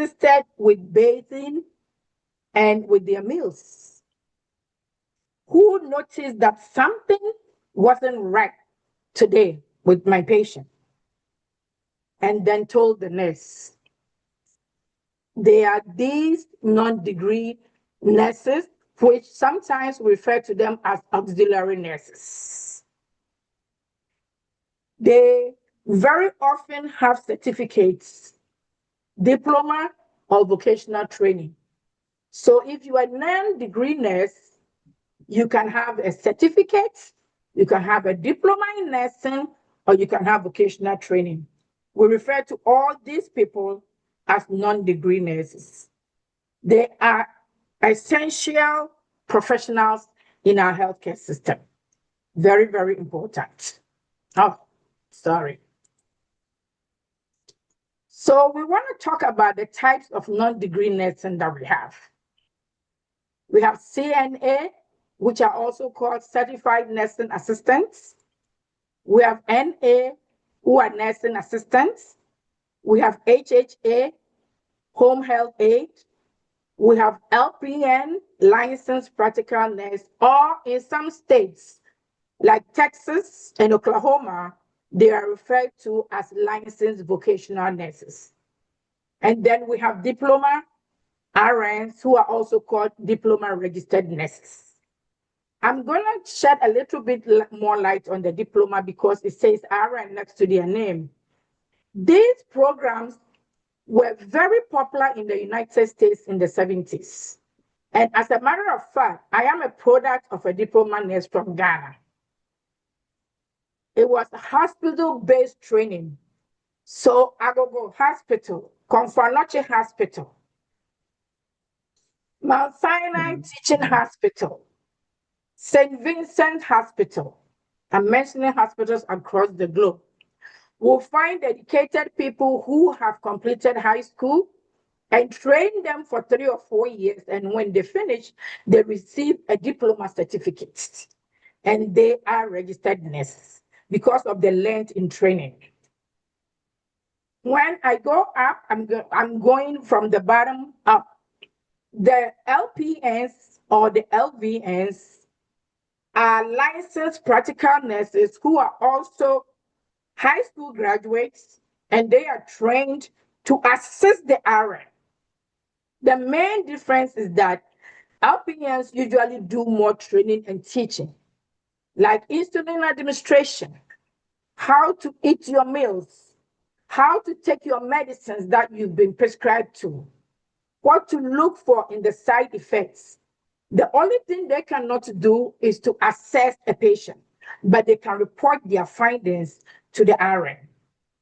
assisted with bathing and with their meals, who noticed that something wasn't right today with my patient and then told the nurse. There are these non-degree nurses, which sometimes refer to them as auxiliary nurses. They very often have certificates, diploma, or vocational training. So if you are a non-degree nurse, you can have a certificate, you can have a diploma in nursing, or you can have vocational training. We refer to all these people as non-degree nurses. They are essential professionals in our healthcare system. Very, very important. Oh, sorry. So we want to talk about the types of non-degree nursing that we have. We have CNA, which are also called Certified Nursing Assistants. We have NA, who are nursing assistants. We have HHA, Home Health Aid. We have LPN, Licensed Practical Nurse, or in some states, like Texas and Oklahoma, they are referred to as licensed vocational nurses. And then we have diploma RNs, who are also called diploma registered nurses. I'm going to shed a little bit more light on the diploma because it says RN next to their name. These programs were very popular in the United States in the 70s. And as a matter of fact, I am a product of a diploma nurse from Ghana. It was hospital-based training. So Agogo Hospital, Confanoche Hospital, Mount Sinai Teaching Hospital, St. Vincent Hospital. I'm mentioning hospitals across the globe. We'll find dedicated people who have completed high school and train them for 3 or 4 years. And when they finish, they receive a diploma certificate. And they are registered nurses because of the length in training. When I go up, I'm going from the bottom up. The LPNs or the LVNs are licensed practical nurses who are also high school graduates, and they are trained to assist the RN. The main difference is that LPNs usually do more training and teaching, like insulin administration, how to eat your meals, how to take your medicines that you've been prescribed to, what to look for in the side effects. The only thing they cannot do is to assess a patient, but they can report their findings to the RN,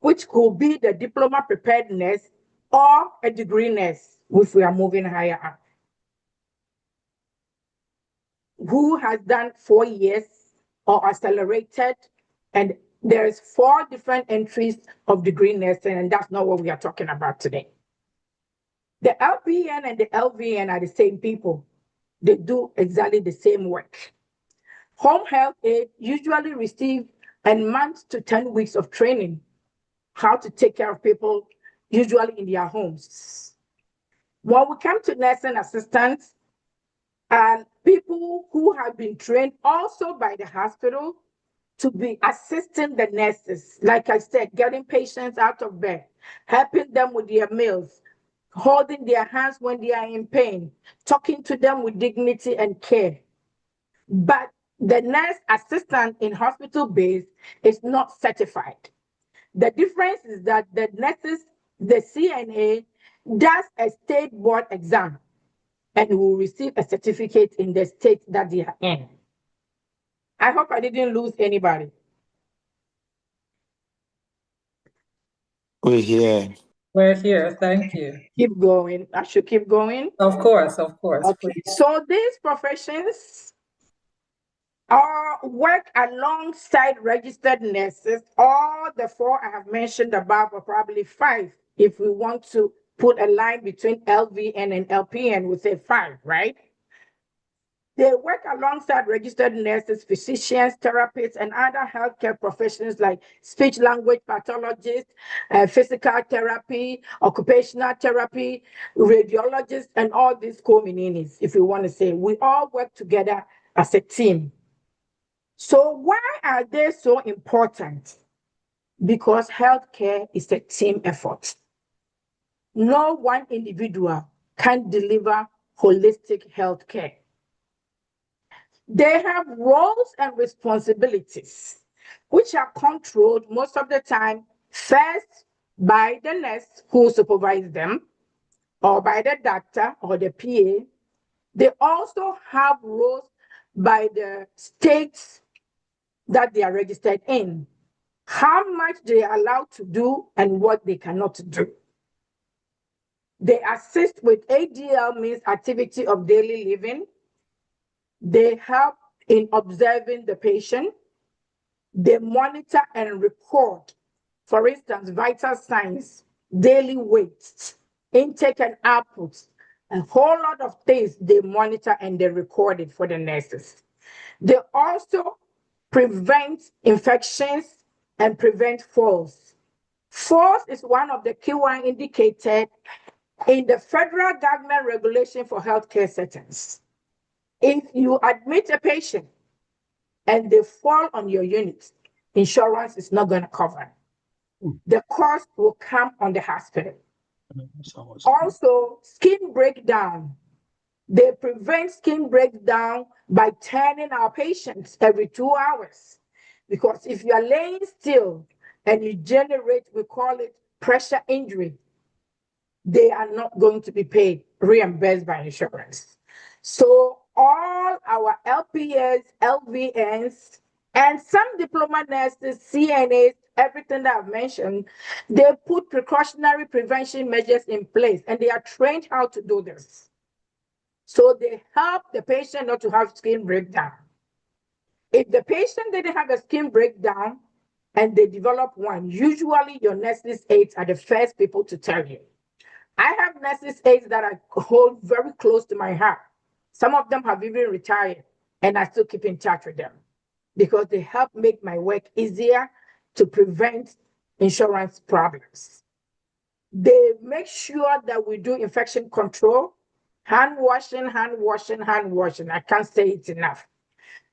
which could be the diploma prepared nurse or a degree nurse, if we are moving higher up, who has done 4 years or accelerated, and there's 4 different entries of degree nursing, and that's not what we are talking about today. The LPN and the LVN are the same people. They do exactly the same work. Home health aid usually receive a month to 10 weeks of training, how to take care of people, usually in their homes. When we come to nursing assistants, and people who have been trained also by the hospital to be assisting the nurses, like I said, getting patients out of bed, helping them with their meals, holding their hands when they are in pain, talking to them with dignity and care. But the nurse assistant in hospital base is not certified. The difference is that the nurses, the CNA, does a state board exam and will receive a certificate in the state that they are in. I hope I didn't lose anybody. We're here. We're here. Thank you. Keep going. I should keep going. Of course, of course. Okay. So these professions work alongside registered nurses. All the 4 I have mentioned above, or probably 5, if we want to put a line between LVN and LPN, we say 5, right? They work alongside registered nurses, physicians, therapists, and other healthcare professionals like speech language pathologists, physical therapy, occupational therapy, radiologists, and all these co-meanings, if you want to say. We all work together as a team. So why are they so important? Because healthcare is a team effort. No one individual can deliver holistic healthcare. They have roles and responsibilities, which are controlled most of the time, first by the nurse who supervises them, or by the doctor or the PA. They also have roles by the states that they are registered in, how much they are allowed to do and what they cannot do. They assist with ADL, means activity of daily living. They help in observing the patient. They monitor and record, for instance, vital signs, daily weights, intake and outputs, a whole lot of things they monitor and they record it for the nurses. They also prevent infections and prevent falls. Falls is one of the key ones indicated in the federal government regulation for healthcare settings. If you admit a patient and they fall on your unit, insurance is not going to cover. The cost will come on the hospital. Also, skin breakdown. They prevent skin breakdown by turning our patients every 2 hours. Because if you are laying still and you generate, we call it pressure injury, they are not going to be paid, reimbursed by insurance. So all our LPS, LVNs, and some diploma nurses, CNAs, everything that I've mentioned, they put precautionary prevention measures in place and they are trained how to do this. So they help the patient not to have skin breakdown. If the patient didn't have a skin breakdown and they develop one, usually your nurses aides are the first people to tell you. I have nurses aides that I hold very close to my heart. Some of them have even retired, and I still keep in touch with them because they help make my work easier to prevent insurance problems. They make sure that we do infection control, hand washing, hand washing, hand washing. I can't say it enough.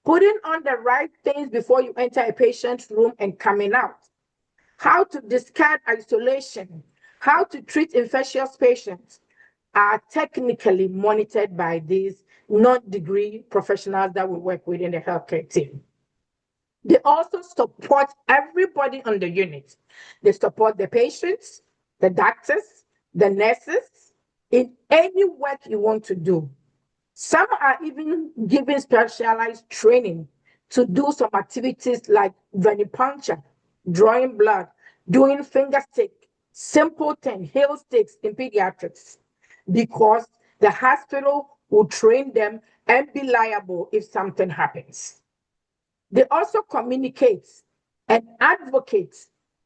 Putting on the right things before you enter a patient's room and coming out. How to discard isolation, how to treat infectious patients are technically monitored by these non-degree professionals that we work with in the healthcare team. They also support everybody on the unit. They support the patients, the doctors, the nurses, in any work you want to do. Some are even given specialized training to do some activities like venipuncture, drawing blood, doing finger stick, simple thing, heel sticks in pediatrics, because the hospital will train them and be liable if something happens. They also communicate and advocate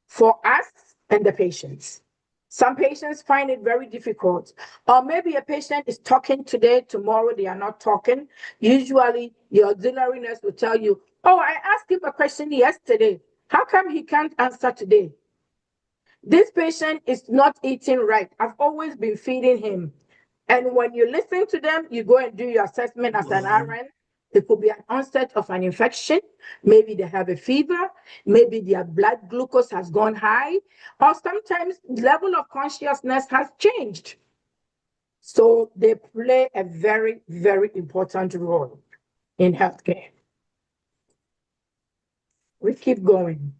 for us and the patients. Some patients find it very difficult, or maybe a patient is talking today, tomorrow they are not talking. Usually your auxiliary nurse will tell you, oh, I asked him a question yesterday. How come he can't answer today? This patient is not eating right. I've always been feeding him. And when you listen to them, you go and do your assessment as an RN. It could be an onset of an infection. Maybe they have a fever. Maybe their blood glucose has gone high. Or sometimes level of consciousness has changed. So they play a very, very important role in healthcare. We keep going.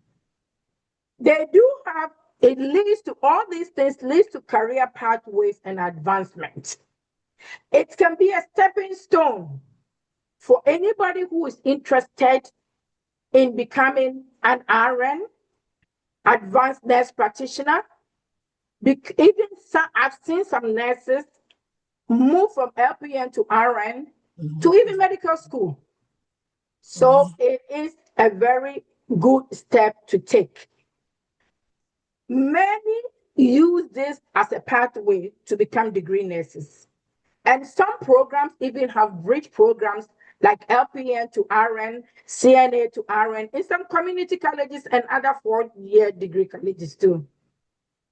They do have, it leads to, all these things leads to career pathways and advancement. It can be a stepping stone for anybody who is interested in becoming an RN, advanced nurse practitioner. Even some, I've seen some nurses move from LPN to RN to even medical school. So it is a very good step to take. Many use this as a pathway to become degree nurses. And some programs even have bridge programs like LPN to RN, CNA to RN, in some community colleges and other 4-year degree colleges too.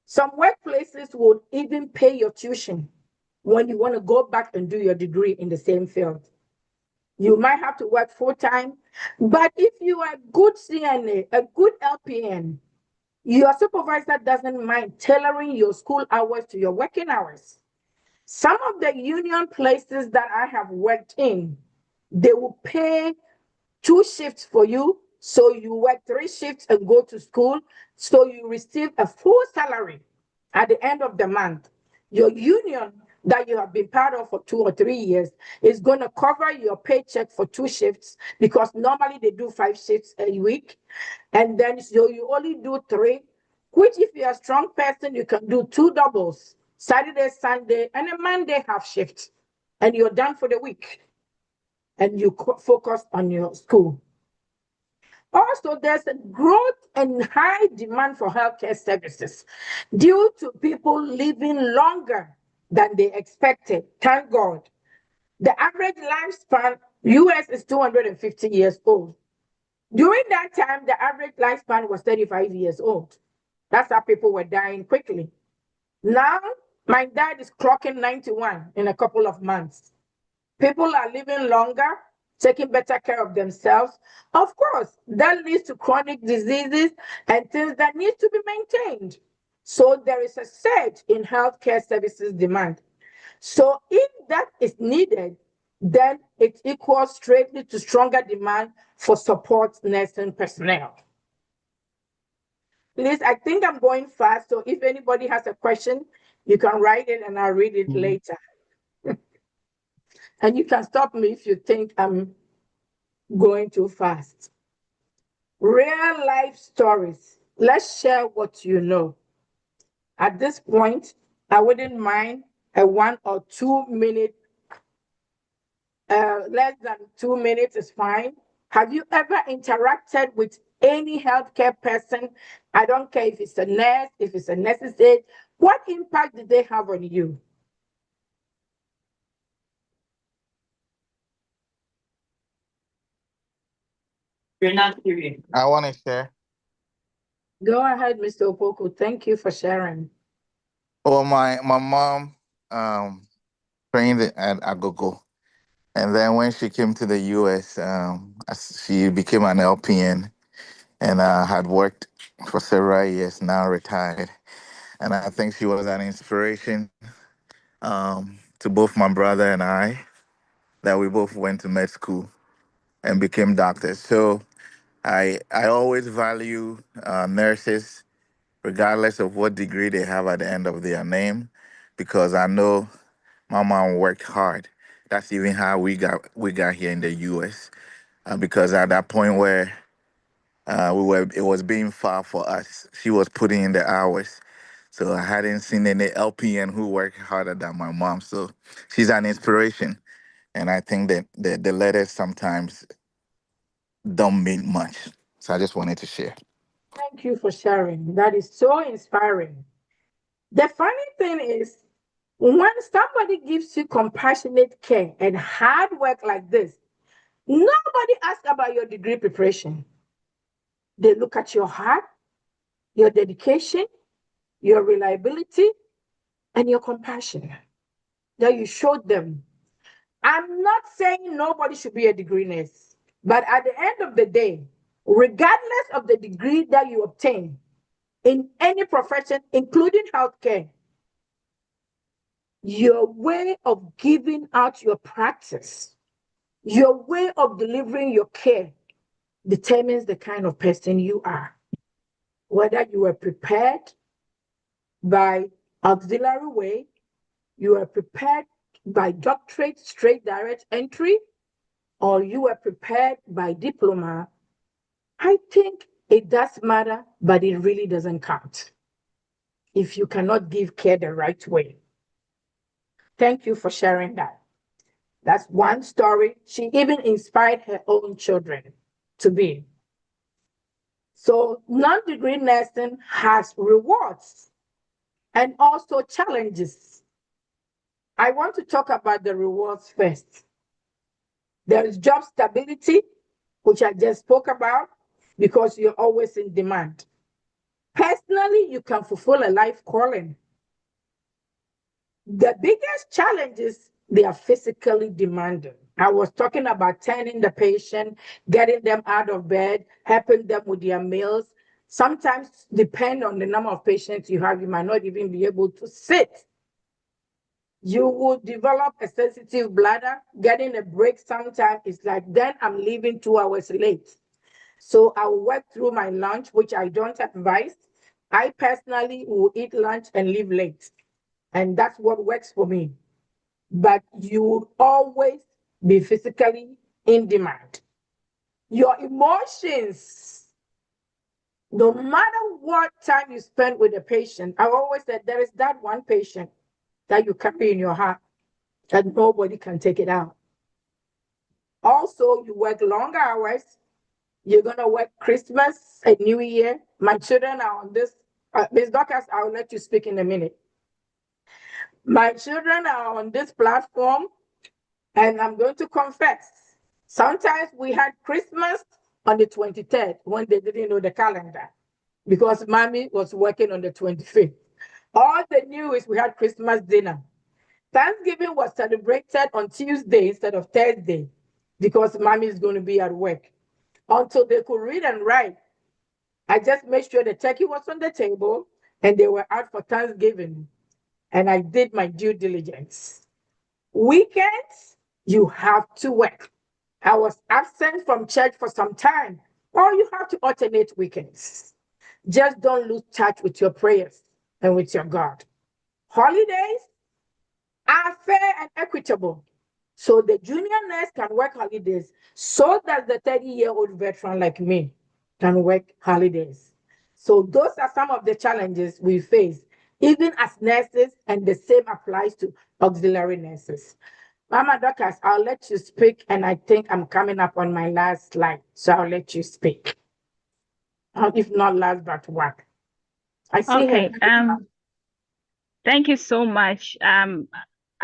Some workplaces would even pay your tuition when you want to go back and do your degree in the same field. You might have to work full time, but if you are a good CNA, a good LPN, your supervisor doesn't mind tailoring your school hours to your working hours. Some of the union places that I have worked in, they will pay 2 shifts for you. So you work 3 shifts and go to school. So you receive a full salary at the end of the month. Your union that you have been part of for 2 or 3 years is going to cover your paycheck for 2 shifts, because normally they do 5 shifts a week. And then so you only do 3, which if you're a strong person, you can do 2 doubles, Saturday, Sunday, and a Monday half shift. And you're done for the week. And you focus on your school. Also, there's a growth and high demand for healthcare services due to people living longer than they expected. Thank God. The average lifespan US is 250 years old. During that time, the average lifespan was 35 years old. That's how people were dying quickly. Now, my dad is clocking 91 in a couple of months. People are living longer, taking better care of themselves. Of course, that leads to chronic diseases and things that need to be maintained. So there is a surge in healthcare services demand. So if that is needed, then it equals straightly to stronger demand for support nursing personnel. Please, I think I'm going fast, so if anybody has a question, you can write it and I'll read it later. And you can stop me if you think I'm going too fast. Real life stories. Let's share what you know. At this point, I wouldn't mind a 1 or 2 minute, less than 2 minutes is fine. Have you ever interacted with any healthcare person? I don't care if it's a nurse, if it's a nurse's aide. What impact did they have on you? You're not hearing. I want to share. Go ahead, Mr. Opoku. Thank you for sharing. Well, my mom trained at Agogo, and then when she came to the U.S., she became an LPN, and had worked for several years. Now retired, and I think she was an inspiration to both my brother and I, that we both went to med school and became doctors. So I always value nurses regardless of what degree they have at the end of their name, because I know my mom worked hard. That's even how we got here in the U.S. Because at that point where it was being far for us, she was putting in the hours. So I hadn't seen any LPN who worked harder than my mom. So she's an inspiration, and I think that the letters sometimes don't mean much. So I just wanted to share. Thank you for sharing. That is so inspiring. The funny thing is, when somebody gives you compassionate care and hard work like this, nobody asks about your degree preparation. They look at your heart, your dedication, your reliability, and your compassion that you showed them. I'm not saying nobody should be a degree nurse, but at the end of the day, regardless of the degree that you obtain in any profession, including healthcare, your way of giving out your practice, your way of delivering your care determines the kind of person you are. Whether you were prepared by auxiliary way, you were prepared by doctorate, straight direct entry, or you were prepared by diploma, I think it does matter, but it really doesn't count if you cannot give care the right way. Thank you for sharing that. That's one story. She even inspired her own children to be. So non-degree nursing has rewards and also challenges. I want to talk about the rewards first. There is job stability, which I just spoke about, because you're always in demand. Personally, you can fulfill a life calling. The biggest challenge is they are physically demanding. I was talking about turning the patient, getting them out of bed, helping them with their meals. Sometimes, depend on the number of patients you have, you might not even be able to sit. You will develop a sensitive bladder. Getting a break sometimes is like, then I'm leaving 2 hours late. So I'll work through my lunch, which I don't advise. I personally will eat lunch and leave late. And that's what works for me. But you will always be physically in demand. Your emotions, no matter what time you spend with a patient, I always said there is that one patient that you carry in your heart that nobody can take it out. Also, you work long hours. You're going to work Christmas and New Year. My children are on this. Ms. Dorcas, I'll let you speak in a minute. My children are on this platform, and I'm going to confess. Sometimes we had Christmas on the 23rd when they didn't know the calendar because mommy was working on the 25th. All they knew is we had Christmas dinner. Thanksgiving was celebrated on Tuesday instead of Thursday because mommy is going to be at work. Until they could read and write, I just made sure the turkey was on the table and they were out for Thanksgiving. And I did my due diligence. Weekends, you have to work. I was absent from church for some time, or you have to alternate weekends. Just don't lose touch with your prayers and with your God. Holidays are fair and equitable. So the junior nurse can work holidays so that the 30-year-old veteran like me can work holidays. So those are some of the challenges we face, even as nurses, and the same applies to auxiliary nurses. Mama Dorcas, I'll let you speak, and I think I'm coming up on my last slide, so I'll let you speak. If not last, but one. I see Okay. her. Thank you so much.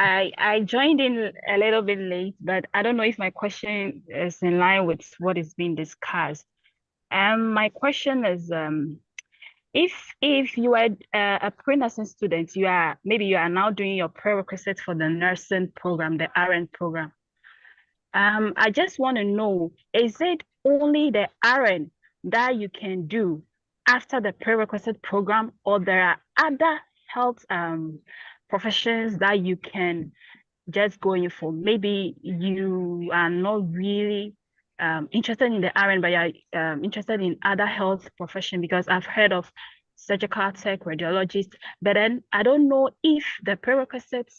I joined in a little bit late, but I don't know if my question is in line with what is being discussed. My question is, if you are a pre-nursing student, you are now doing your prerequisite for the nursing program, the RN program. I just want to know, is it only the RN that you can do after the prerequisite program, or there are other health professions that you can just go in for? Maybe you are not really interested in the RN, but you are interested in other health profession, because I've heard of surgical tech, radiologist, but then I don't know if the prerequisite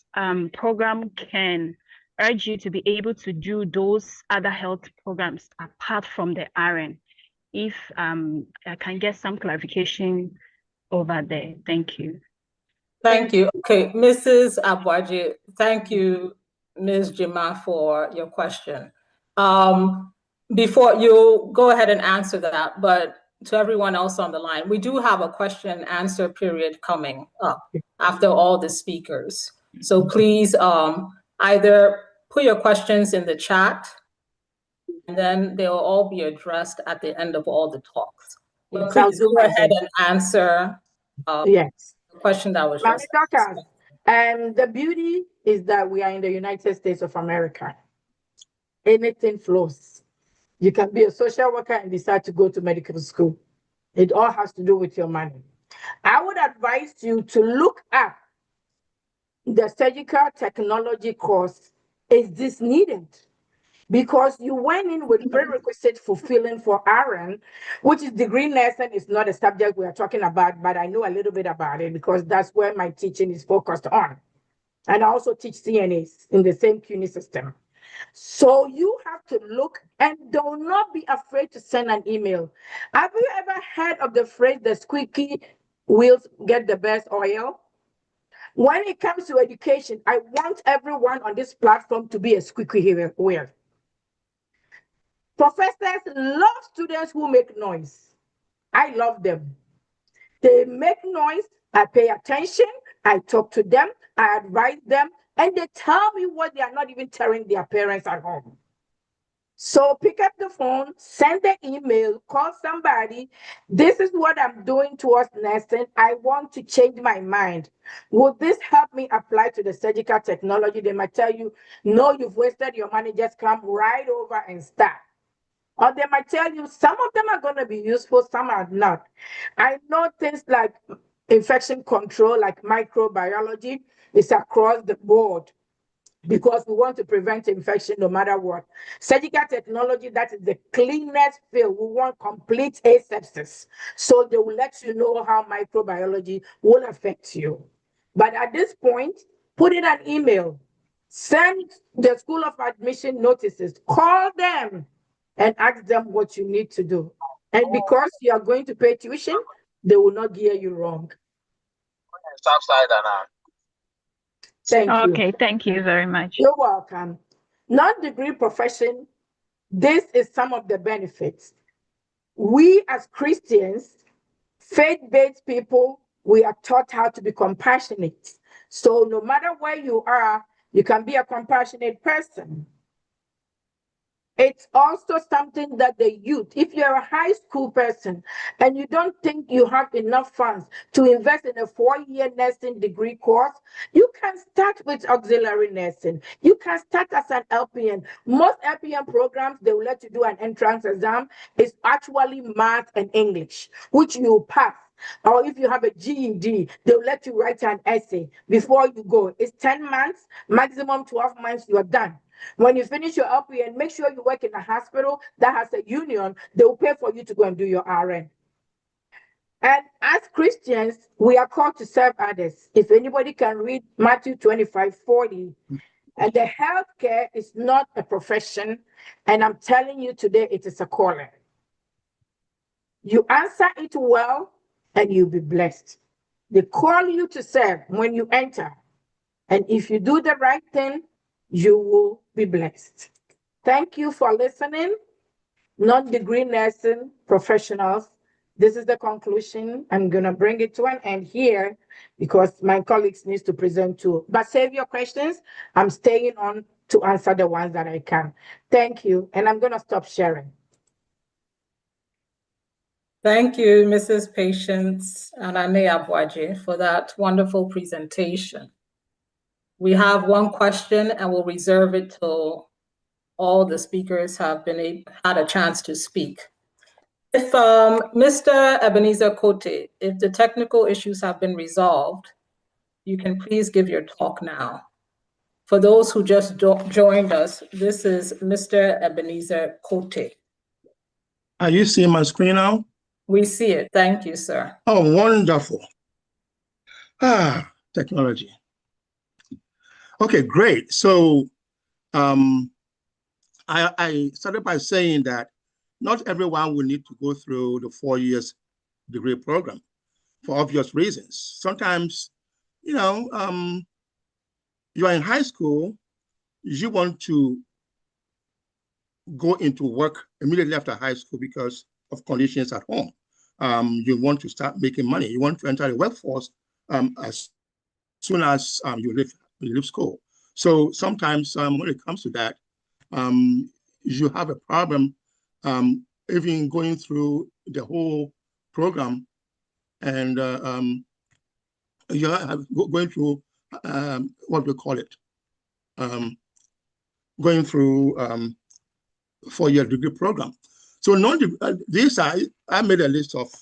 program can urge you to be able to do those other health programs apart from the RN. If I can get some clarification over there. Thank you. Thank you. Okay, Mrs. Abwaji, thank you, Ms. Jima, for your question. Before you go ahead and answer that, but to everyone else on the line, we do have a question and answer period coming up after all the speakers. So please either put your questions in the chat, and then they will all be addressed at the end of all the talks. But please go ahead and answer Yes. the question that was Mami just Dorcas, the beauty is that we are in the United States of America. Anything flows. You can be a social worker and decide to go to medical school. It all has to do with your money. I would advise you to look up the surgical technology course. Is this needed? Because you went in with prerequisite fulfilling for RN, which is degree nursing is not a subject we are talking about, but I know a little bit about it because that's where my teaching is focused on. And I also teach CNAs in the same CUNY system. So you have to look, and do not be afraid to send an email. Have you ever heard of the phrase, the squeaky wheels get the best oil? When it comes to education, I want everyone on this platform to be a squeaky wheel. Professors love students who make noise. I love them. They make noise, I pay attention, I talk to them, I advise them, and they tell me what they are not even telling their parents at home. So pick up the phone, send the email, call somebody. This is what I'm doing towards nursing. I want to change my mind. Would this help me apply to the surgical technology? They might tell you, no, you've wasted your money. Just come right over and start. Or they might tell you some of them are going to be useful, some are not. I know things like infection control, like microbiology, is across the board because we want to prevent infection no matter what. Surgical technology, that is the cleanest field. We want complete asepsis. So they will let you know how microbiology will affect you. But at this point, put in an email, send the School of Admission notices, call them and ask them what you need to do. And because you are going to pay tuition, they will not gear you wrong. Thank you. Okay, thank you very much. You're welcome. Non-degree profession, this is some of the benefits. We as Christians, faith-based people, we are taught how to be compassionate. So no matter where you are, you can be a compassionate person. It's also something that the youth, if you're a high school person and you don't think you have enough funds to invest in a 4-year nursing degree course, you can start with auxiliary nursing. You can start as an LPN. Most LPN programs, they will let you do an entrance exam. It's actually math and English, which you pass. Or if you have a GED, they'll let you write an essay before you go. It's 10 months, maximum 12 months, you're done. When you finish your LPN, make sure you work in a hospital that has a union. They will pay for you to go and do your RN. And as Christians, we are called to serve others. If anybody can read Matthew 25:40, and the healthcare is not a profession, and I'm telling you today, it is a calling. You answer it well, and you'll be blessed. They call you to serve when you enter. And if you do the right thing, you will be blessed. Thank you for listening. Non-degree nursing professionals, this is the conclusion. I'm going to bring it to an end here because my colleagues need to present too. But save your questions. I'm staying on to answer the ones that I can. Thank you. And I'm going to stop sharing. Thank you, Mrs. Patience and Ane Abwaji, for that wonderful presentation. We have one question and we'll reserve it till all the speakers have had a chance to speak. If Mr. Ebenezer Kote, if the technical issues have been resolved, you can please give your talk now. For those who just joined us, this is Mr. Ebenezer Kote. Are you seeing my screen now? We see it. Thank you, sir. Oh, wonderful. Technology. Okay, great. So I started by saying that not everyone will need to go through the 4 years degree program for obvious reasons. Sometimes, you know, you are in high school, you want to go into work immediately after high school because of conditions at home. You want to start making money. You want to enter the workforce as soon as you leave school. So sometimes when it comes to that, you have a problem even going through the whole program and you have going through what we call it, going through 4-year degree program. So I made a list of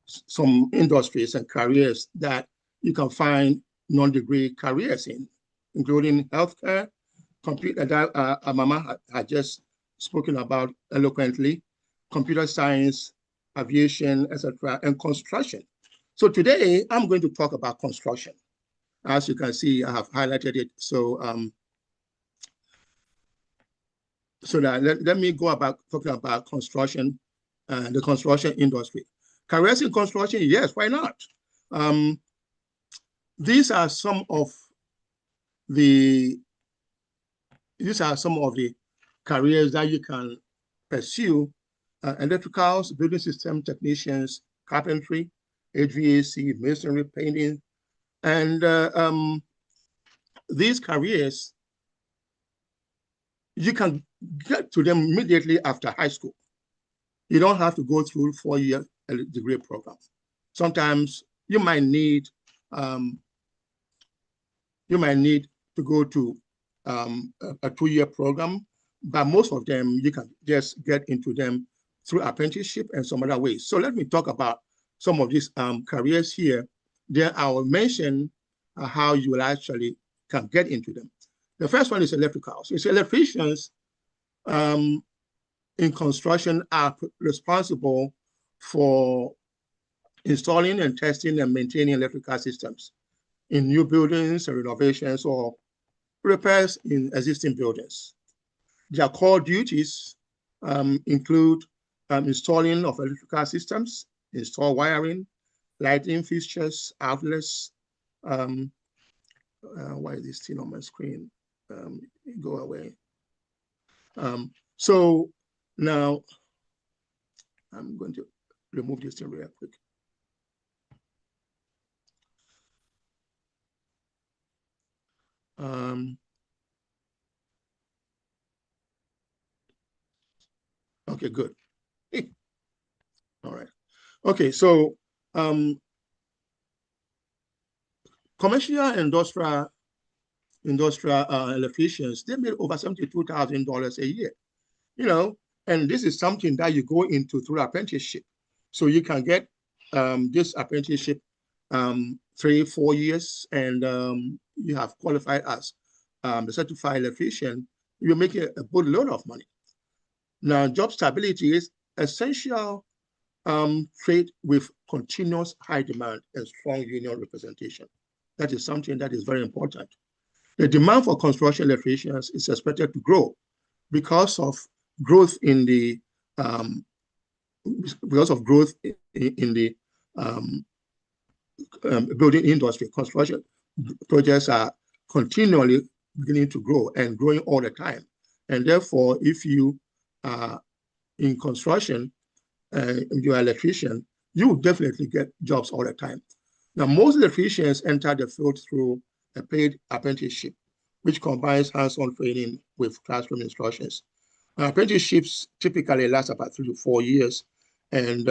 some industries and careers that you can find non-degree careers in, including healthcare, computer that Mama had just spoken about eloquently, computer science, aviation, etc., and construction. So today I'm going to talk about construction. As you can see, I have highlighted it. So let me go about talking about construction and the construction industry. Careers in construction, yes, why not? These are some of the careers that you can pursue: electricals, building system technicians, carpentry, HVAC, masonry, painting, and these careers you can get to them immediately after high school. You don't have to go through 4-year degree program. Sometimes you might need to go to a 2-year program, but most of them you can just get into them through apprenticeship and some other ways. So let me talk about some of these careers here. Then I will mention how you will actually can get into them. The first one is electricals. It's electricians in construction are responsible for installing and testing and maintaining electrical systems in new buildings and renovations or repairs in existing buildings. Their core duties include installing of electrical systems, install wiring, lighting fixtures, outlets. Why is this thing on my screen? Go away. So now I'm going to remove this thing real quick. Okay, good. All right. Okay, so commercial and industrial electricians, they made over $72,000 a year, you know, and this is something that you go into through apprenticeship. So you can get this apprenticeship 3-4 years, and you have qualified as a certified electrician, you make a good load of money. Now, job stability is essential trade with continuous high demand and strong union representation. That is something that is very important. The demand for construction electricians is expected to grow because of growth in the building industry. Construction projects are continually beginning to grow and growing all the time. And therefore, if you are in construction, you're an electrician, you will definitely get jobs all the time. Now, most electricians enter the field through a paid apprenticeship, which combines hands-on training with classroom instructions. Apprenticeships typically last about 3 to 4 years, and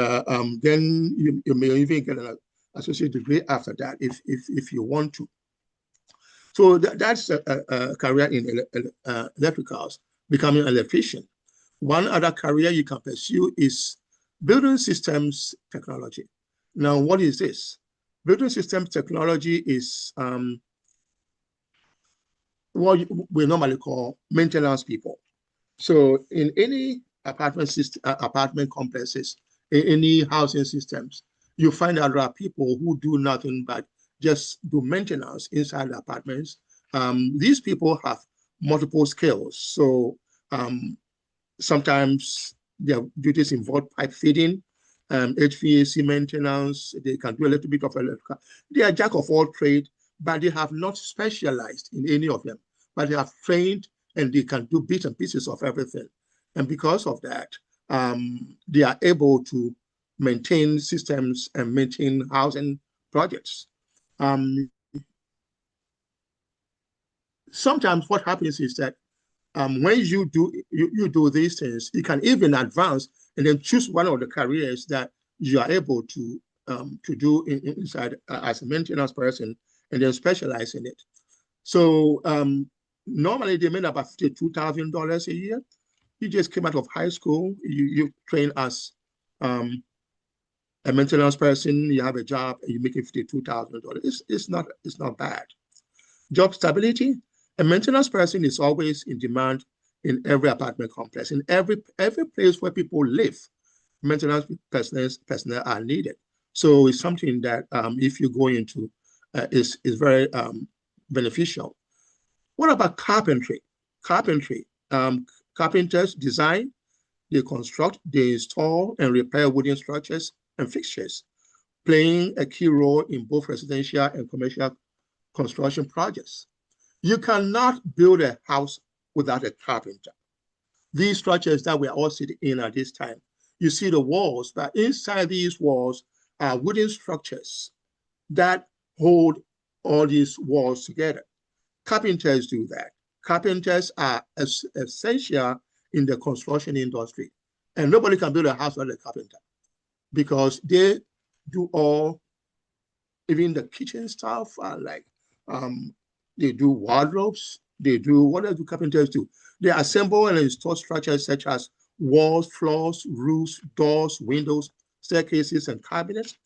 then you may even get an associate degree after that if you want to. So that's a career in electricals, becoming an electrician. One other career you can pursue is building systems technology. Now, what is this? Building systems technology is what we normally call maintenance people. So in any apartment complexes, in any housing systems, you find that there are people who do nothing but just do maintenance inside the apartments. These people have multiple skills. So sometimes their duties involve pipe fitting, HVAC maintenance. They can do a little bit of electrical. They are jack of all trades, but they have not specialized in any of them. But they have trained and they can do bits and pieces of everything. And because of that, they are able to maintain systems and maintain housing projects. Sometimes what happens is that when you do these things, you can even advance and then choose one of the careers that you are able to do inside as a maintenance person, and then specialize in it. So normally they made about $52,000 a year. You just came out of high school, you train as a maintenance person, you have a job, and you're making $52,000. It's not bad. Job stability. A maintenance person is always in demand in every apartment complex. In every place where people live, maintenance personnel are needed. So it's something that if you go into is very beneficial. What about carpentry? Carpenters design, they construct, they install and repair wooden structures and fixtures, playing a key role in both residential and commercial construction projects. You cannot build a house without a carpenter. These structures that we're all sitting in at this time, you see the walls, but inside these walls are wooden structures that hold all these walls together. Carpenters do that. carpenters are essential in the construction industry. And nobody can build a house without a carpenter because they do all, even the kitchen stuff, they do wardrobes, they do, what do carpenters do? They assemble and install structures such as walls, floors, roofs, doors, windows, staircases, and cabinets,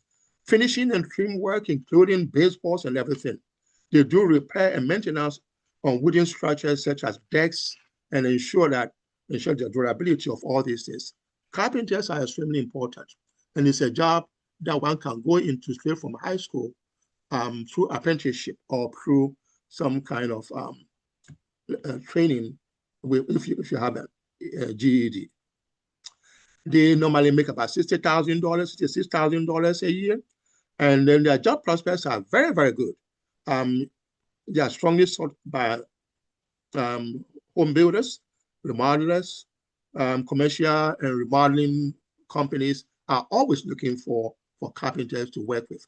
finishing and trim work, including baseboards and everything. They do repair and maintenance on wooden structures such as decks and ensure the durability of all these things. Carpenters are extremely important, and it's a job that one can go into straight from high school through apprenticeship or through some kind of training if you have a GED. They normally make about $60,000, $66,000 a year, and then their job prospects are very, very good. They are strongly sought by home builders, remodelers, commercial and remodeling companies are always looking for carpenters to work with.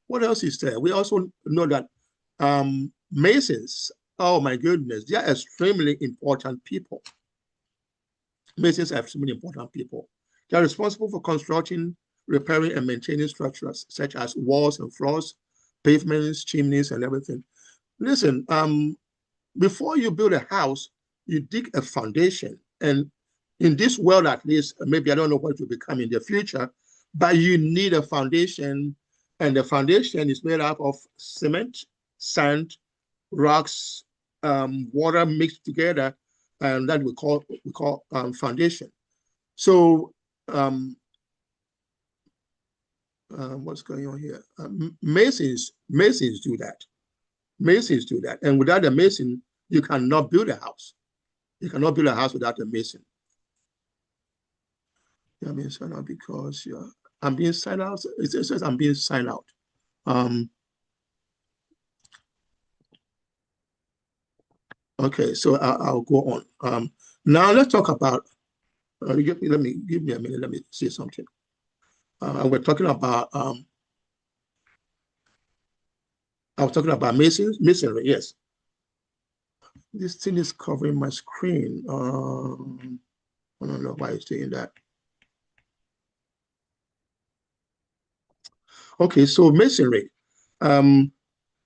What else is there? We also know that masons, oh my goodness, they are extremely important people. Masons are extremely important people. They are responsible for constructing, repairing, and maintaining structures such as walls and floors, pavements, chimneys, and everything. Listen, before you build a house, you dig a foundation. And in this world, at least, maybe I don't know what will become in the future, but you need a foundation. And the foundation is made up of cement, sand, rocks, water mixed together, and that we call foundation. So what's going on here? Masons do that. Masons do that, and without a mason, you cannot build a house. You cannot build a house without a mason. I'm being signed out because I'm being signed out. It says I'm being signed out. Okay, so I'll go on. Now let's talk about. Give me a minute. Let me see something. We're talking about. I was talking about masonry. Yes. This thing is covering my screen. I don't know why it's doing that. Okay, so masonry.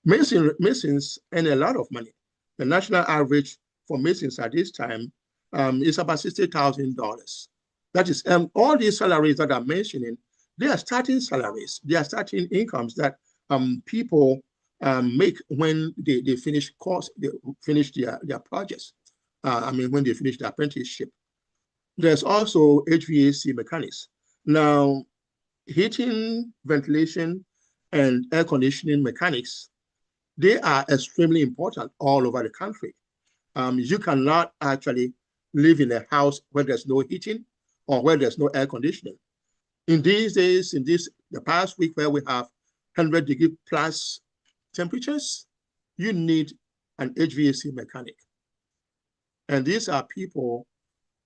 Masons earn a lot of money. The national average for masons at this time is about $60,000. That is, all these salaries that I'm mentioning, they are starting salaries. They are starting incomes that people make when they finish course, they finish their projects. When they finish their apprenticeship. There's also HVAC mechanics. Now, heating, ventilation, and air conditioning mechanics, they are extremely important all over the country. You cannot actually live in a house where there's no heating or where there's no air conditioning. In these days, the past week where we have 100-degree plus temperatures, you need an HVAC mechanic. And these are people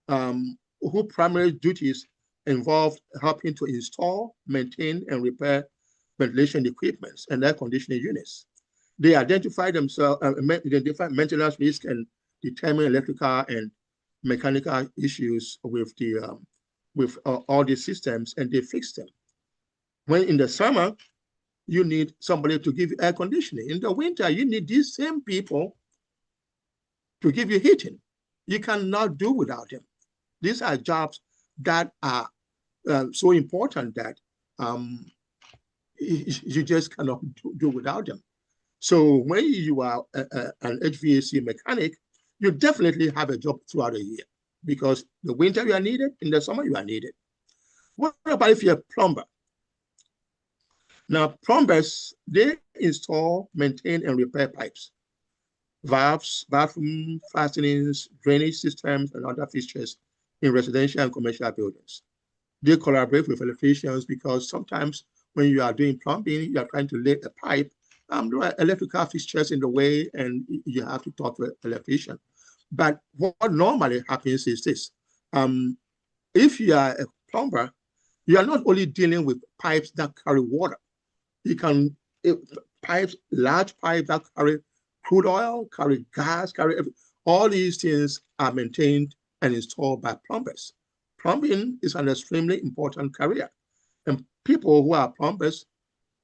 whose primary duties involve helping to install, maintain, and repair ventilation equipment and air conditioning units. They identify maintenance risk and determine electrical and mechanical issues with all these systems, and they fix them. When in the summer, you need somebody to give you air conditioning. In the winter, you need these same people to give you heating. You cannot do without them. These are jobs that are so important that you just cannot do without them. So when you are an HVAC mechanic, you definitely have a job throughout the year because the winter you are needed, in the summer you are needed. What about if you're a plumber? Now, plumbers, they install, maintain, and repair pipes, valves, bathroom fastenings, drainage systems, and other fixtures in residential and commercial buildings. They collaborate with electricians because sometimes when you are doing plumbing, you are trying to lay a pipe, there are electrical fixtures in the way, and you have to talk to an electrician. But what normally happens is this. If you are a plumber, you are not only dealing with pipes that carry water. You can, large pipes that carry crude oil, carry gas, All these things are maintained and installed by plumbers. Plumbing is an extremely important career. And people who are plumbers,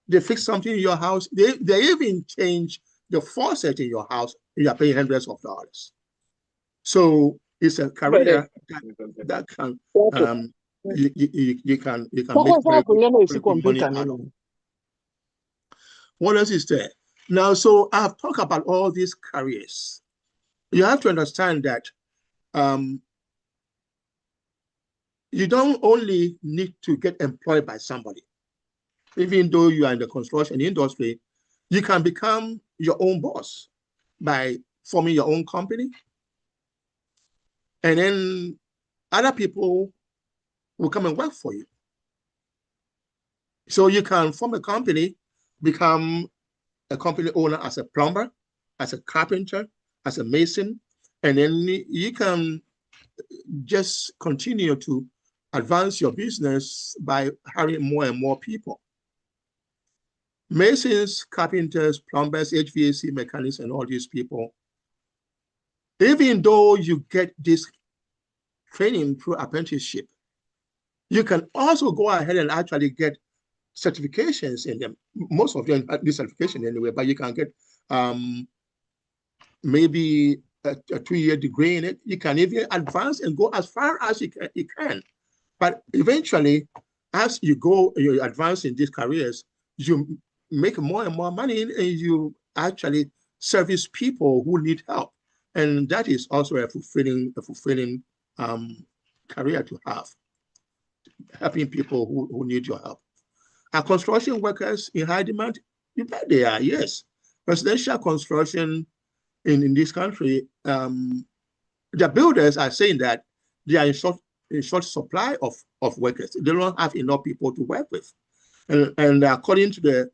they fix something in your house. They even change the faucet in your house. You are paying hundreds of dollars. So it's a career that can you can make very good money out of. What else is there? Now, so I've talked about all these careers. You have to understand that you don't only need to get employed by somebody. Even though you are in the construction industry, you can become your own boss by forming your own company. And then other people will come and work for you. So you can form a company, become a company owner as a plumber, as a carpenter, as a mason, and then you can just continue to advance your business by hiring more and more people. Masons, carpenters, plumbers, HVAC mechanics, and all these people, even though you get this training through apprenticeship, you can also go ahead and actually get certifications in them. Most of them have this certification anyway, but you can get maybe a 2-year degree in it. You can even advance and go as far as you can. But eventually, as you advance in these careers, you make more and more money, and you actually service people who need help. And that is also a fulfilling career to have, helping people who need your help. Are construction workers in high demand? You bet they are, yes. Residential construction in this country, the builders are saying that they are in short supply of workers. They don't have enough people to work with. And according to the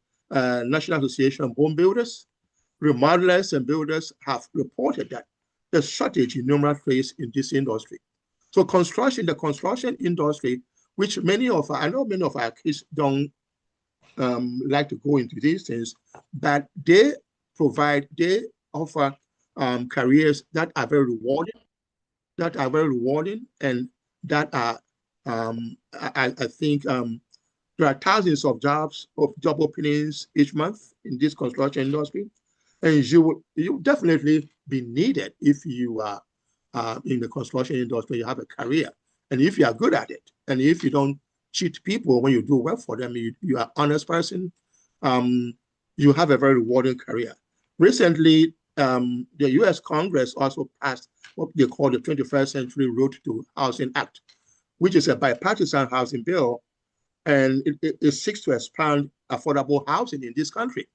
National Association of Home Builders, remodelers and builders have reported that there's shortage in numerous trades in this industry. So the construction industry, which I know many of our kids don't like to go into these things, but they offer careers that are very rewarding, and that are, I think, there are thousands of job openings each month in this construction industry, and you definitely be needed if you are in the construction industry. You have a career, and if you are good at it, and if you don't cheat people when you do work for them, you are an honest person, you have a very rewarding career. Recently, the U.S. Congress also passed what they call the 21st Century Road to Housing Act, which is a bipartisan housing bill, and it seeks to expand affordable housing in this country.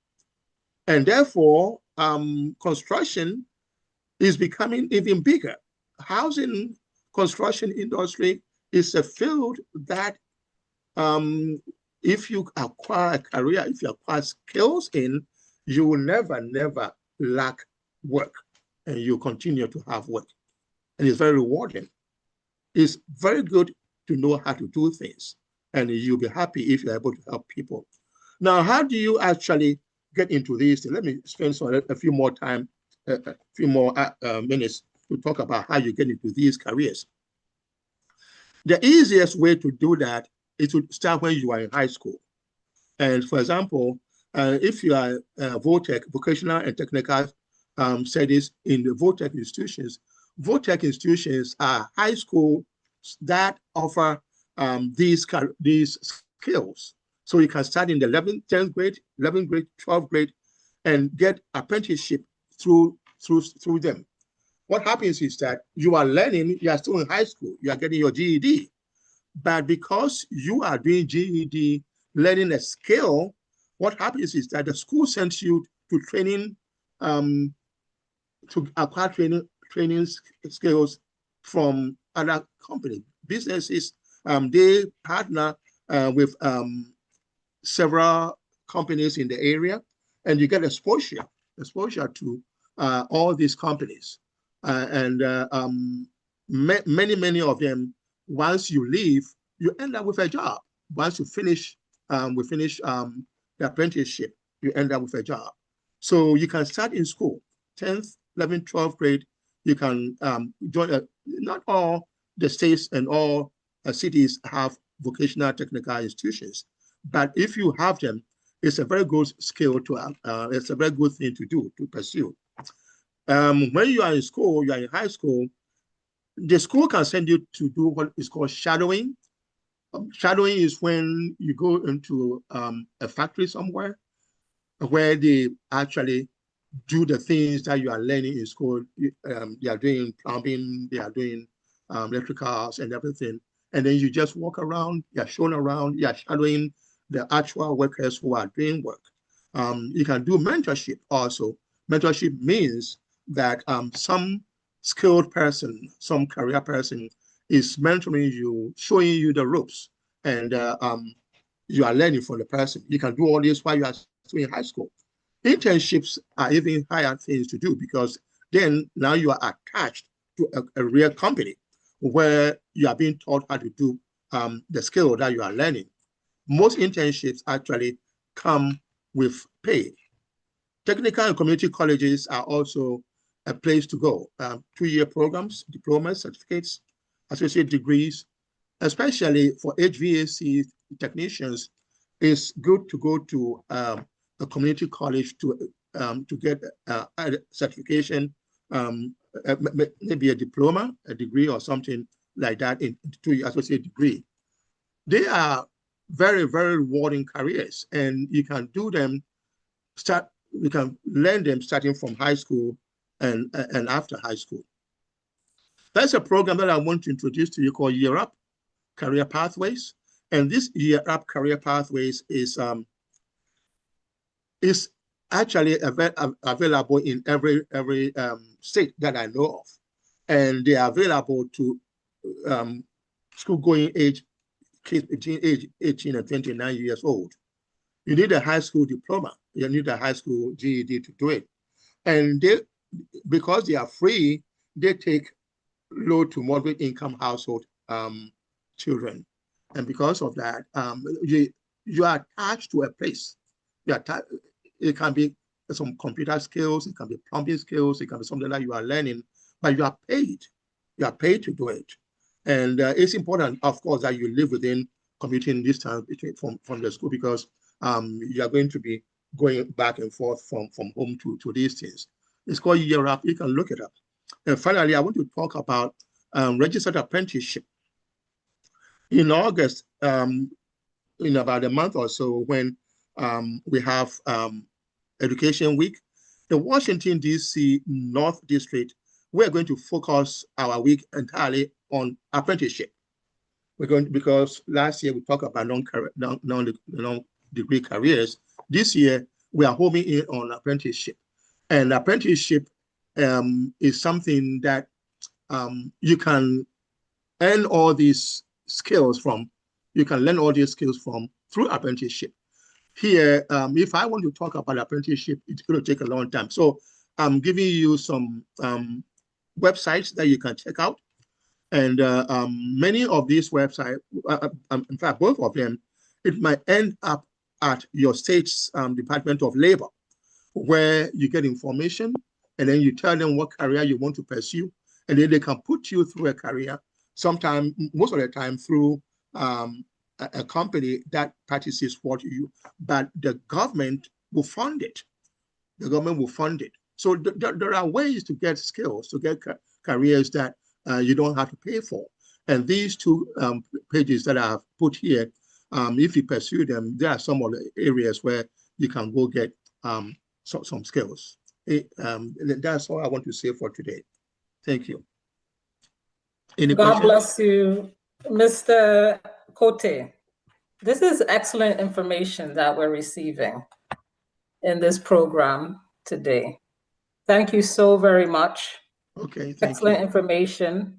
And therefore, construction is becoming even bigger. Housing construction industry is a field that if you acquire a career, if you acquire skills in, you will never lack work, and you continue to have work. And it's very rewarding. It's very good to know how to do things, and you'll be happy if you're able to help people. Now, how do you actually get into these things? Let me spend a few more minutes to talk about how you get into these careers. The easiest way to do that is to start when you are in high school. And for example, if you are VOTEC, vocational and technical studies in the VOTEC institutions are high schools that offer these skills. So you can start in the 11th, 10th grade, 11th grade, 12th grade, and get apprenticeship through them. What happens is that you are learning, you are still in high school, you are getting your GED, but because you are doing GED, learning a skill, what happens is that the school sends you to training, to acquire training skills from other companies, businesses. They partner with several companies in the area, and you get exposure to all these companies. Many of them, once you leave, you end up with a job. Once you finish, the apprenticeship, you end up with a job. So you can start in school, 10th, 11th, 12th grade. you can join. Not all the states and all cities have vocational technical institutions, but if you have them, it's a very good skill to it's a very good thing to do, to pursue. When you are in school, you are in high school, the school can send you to do what is called shadowing. Shadowing is when you go into a factory somewhere where they actually do the things that you are learning in school. They are doing plumbing, they are doing electricals and everything. And then you just walk around, you're shown around, you're shadowing the actual workers who are doing work. You can do mentorship also. Mentorship means that some skilled person, some career person is mentoring you, showing you the ropes, and you are learning from the person. You can do all this while you are still in high school. Internships are even higher things to do because then now you are attached to a real company where you are being taught how to do the skill that you are learning. Most internships actually come with pay. Technical and community colleges are also a place to go. 2-year programs, diplomas, certificates, associate degrees, especially for HVAC technicians. It's good to go to a community college to get a certification, maybe a diploma, a degree, or something like that in 2-year associate degree. They are very, very rewarding careers, and you can do them. You can learn them starting from high school and after high school. That's a program that I want to introduce to you called Year Up Career Pathways. And this Year Up Career Pathways is actually available in every state that I know of. And they are available to school-going age kids between age 18 and 29 years old. You need a high school diploma. You need a high school GED to do it. And because they are free, they take low to moderate income household children. And because of that, you are attached to a place. It can be some computer skills, it can be plumbing skills, it can be something that you are learning, but you are paid. You are paid to do it. And it's important, of course, that you live within commuting distance from the school, because you are going to be going back and forth from home to these things. It's called Year Up. You can look it up. And finally, I want to talk about registered apprenticeship. In August, in about a month or so, when we have Education Week, the Washington, D.C. North District, we're going to focus our week entirely on apprenticeship. Because last year we talked about non-degree careers. This year, we are homing in on apprenticeship. And apprenticeship is something that you can earn all these skills from. You can learn all these skills from through apprenticeship. Here, if I want to talk about apprenticeship, it's going to take a long time. So I'm giving you some websites that you can check out. And many of these websites, in fact, both of them, it might end up at your state's Department of Labor, where you get information, and then you tell them what career you want to pursue, and then they can put you through a career, sometimes, most of the time, through a company that practices what you, but the government will fund it. The government will fund it. So there are ways to get skills, to get careers that you don't have to pay for. And these two pages that I've put here, if you pursue them, there are some of the areas where you can go get some skills. That's all I want to say for today. Thank you. Any God questions? bless you, Mr. Cote. This is excellent information that we're receiving in this program today. Thank you so very much. Okay, thank Excellent you. information.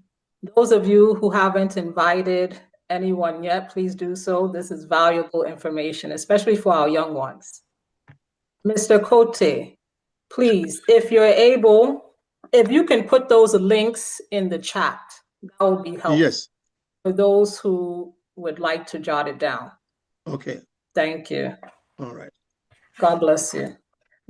Those of you who haven't invited anyone yet, please do so. This is valuable information, especially for our young ones. Mr. Cote, please, if you're able, if you can put those links in the chat, that would be helpful. Yes. For those who would like to jot it down. Okay. Thank you. All right. God bless you.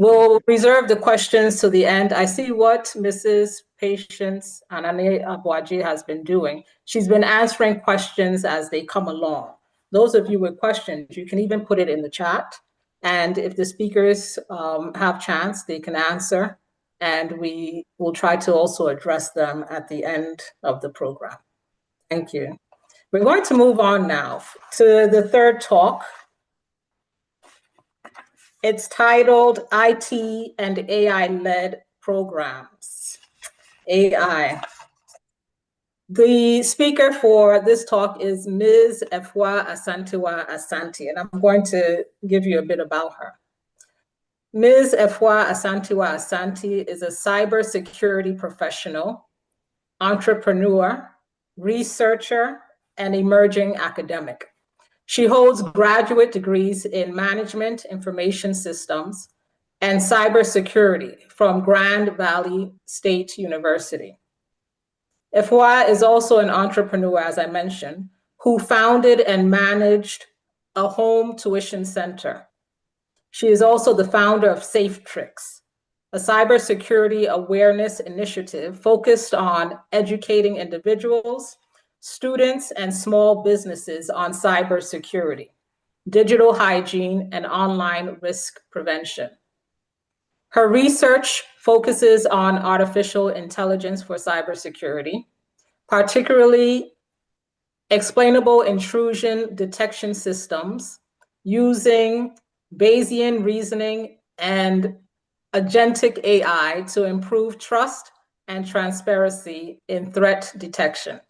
We'll reserve the questions to the end. I see what Mrs. Patience Anane Abwaji has been doing. She's been answering questions as they come along. Those of you with questions, you can even put it in the chat. And if the speakers have chance, they can answer. And we will try to also address them at the end of the program. Thank you. We're going to move on now to the third talk. It's titled IT and AI-led programs. AI. The speaker for this talk is Ms. Efwa Asantewa Asante, and I'm going to give you a bit about her. Ms. Efwa Asantewa Asante is a cybersecurity professional, entrepreneur, researcher, and emerging academic. She holds graduate degrees in management, information systems, and cybersecurity from Grand Valley State University. Efwa is also an entrepreneur, as I mentioned, who founded and managed a home tuition center. She is also the founder of SafeTricks, a cybersecurity awareness initiative focused on educating individuals, students, and small businesses on cybersecurity, digital hygiene, and online risk prevention. Her research focuses on artificial intelligence for cybersecurity, particularly explainable intrusion detection systems using Bayesian reasoning and agentic AI to improve trust and transparency in threat detection.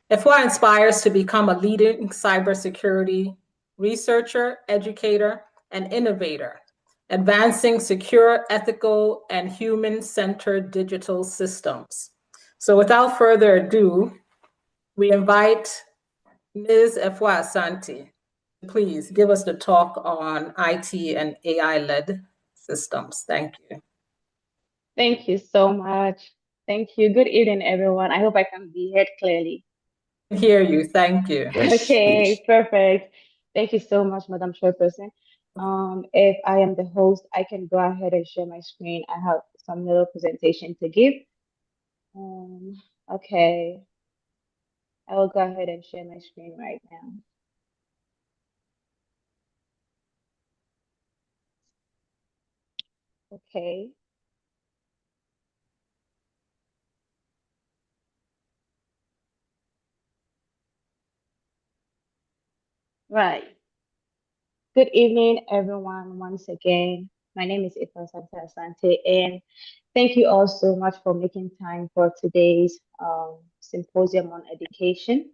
Efwa inspires to become a leading cybersecurity researcher, educator, and innovator, advancing secure, ethical, and human-centered digital systems. So without further ado, we invite Ms. Efwa Asante. Please give us the talk on IT and AI-led systems. Thank you. Thank you so much. Thank you. Good evening, everyone. I hope I can be heard clearly. I hear you. Thank you. Yes, Okay, please. perfect. Thank you so much, Madam Chairperson. If I am the host, I can go ahead and share my screen. I have some little presentation to give. Okay, I will go ahead and share my screen right now. Okay. Right. Good evening, everyone, once again. My name is Ifa Santa Asante, and thank you all so much for making time for today's symposium on education.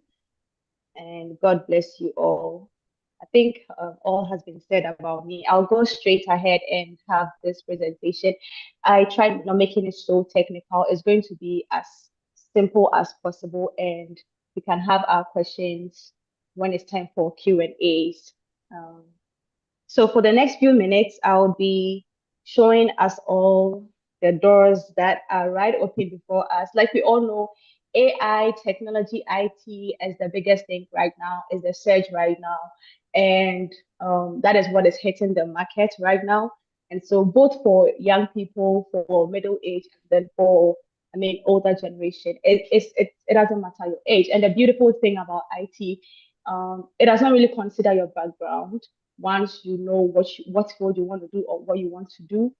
And God bless you all. I think all has been said about me. I'll go straight ahead and have this presentation. I tried not making it so technical. It's going to be as simple as possible, and we can have our questions when it's time for Q&As. So for the next few minutes, I'll be showing us all the doors that are right open before us. Like we all know, AI, technology, IT is the biggest thing right now, is the surge right now. And that is what is hitting the market right now. And so both for young people, for middle age, and then for, older generation, it doesn't matter your age. And the beautiful thing about IT, it does not really consider your background. Once you know what field you want to do or what you want to do,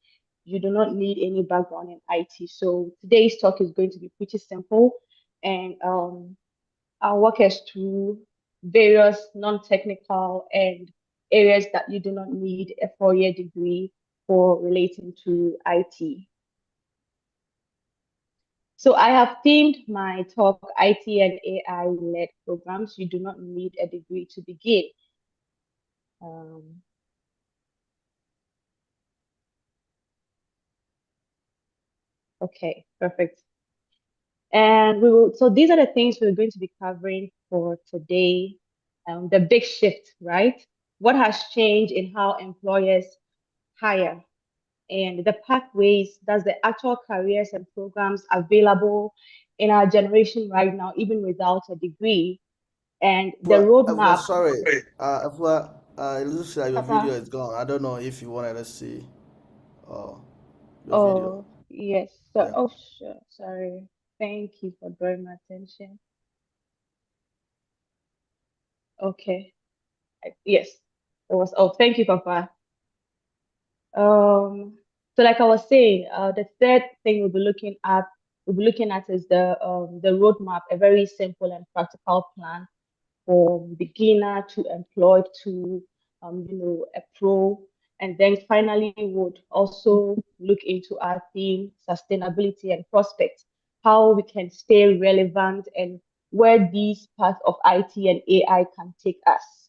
you do not need any background in IT. So today's talk is going to be pretty simple, and I'll walk us through various non-technical and areas that you do not need a 4-year degree for relating to IT. So I have themed my talk IT and AI-led programs. You do not need a degree to begin. Okay, perfect. And so these are the things we're going to be covering for today. The big shift, right? What has changed in how employers hire, and the pathways, that's the actual careers and programs available in our generation right now, even without a degree, and the roadmap. Sorry, Afua, it looks like your Papa, video is gone. I don't know if you wanted to see. your video. Oh, yes. So, Yeah. oh, sure. Sorry. Thank you for drawing my attention. Okay. Yes. It was, oh, thank you, Papa. So like I was saying, the third thing we'll be looking at is the roadmap, a very simple and practical plan for beginner to employed to a pro. And then finally would also look into our theme, sustainability and prospects, how we can stay relevant and where these parts of IT and AI can take us.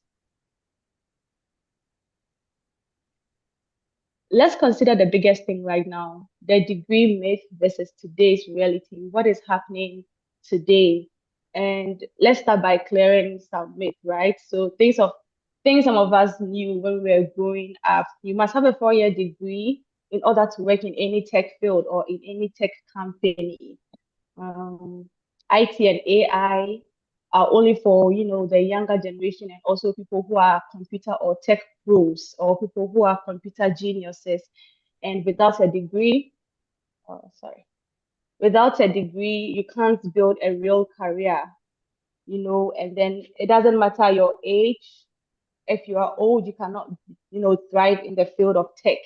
Let's consider the biggest thing right now, the degree myth versus today's reality. What is happening today? And let's start by clearing some myth, right? So things some of us knew when we were growing up. You must have a 4-year degree in order to work in any tech field or in any tech company. IT and AI are only for the younger generation and also people who are computer or tech pros or people who are computer geniuses. And without a degree, without a degree, you can't build a real career, and then it doesn't matter your age. If you are old, you cannot, thrive in the field of tech.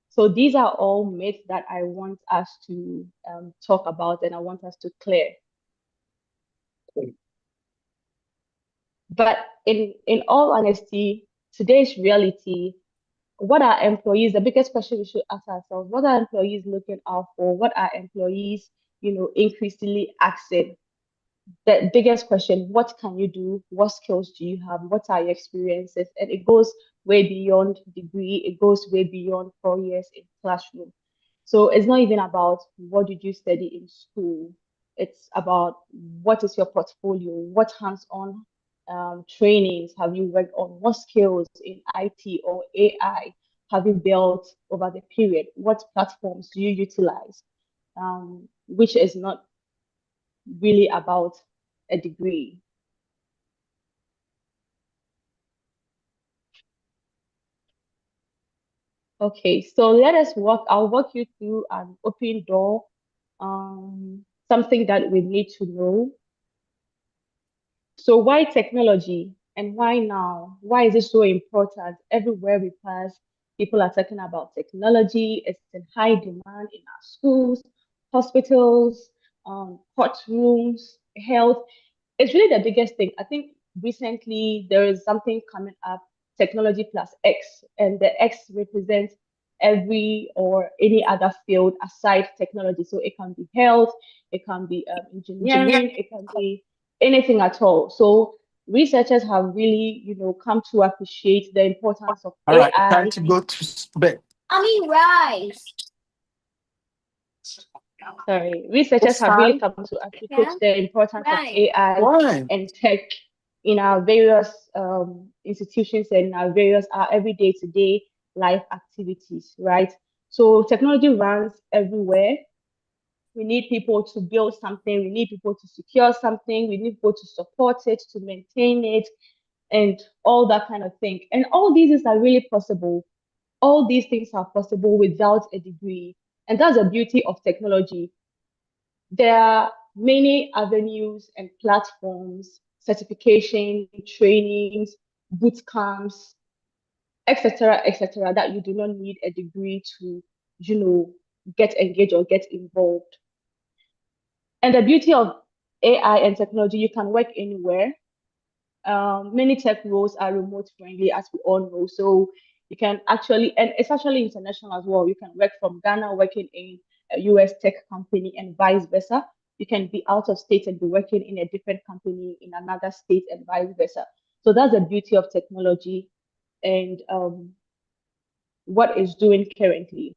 So these are all myths that I want us to talk about and I want us to clear. But in all honesty, today's reality, what are employees, the biggest question we should ask ourselves, what are employees looking out for? What are employees, increasingly asking? The biggest question, what can you do? What skills do you have? What are your experiences? And it goes way beyond degree, it goes way beyond 4 years in classroom. So it's not even about what did you study in school. It's about what is your portfolio, what hands-on trainings have you worked on, what skills in IT or AI have you built over the period, what platforms do you utilize, which is not really about a degree. Okay, so I'll walk you through an open door, something that we need to know. So why technology and why now? Why is it so important? Everywhere we pass, people are talking about technology. It's in high demand in our schools, hospitals, courtrooms, health. It's really the biggest thing. I think recently there is something coming up, technology plus X, and the X represents every or any other field aside technology. So it can be health, it can be engineering, it can be anything at all. So researchers have really, come to appreciate the importance of All right, AI. time to go to bed. Sorry, researchers have really come to appreciate the importance of AI Why? and tech in our various institutions and in our various everyday to-day life activities, right? So technology runs everywhere. We need people to build something. We need people to secure something. We need people to support it, to maintain it, and all that kind of thing. And all these things are really possible. All these things are possible without a degree. And that's the beauty of technology. There are many avenues and platforms, certification, trainings, boot camps, etc., that you do not need a degree to, get engaged or get involved. And the beauty of AI and technology, you can work anywhere. Many tech roles are remote friendly, as we all know. So you can actually, and it's actually international as well. You can work from Ghana working in a US tech company and vice versa. You can be out of state and be working in a different company in another state and vice versa. So that's the beauty of technology and what it's doing currently.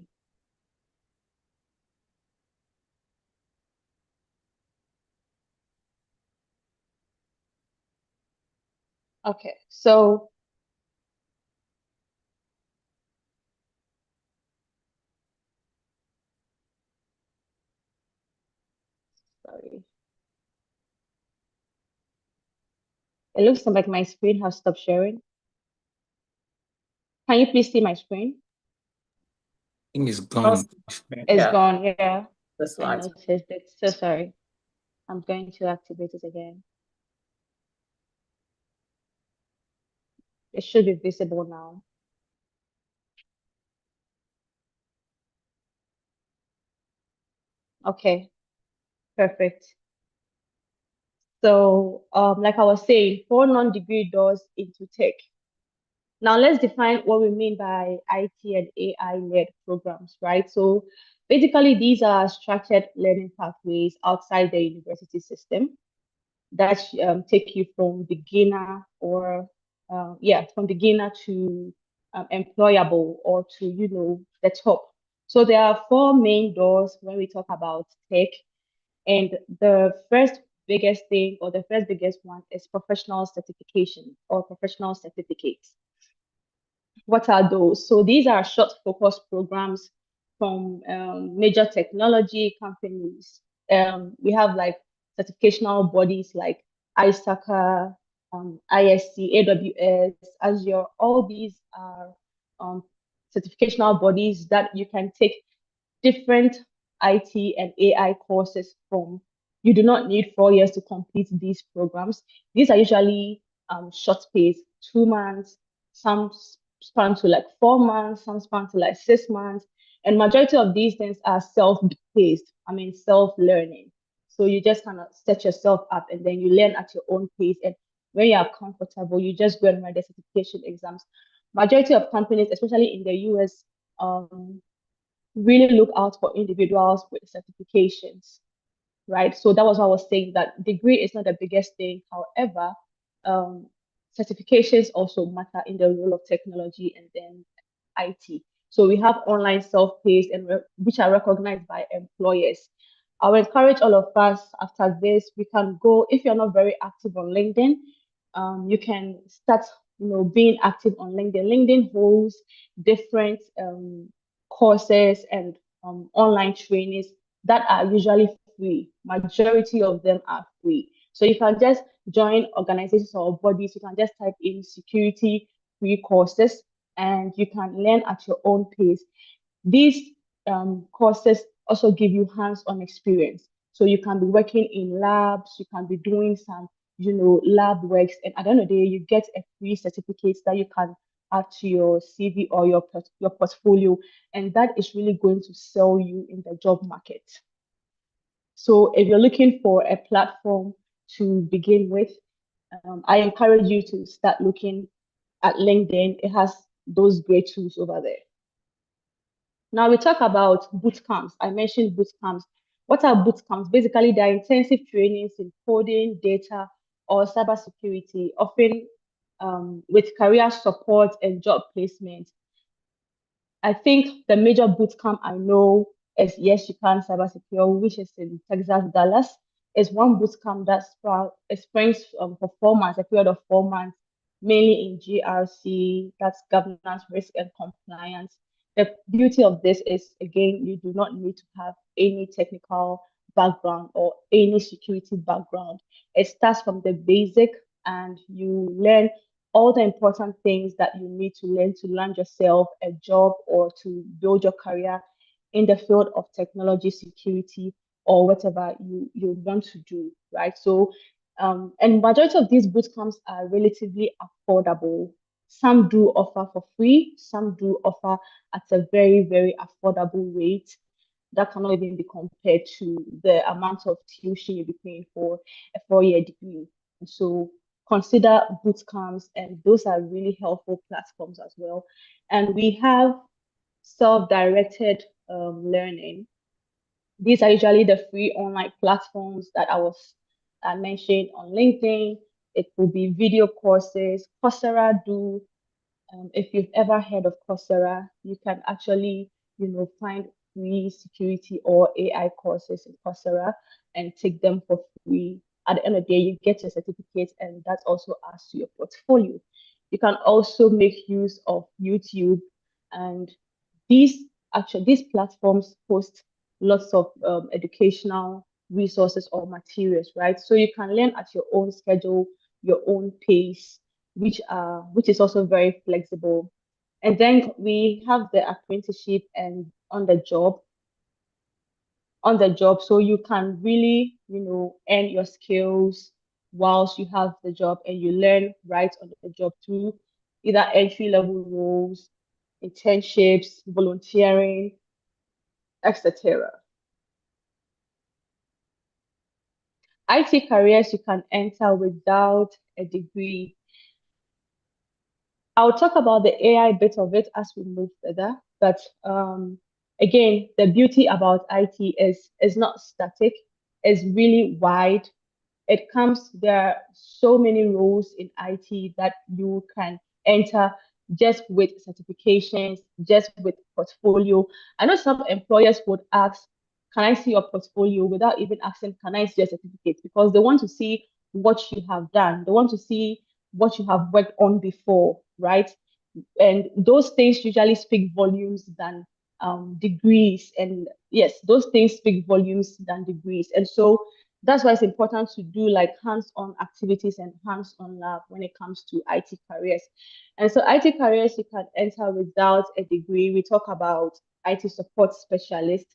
Okay, so sorry. It looks like my screen has stopped sharing. Can you please see my screen? think it's gone. It's Yeah, gone. Yeah, the I slides. noticed it. So sorry. I'm going to activate it again. It should be visible now. Okay, perfect. So, like I was saying, 4 non-degree doors into tech. Now, let's define what we mean by IT and AI-led programs, right? So, basically, these are structured learning pathways outside the university system that take you from beginner or, from beginner to employable or to, the top. So, there are 4 main doors when we talk about tech. And the first biggest thing or the first biggest one is professional certification or professional certificates. What are those? So these are short focus programs from major technology companies. We have like certificational bodies like ISACA, ISC, AWS, Azure. All these are certificational bodies that you can take different IT and AI courses from. You do not need 4 years to complete these programs. These are usually short pace, 2 months, some span to like 4 months, some span to like 6 months. And majority of these things are self-paced, self-learning. So you just kind of set yourself up and then you learn at your own pace. And when you are comfortable, you just go and write the certification exams. Majority of companies, especially in the US, really look out for individuals with certifications, right? So that was what I was saying, that degree is not the biggest thing. However, um, certifications also matter in the role of technology and then IT. So we have online self-paced and which are recognized by employers. I will encourage all of us after this, we can go, if you're not very active on LinkedIn, you can start, being active on LinkedIn. LinkedIn holds different courses and online trainings that are usually free. Majority of them are free. So you can just join organizations or bodies. You can just type in security free courses and you can learn at your own pace. These courses also give you hands-on experience. So you can be working in labs, you can be doing some, lab works, and at the end of the day, you get a free certificate that you can add to your CV or your portfolio, and that is really going to sell you in the job market. So if you're looking for a platform to begin with, I encourage you to start looking at LinkedIn. It has those great tools over there. Now we talk about boot camps. I mentioned boot camps. What are boot camps? Basically, they are intensive trainings in coding, data, or cybersecurity, often with career support and job placement. I think the major boot camp I know is Yes You Can Cybersecure, which is in Texas, Dallas. It's one boot camp that springs for 4 months, a period of 4 months, mainly in GRC, that's governance, risk, and compliance. The beauty of this is, again, you do not need to have any technical background or any security background. It starts from the basic and you learn all the important things that you need to learn to land yourself a job or to build your career in the field of technology security or whatever you want to do, right? So, and majority of these boot camps are relatively affordable. Some do offer for free, some do offer at a very, very affordable rate that cannot even be compared to the amount of tuition you'll be paying for a 4-year degree. And so consider boot camps, and those are really helpful platforms as well. And we have self-directed learning. These are usually the free online platforms that I mentioned on LinkedIn. It will be video courses. Coursera do. If you've ever heard of Coursera, you can actually, find free security or AI courses in Coursera and take them for free. At the end of the day, you get your certificate, and that also adds to your portfolio. You can also make use of YouTube, and these platforms post lots of educational resources or materials, right? So you can learn at your own schedule, your own pace, which is also very flexible. And then we have the apprenticeship and on the job, so you can really, earn your skills whilst you have the job, and you learn right on the job through either entry level roles, internships, volunteering, etc. IT careers you can enter without a degree. I'll talk about the AI bit of it as we move further, but again, the beauty about IT is not static, it's really wide. There are so many roles in IT that you can enter just with certifications, just with portfolio. I know some employers would ask, can I see your portfolio, without even asking, can I see your certificate? Because they want to see what you have done. They want to see what you have worked on before, right? And those things usually speak volumes than degrees. And yes, those things speak volumes than degrees. And so that's why it's important to do like hands-on activities and hands-on lab when it comes to IT careers. And so IT careers you can enter without a degree. We talk about IT support specialist.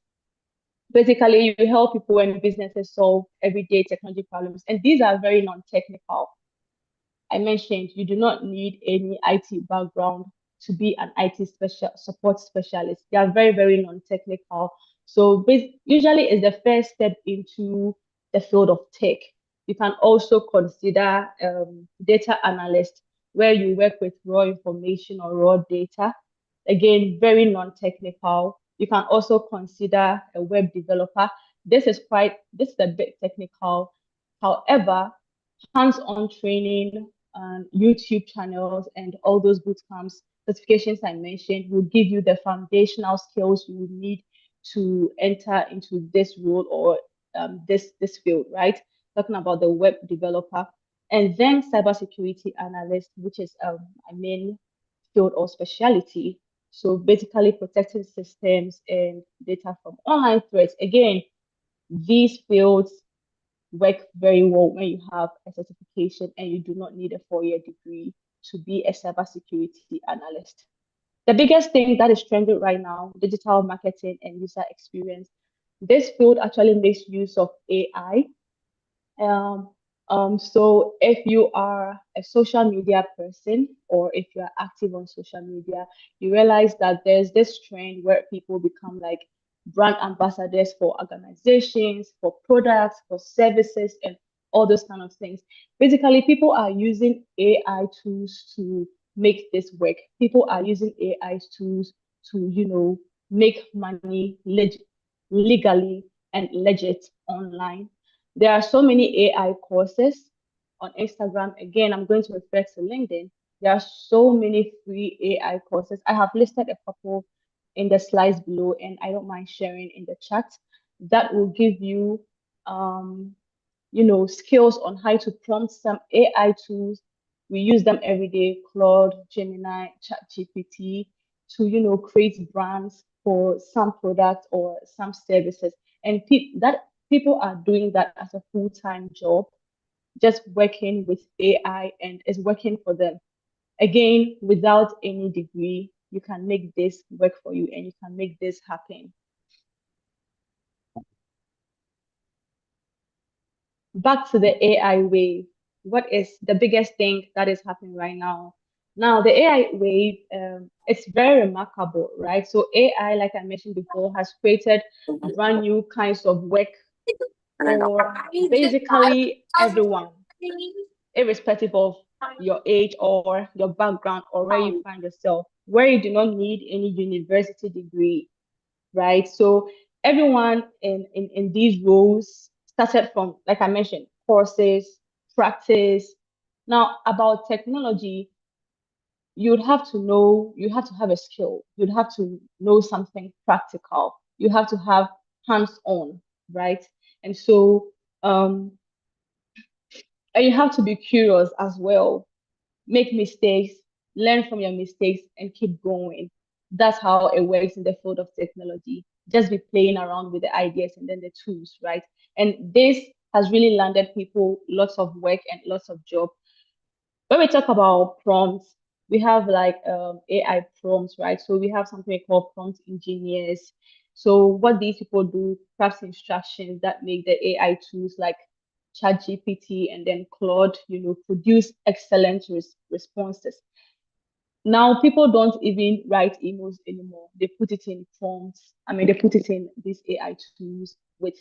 Basically, you help people and businesses solve everyday technology problems. And these are very non-technical. I mentioned you do not need any IT background to be an IT support specialist. They are very, very non-technical. So usually it's the first step into the field of tech. You can also consider data analyst, where you work with raw information or raw data. Again, very non-technical. You can also consider a web developer. This is a bit technical. However, hands-on training and YouTube channels and all those boot camps, certifications I mentioned will give you the foundational skills you will need to enter into this role or this field, right? Talking about the web developer, and then cybersecurity analyst, which is my main field or specialty. So basically protecting systems and data from online threats. Again, these fields work very well when you have a certification and you do not need a 4-year degree to be a cybersecurity analyst. The biggest thing that is trending right now, digital marketing and user experience. This field actually makes use of AI. So if you are a social media person or if you are active on social media, you realize that there's this trend where people become like brand ambassadors for organizations, for products, for services, and all those kind of things. Basically, people are using AI tools to make this work. People are using AI tools to, make money legally and legit online. There are so many AI courses on Instagram. Again, I'm going to refer to LinkedIn. There are so many free AI courses. I have listed a couple in the slides below, and I don't mind sharing in the chat. That will give you, skills on how to prompt some AI tools. We use them every day, Claude, Gemini, ChatGPT, to, create brands for some products or some services. And people are doing that as a full-time job, just working with AI, and it's working for them. Again, without any degree, you can make this work for you and you can make this happen. Back to the AI wave. What is the biggest thing that is happening right now? Now, the AI wave, it's very remarkable, right? So AI, like I mentioned before, has created brand new kinds of work for basically everyone, irrespective of your age or your background or where you find yourself, where you do not need any university degree, right? So everyone in these roles started from, like I mentioned, courses, practice. Now, about technology, you have to have a skill. You'd have to know something practical. You have to have hands-on, right? And so, and you have to be curious as well. Make mistakes, learn from your mistakes, and keep going. That's how it works in the field of technology. Just be playing around with the ideas and then the tools, right? And this has really landed people lots of work and lots of job. When we talk about prompts, We have like AI prompts, right? So we have something we call prompt engineers. So what these people do, craft instructions that make the AI tools like ChatGPT and then Claude, produce excellent responses. Now people don't even write emails anymore. They put it in prompts. I mean, they put it in these AI tools with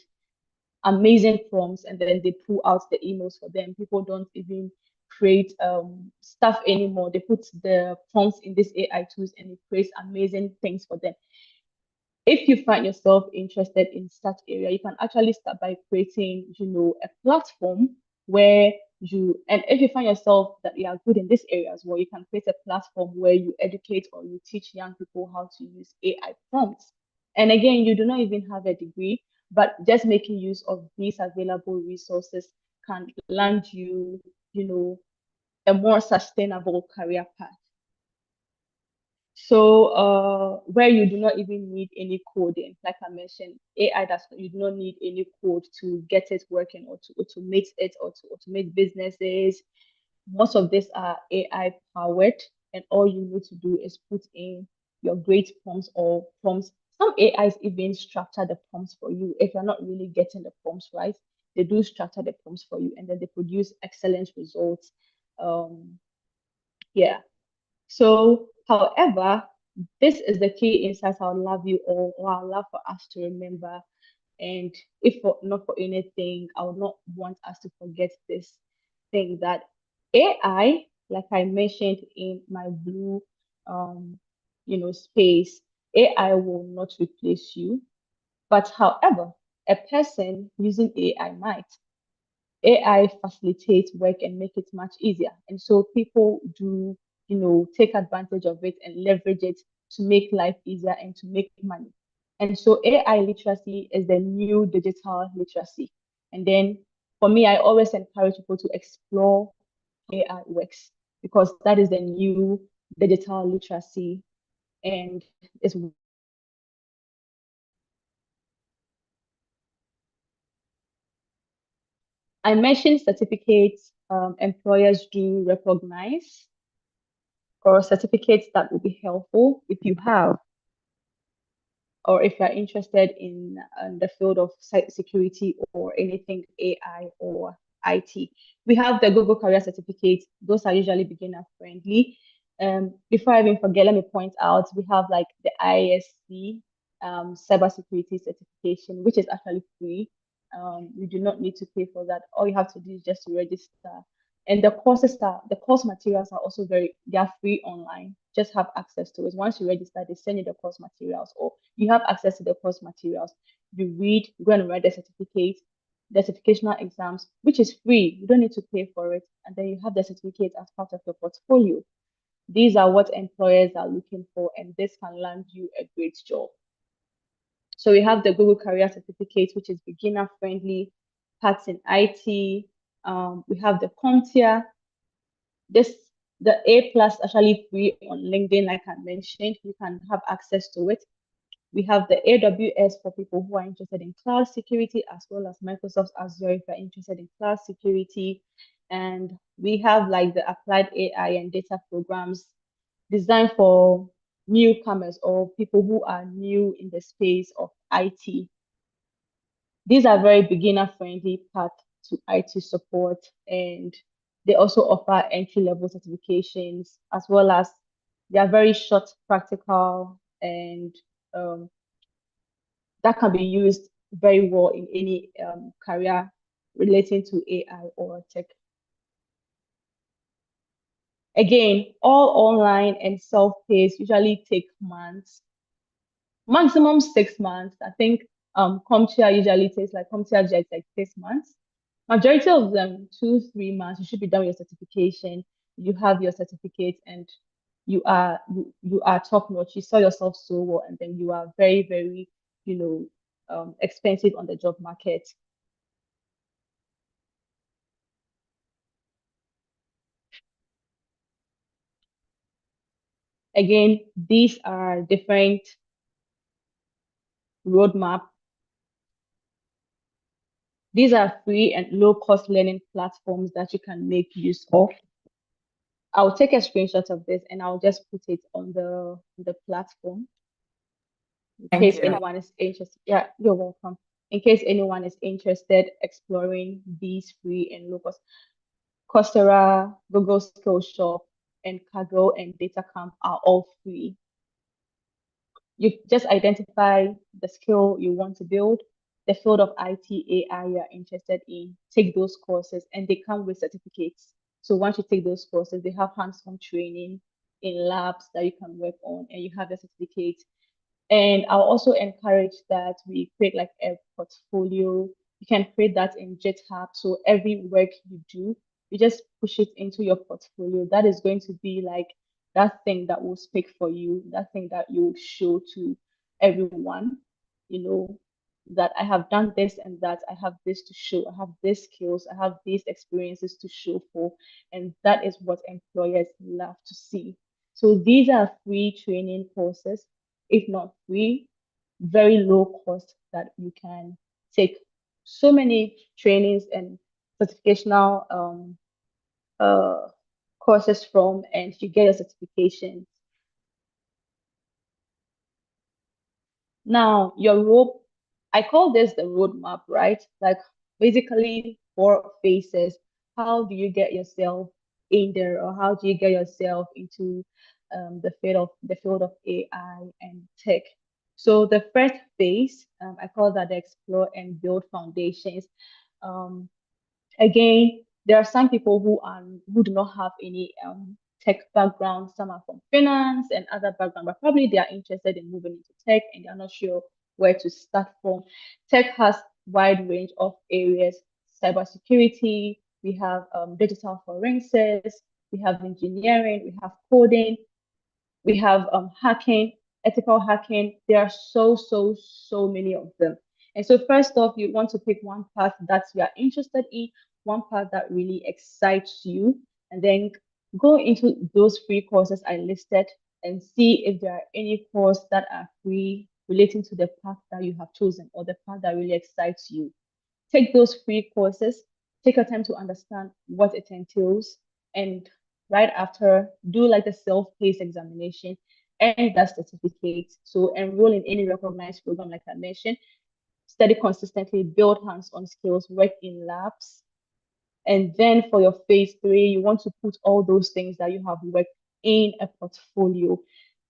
amazing prompts, and then they pull out the emails for them. People don't even create stuff anymore. They put the prompts in these AI tools and it creates amazing things for them. If you find yourself interested in such area, you can actually start by creating, a platform where and if you find yourself that you are good in this area as well, you can create a platform where you educate or you teach young people how to use AI prompts. And again, you do not even have a degree, but just making use of these available resources can land you, a more sustainable career path. So where you do not even need any coding, like I mentioned, AI you do not need any code to get it working or to automate it or to automate businesses. Most of these are AI powered, and all you need to do is put in your great prompts or prompts. Some AIs even structure the prompts for you. If you're not really getting the prompts right, they do structure the prompts for you, and then they produce excellent results. Yeah. So, however, this is the key insights I would love you all, or I would love for us to remember. And if not for anything, I would not want us to forget this thing that AI, like I mentioned in my blue, space, AI will not replace you. But however, a person using AI might. AI facilitates work and make it much easier. And so people do, take advantage of it and leverage it to make life easier and to make money. And so AI literacy is the new digital literacy. And then for me, I always encourage people to explore AI works because that is the new digital literacy and it's I mentioned certificates employers do recognize or certificates that will be helpful if you have or if you're interested in the field of cybersecurity or anything AI or IT. We have the Google Career Certificates. Those are usually beginner friendly. Before I even forget, let me point out we have like the ISC cybersecurity certification, which is actually free. You do not need to pay for that. All you have to do is just to register. And the course materials are also they are free online. Just have access to it. Once you register, they send you the course materials, or you have access to the course materials. You read, go and write the certificate, the certificational exams, which is free. You don't need to pay for it. And then you have the certificate as part of your portfolio. These are what employers are looking for, and this can land you a great job. So we have the Google Career Certificate, which is beginner friendly, parts in IT. We have the CompTIA. The A plus actually free on LinkedIn, like I mentioned. You can have access to it. We have the AWS for people who are interested in cloud security, as well as Microsoft Azure if you're interested in cloud security. And we have like the applied AI and data programs designed for newcomers or people who are new in the space of IT. These are very beginner friendly path to IT support, and they also offer entry level certifications as well as they are very short, practical, and that can be used very well in any career relating to AI or tech. Again, all online and self-paced usually take months, maximum 6 months. I think CompTIA usually takes like CompTIA just like 6 months. Majority of them 2-3 months. You should be done with your certification. You have your certificate and you are top notch. You saw yourself so well, and then you are very, very, expensive on the job market. Again, these are different roadmap. These are free and low cost learning platforms that you can make use of. I'll take a screenshot of this and I'll just put it on the platform in Thank case you. anyone is interested. Yeah, you're welcome. In case anyone is interested exploring these free and low cost, Coursera, Google Skillshop, and Kaggle and DataCamp are all free. You just identify the skill you want to build, the field of IT, AI you're interested in, take those courses, and they come with certificates. So once you take those courses, they have hands-on training in labs that you can work on, and you have the certificate. And I'll also encourage that we create like a portfolio. You can create that in GitHub. So every work you do, you just push it into your portfolio. That is going to be like that thing that will speak for you, that thing that you show to everyone, you know, that I have done this and that, I have this to show, I have these skills, I have these experiences to show for. And that is what employers love to see. So these are free training courses, if not free, very low cost that you can take so many trainings and certificational uh, courses from, and you get your certification. Now, your road, I call this the roadmap, right? Like basically 4 phases. How do you get yourself in there, or how do you get yourself into the field of AI and tech? So the first phase, I call that the explore and build foundations. Um, Again, there are some people who do not have any tech background. Some are from finance and other background, but probably they are interested in moving into tech and they're not sure where to start from. Tech has wide range of areas: cybersecurity, we have digital forensics, we have engineering, we have coding, we have hacking, ethical hacking. There are so many of them. And so first off, you want to pick one path that you are interested in, one path that really excites you, and then go into those free courses I listed and see if there are any courses that are free relating to the path that you have chosen or the path that really excites you. Take those free courses, take your time to understand what it entails, and right after, do like the self-paced examination and that certificate. So enroll in any recognized program, like I mentioned, study consistently, build hands-on skills, work in labs. And then for your phase 3, you want to put all those things that you have worked in a portfolio.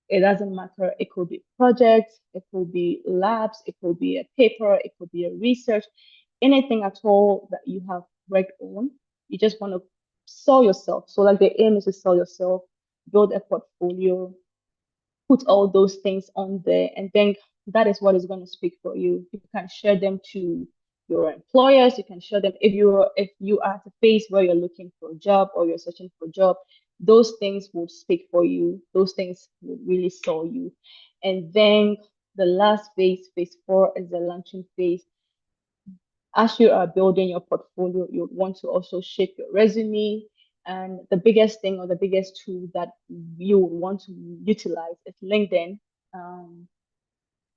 It doesn't matter. It could be projects, it could be labs, it could be a paper, it could be a research, anything at all that you have worked on. You just want to sell yourself. So like the aim is to sell yourself, build a portfolio, put all those things on there, and then that is what is going to speak for you. You can share them to your employers. You can share them if you are at a phase where you're looking for a job or you're searching for a job. Those things will speak for you. Those things will really sell you. And then the last phase 4, is the launching phase. As you are building your portfolio, you want to also shape your resume. And the biggest thing, or the biggest tool that you want to utilize, is LinkedIn.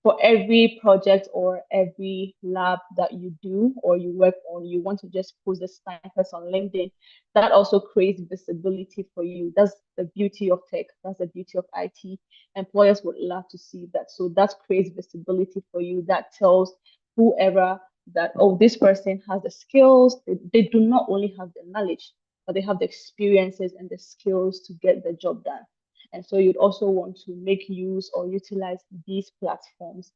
For every project or every lab that you do or you work on, you want to just post the snippets on LinkedIn. That also creates visibility for you. That's the beauty of tech. That's the beauty of IT. Employers would love to see that. So that creates visibility for you. That tells whoever that, oh, this person has the skills. They do not only have the knowledge, but they have the experiences and the skills to get the job done. And so you'd also want to make use or utilize these platforms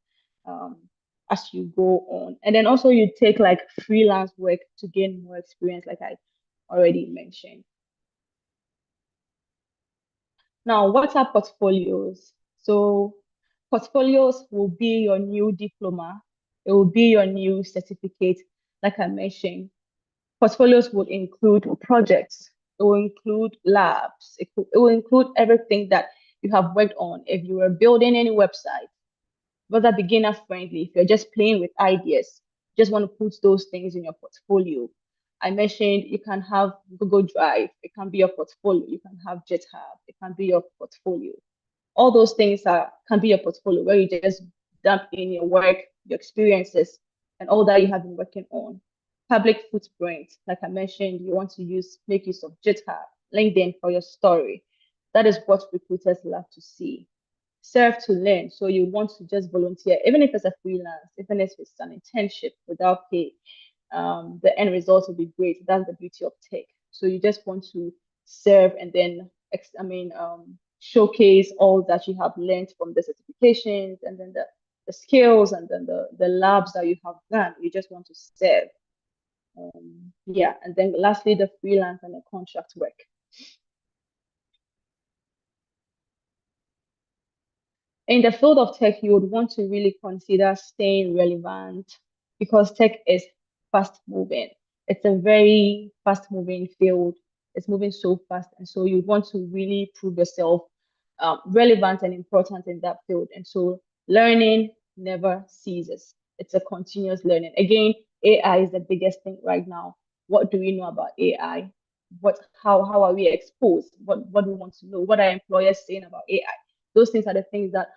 as you go on. And then also you take like freelance work to gain more experience, like I already mentioned. Now, what are portfolios? So portfolios will be your new diploma. It will be your new certificate, like I mentioned. Portfolios would include projects. It will include labs. It will include everything that you have worked on. If you were building any website, whether beginner friendly, if you're just playing with ideas, just want to put those things in your portfolio. I mentioned you can have Google Drive. It can be your portfolio. You can have GitHub. It can be your portfolio. All those things can be your portfolio, where you just dump in your work, your experiences, and all that you have been working on. Public footprint, like I mentioned, you want to make use of GitHub, LinkedIn for your story. That is what recruiters love to see. Serve to learn. So you want to just volunteer, even if it's a freelance, even if it's an internship without pay, the end result will be great. That's the beauty of tech. So you just want to serve and then, showcase all that you have learned from the certifications and then the skills and then the labs that you have done. You just want to serve. Yeah, and then lastly, the freelance and the contract work. In the field of tech, you would want to really consider staying relevant because tech is fast moving. It's a very fast moving field. It's moving so fast. And so you want to really prove yourself relevant and important in that field. And so learning never ceases. It's a continuous learning. Again, AI is the biggest thing right now. What do we know about AI? How are we exposed? What do we want to know? What are employers saying about AI? Those things are the things that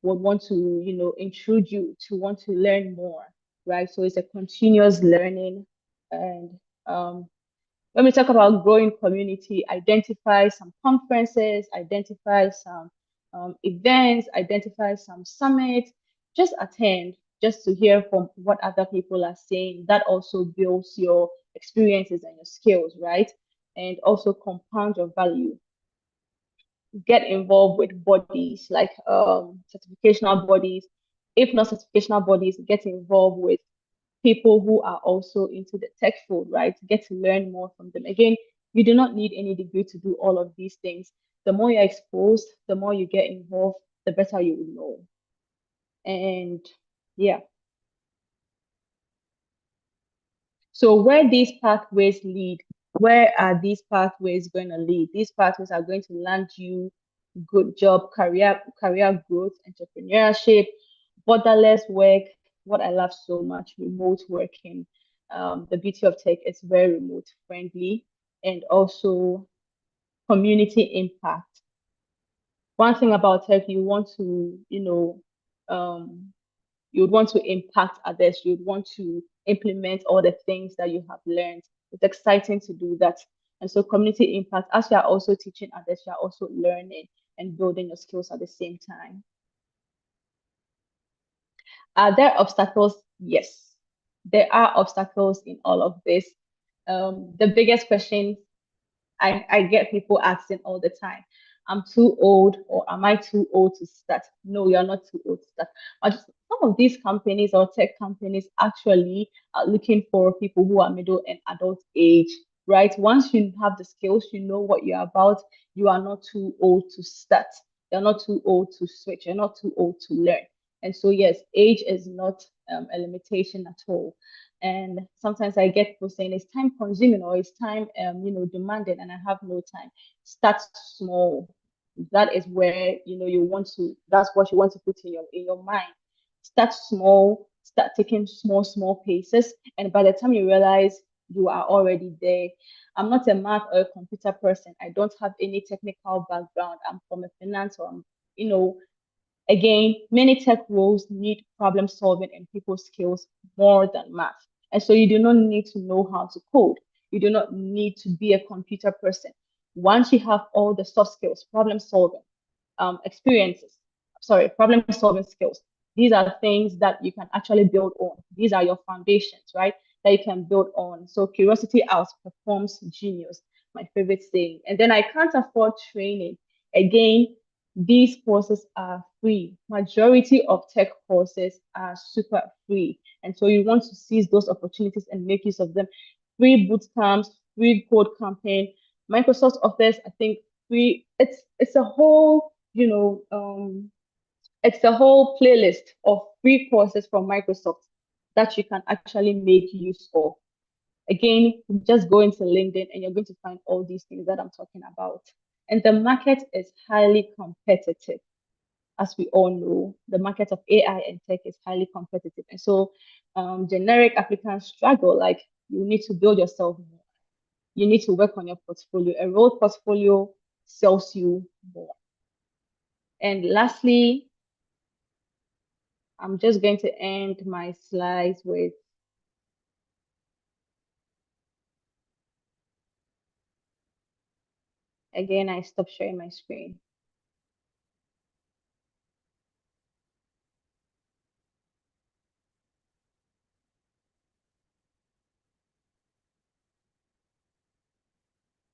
would want to, intrude you to want to learn more, right? So it's a continuous learning. And when we talk about growing community, identify some conferences, identify some events, identify some summits, just attend, just to hear from what other people are saying. That also builds your experiences and your skills, right? And also compound your value. Get involved with bodies like certificational bodies. If not certificational bodies, get involved with people who are also into the tech field, right? Get to learn more from them. Again, you do not need any degree to do all of these things. The more you're exposed, the more you get involved, the better you will know. And yeah. So where these pathways lead, where are these pathways going to lead? These pathways are going to land you good job, career growth, entrepreneurship, borderless work. What I love so much, remote working. The beauty of tech is very remote friendly, and also community impact. One thing about tech, you want to, you would want to impact others. You would want to implement all the things that you have learned. It's exciting to do that. And so community impact, as you are also teaching others, you are also learning and building your skills at the same time. Are there obstacles? Yes, there are obstacles in all of this. The biggest question I get people asking all the time, I'm too old, or am I too old to start? No, you're not too old to start. But some of these companies or tech companies actually are looking for people who are middle and adult age, right? Once you have the skills, you know what you're about, you are not too old to start. You're not too old to switch. You're not too old to learn. And so, yes, age is not a limitation at all. And sometimes I get people saying it's time consuming or it's time demanding, and I have no time. Start small. That is where you want to, that's what you want to put in your mind. Start small, start taking small paces, and by the time you realize you are already there. I'm not a math or a computer person. I don't have any technical background. I'm from a finance, or again, many tech roles need problem solving and people skills more than math. And so you do not need to know how to code. You do not need to be a computer person. Once you have all the soft skills, problem solving, problem solving skills, these are things that you can actually build on. These are your foundations, right? That you can build on. So curiosity outperforms genius, my favorite saying. And then I can't afford training. Again, these courses are free. Majority of tech courses are super free. And so you want to seize those opportunities and make use of them. Free boot camps, free code campaign, Microsoft Office, I think free. It's a whole, it's a whole playlist of free courses from Microsoft that you can actually make use of. Again, just go into LinkedIn and you're going to find all these things that I'm talking about. And the market is highly competitive. As we all know, the market of AI and tech is highly competitive. And so generic applicants struggle. Like, you need to build yourself more. You need to work on your portfolio. A role portfolio sells you more. And lastly, I'm just going to end my slides with Again, I stopped sharing my screen.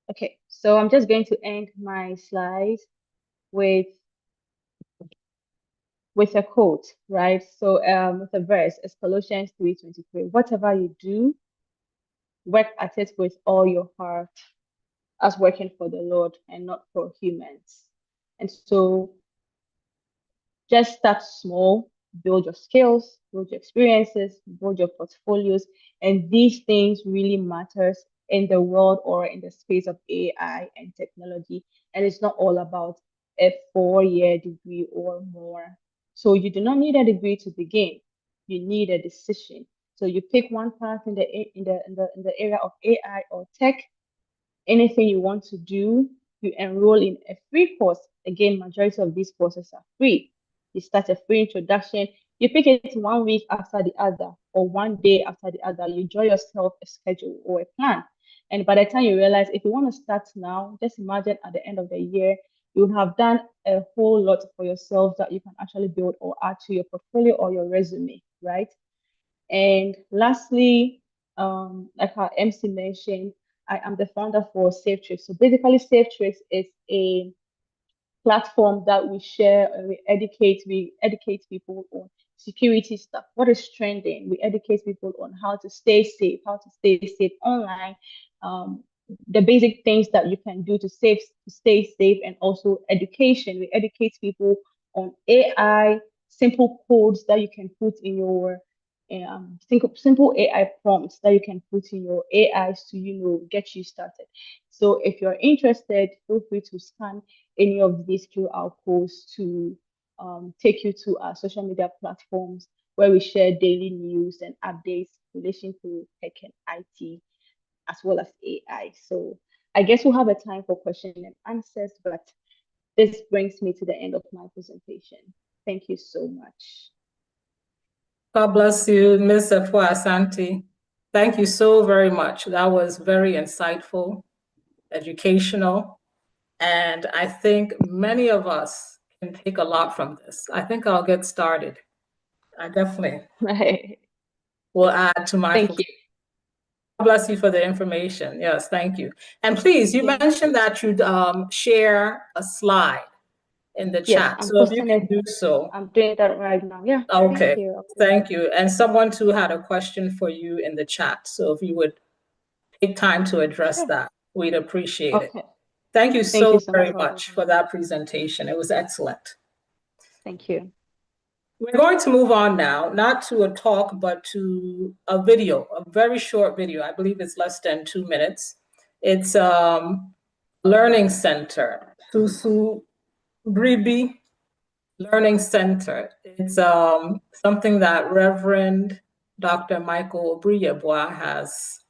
Okay, so I'm just going to end my slides with a quote, right? So with a verse, it's Colossians 3:23. Whatever you do, work at it with all your heart, as working for the Lord and not for humans. And so just start small, build your skills, build your experiences, build your portfolios, and these things really matters in the world or in the space of AI and technology. And it's not all about a 4-year degree or more. So you do not need a degree to begin. You need a decision. So you pick one path in the area of AI or tech. Anything you want to do, you enroll in a free course. Again, majority of these courses are free. You start a free introduction. You pick it 1 week after the other or 1 day after the other. You draw yourself a schedule or a plan. And by the time you realize, if you want to start now, just imagine at the end of the year, you would have done a whole lot for yourself that you can actually build or add to your portfolio or your resume, right? And lastly, like our MC mentioned, I am the founder for SafeTricks. So basically, SafeTricks is a platform that we share and we educate people on security stuff. What is trending? We educate people on how to stay safe online. The basic things that you can do to stay safe, and also education. We educate people on AI, simple codes that you can put in your simple AI prompts that you can put in your AIs to get you started. So if you're interested, feel free to scan any of these QR codes to take you to our social media platforms where we share daily news and updates in relation to tech and IT as well as AI. So I guess we'll have a time for question and answers, but this brings me to the end of my presentation. Thank you so much. God bless you, Ms. Afua Asante. Thank you so very much. That was very insightful, educational, and I think many of us can take a lot from this. I think I'll get started. I definitely will add to my. Thank you. God bless you for the information. Yes, thank you. And please, you mentioned that you'd share a slide in the chat. Yes, so if you can do so. I'm doing that right now. Yeah. Okay. Thank you. And someone too had a question for you in the chat. So if you would take time to address that, we'd appreciate it. Thank you so very much for that presentation. It was excellent. Thank you. We're going to move on now, not to a talk, but to a video, a very short video. I believe it's less than 2 minutes. It's Learning Center, Susu Bribi Learning Center. It's something that Reverend Dr. Michael Obriyeboah has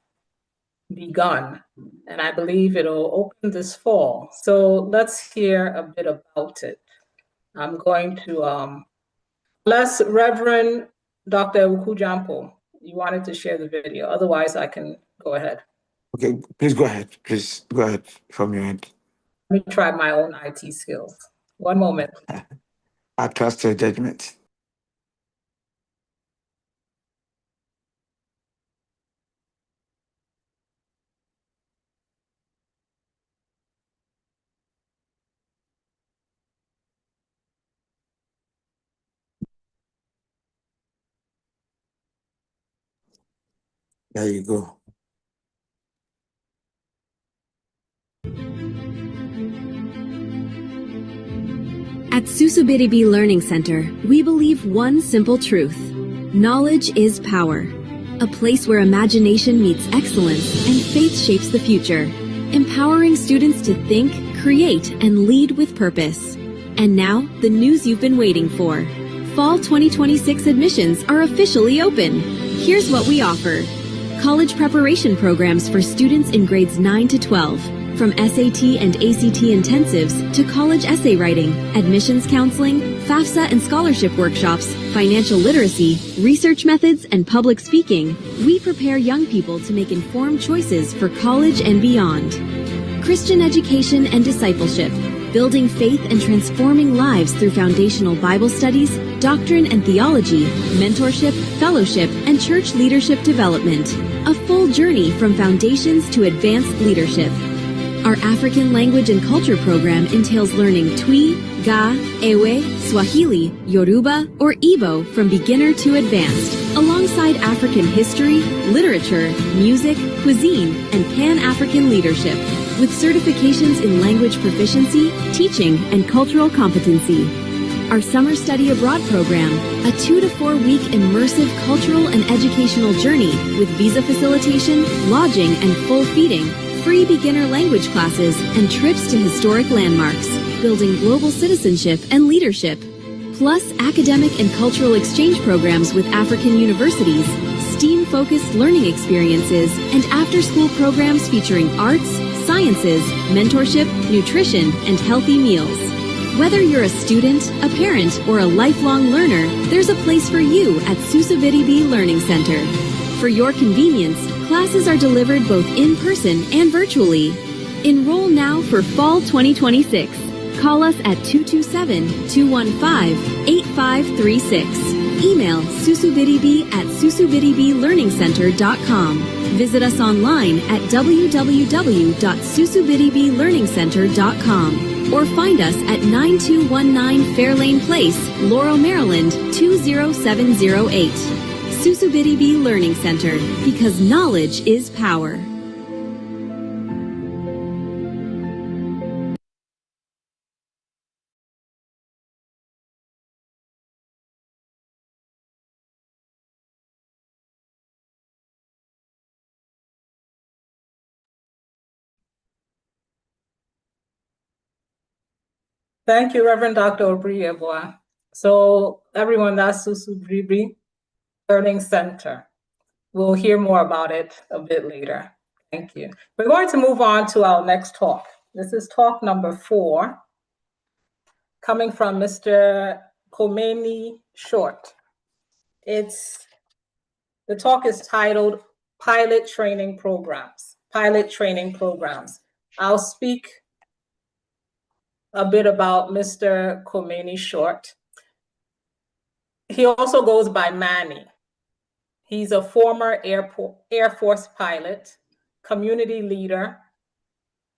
begun, and I believe it'll open this fall. So let's hear a bit about it. I'm going to, unless Reverend Dr. Ukujampo, you wanted to share the video. Otherwise, I can go ahead. Okay, please go ahead. Please go ahead from your end. Let me try my own IT skills. One moment. I trust your judgment. There you go. At Susubiribi Learning Center, we believe one simple truth. Knowledge is power. A place where imagination meets excellence and faith shapes the future, empowering students to think, create, and lead with purpose. And now, the news you've been waiting for. Fall 2026 admissions are officially open. Here's what we offer. College preparation programs for students in grades 9 to 12. From SAT and ACT intensives to college essay writing, admissions counseling, FAFSA and scholarship workshops, financial literacy, research methods, and public speaking, we prepare young people to make informed choices for college and beyond. Christian education and discipleship, building faith and transforming lives through foundational Bible studies, doctrine and theology, mentorship, fellowship, and church leadership development. A full journey from foundations to advanced leadership. Our African language and culture program entails learning Twi, Ga, Ewe, Swahili, Yoruba, or Igbo from beginner to advanced, alongside African history, literature, music, cuisine, and Pan-African leadership, with certifications in language proficiency, teaching, and cultural competency. Our summer study abroad program, a 2 to 4 week immersive cultural and educational journey with visa facilitation, lodging, and full feeding, free beginner language classes, and trips to historic landmarks, building global citizenship and leadership. Plus academic and cultural exchange programs with African universities, STEAM-focused learning experiences, and after-school programs featuring arts, sciences, mentorship, nutrition, and healthy meals. Whether you're a student, a parent, or a lifelong learner, there's a place for you at Susubiribi Learning Center. For your convenience, classes are delivered both in person and virtually. Enroll now for fall 2026. Call us at 227-215-8536. Email susubiribi@susubiribilearningcenter.com. Visit us online at www.susubiribilearningcenter.com or find us at 9219 Fairlane Place, Laurel, Maryland 20708. Susubiribi Learning Center, because knowledge is power. Thank you, Reverend Dr. Obrieboa. So everyone, that's Susubiribi Learning Center. We'll hear more about it a bit later. Thank you. We're going to move on to our next talk. This is talk number 4, coming from Mr. Khomeini Short. The talk is titled Pilot Training Programs. Pilot Training Programs. I'll speak a bit about Mr. Khomeini Short. He also goes by Manny. He's a former Air Force pilot, community leader,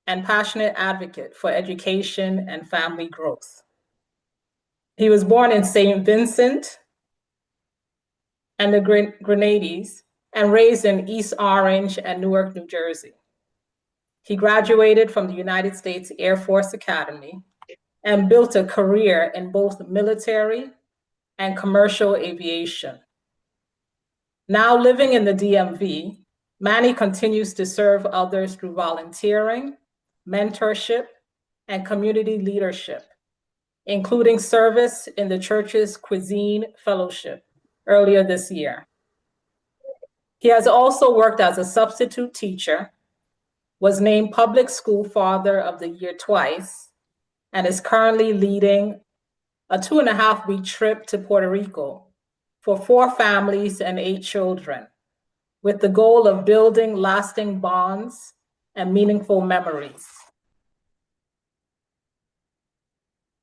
and passionate advocate for education and family growth. He was born in St. Vincent and the Grenadines and raised in East Orange and Newark, New Jersey. He graduated from the United States Air Force Academy and built a career in both military and commercial aviation. Now living in the DMV, Manny continues to serve others through volunteering, mentorship, and community leadership, including service in the church's Cuisine Fellowship earlier this year. He has also worked as a substitute teacher, was named Public School Father of the Year twice, and is currently leading a 2.5-week trip to Puerto Rico for 4 families and 8 children, with the goal of building lasting bonds and meaningful memories.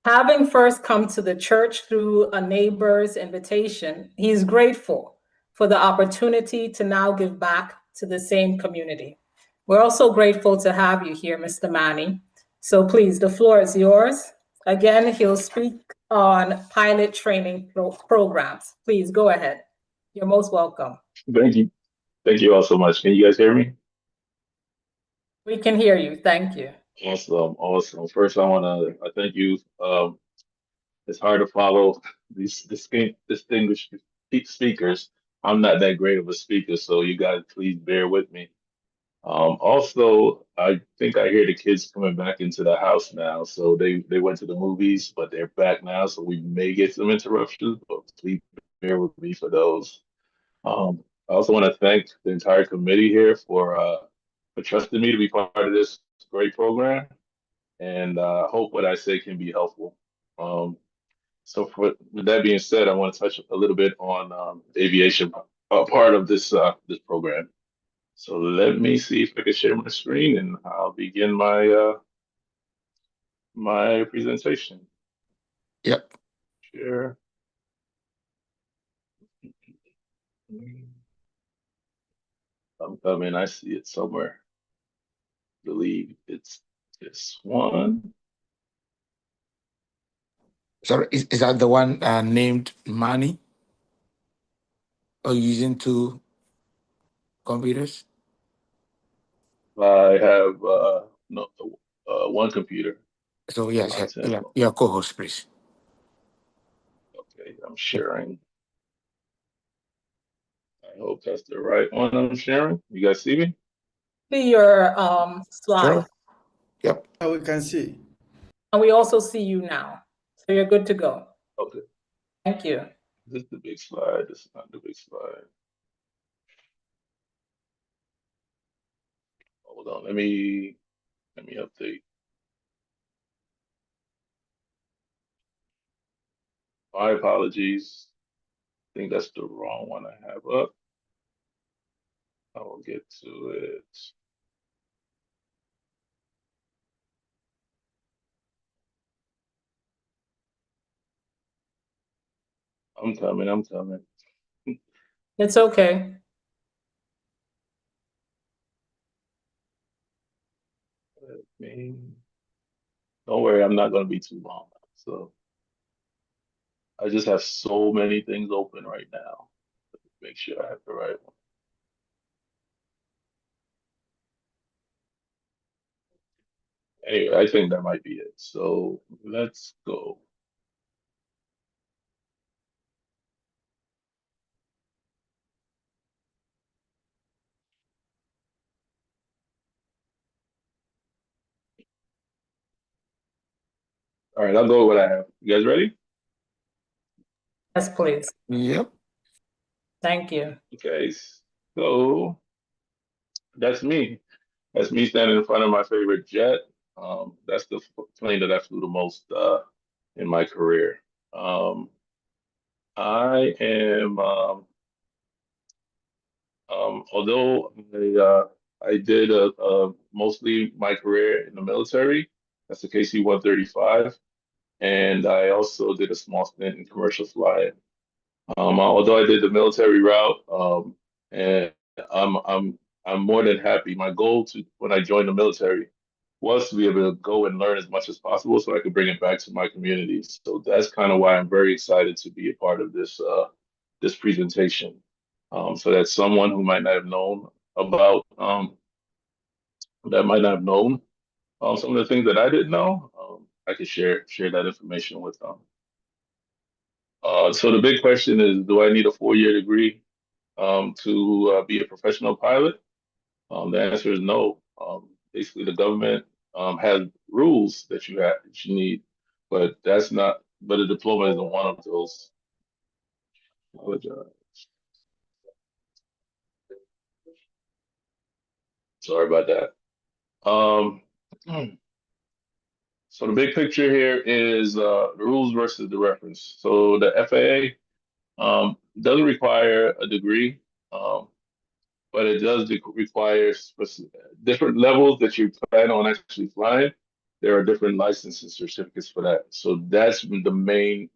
Having first come to the church through a neighbor's invitation, he is grateful for the opportunity to now give back to the same community. We're also grateful to have you here, Mr. Manny. So please, the floor is yours. Again, he'll speak on pilot training programs. Please go ahead. You're most welcome. Thank you. Thank you all so much. Can you guys hear me? We can hear you. Thank you. Awesome. First, I want to thank you. It's hard to follow these distinguished speakers. I'm not that great of a speaker, so you guys please bear with me. Also, I think I hear the kids coming back into the house now. So they went to the movies, but they're back now. So we may get some interruptions, but please bear with me for those. I also want to thank the entire committee here for trusting me to be part of this great program, and hope what I say can be helpful. So with that being said, I want to touch a little bit on aviation part of this program. So let me see if I can share my screen and I'll begin my my presentation. Yep. Share. I'm coming, I see it somewhere. Believe it's this one. Sorry, is that the one named Money? Or using two computers? I have no one computer. So yes, Content. your co-host, please. Okay, I'm sharing. I hope that's the right one I'm sharing. You guys see me? See your slide. Sure. Yep. We can see. And we also see you now. So you're good to go. Okay. Thank you. This is the big slide. This is not the big slide. Hold on. Let me update. My apologies. I think that's the wrong one I have up. I will get to it. I'm coming. I'm coming. It's okay. Let me- Don't worry, I'm not going to be too long. So I just have so many things open right now. Make sure I have the right one. Anyway, I think that might be it. So let's go. All right, I'll go with what I have. You guys ready? Yes, please. Yep. Thank you. Okay, so that's me. That's me standing in front of my favorite jet. That's the plane that I flew the most in my career. I am, although I did mostly my career in the military. That's the KC-135, and I also did a small stint in commercial flying. Although I did the military route, and I'm more than happy. My goal to when I joined the military was to be able to go and learn as much as possible so I could bring it back to my community. So that's kind of why I'm very excited to be a part of this presentation. So that someone who might not have known about that might not have known some of the things that I didn't know, I could share that information with them. So the big question is, do I need a 4-year degree to be a professional pilot? The answer is no. Basically, the government has rules that you need, but that's not. But a diploma isn't one of those. Apologize. Sorry about that. Um, so the big picture here is the rules versus the reference. So the FAA doesn't require a degree. But it does require different levels that you plan on actually flying. There are different licenses certificates for that. So that's the main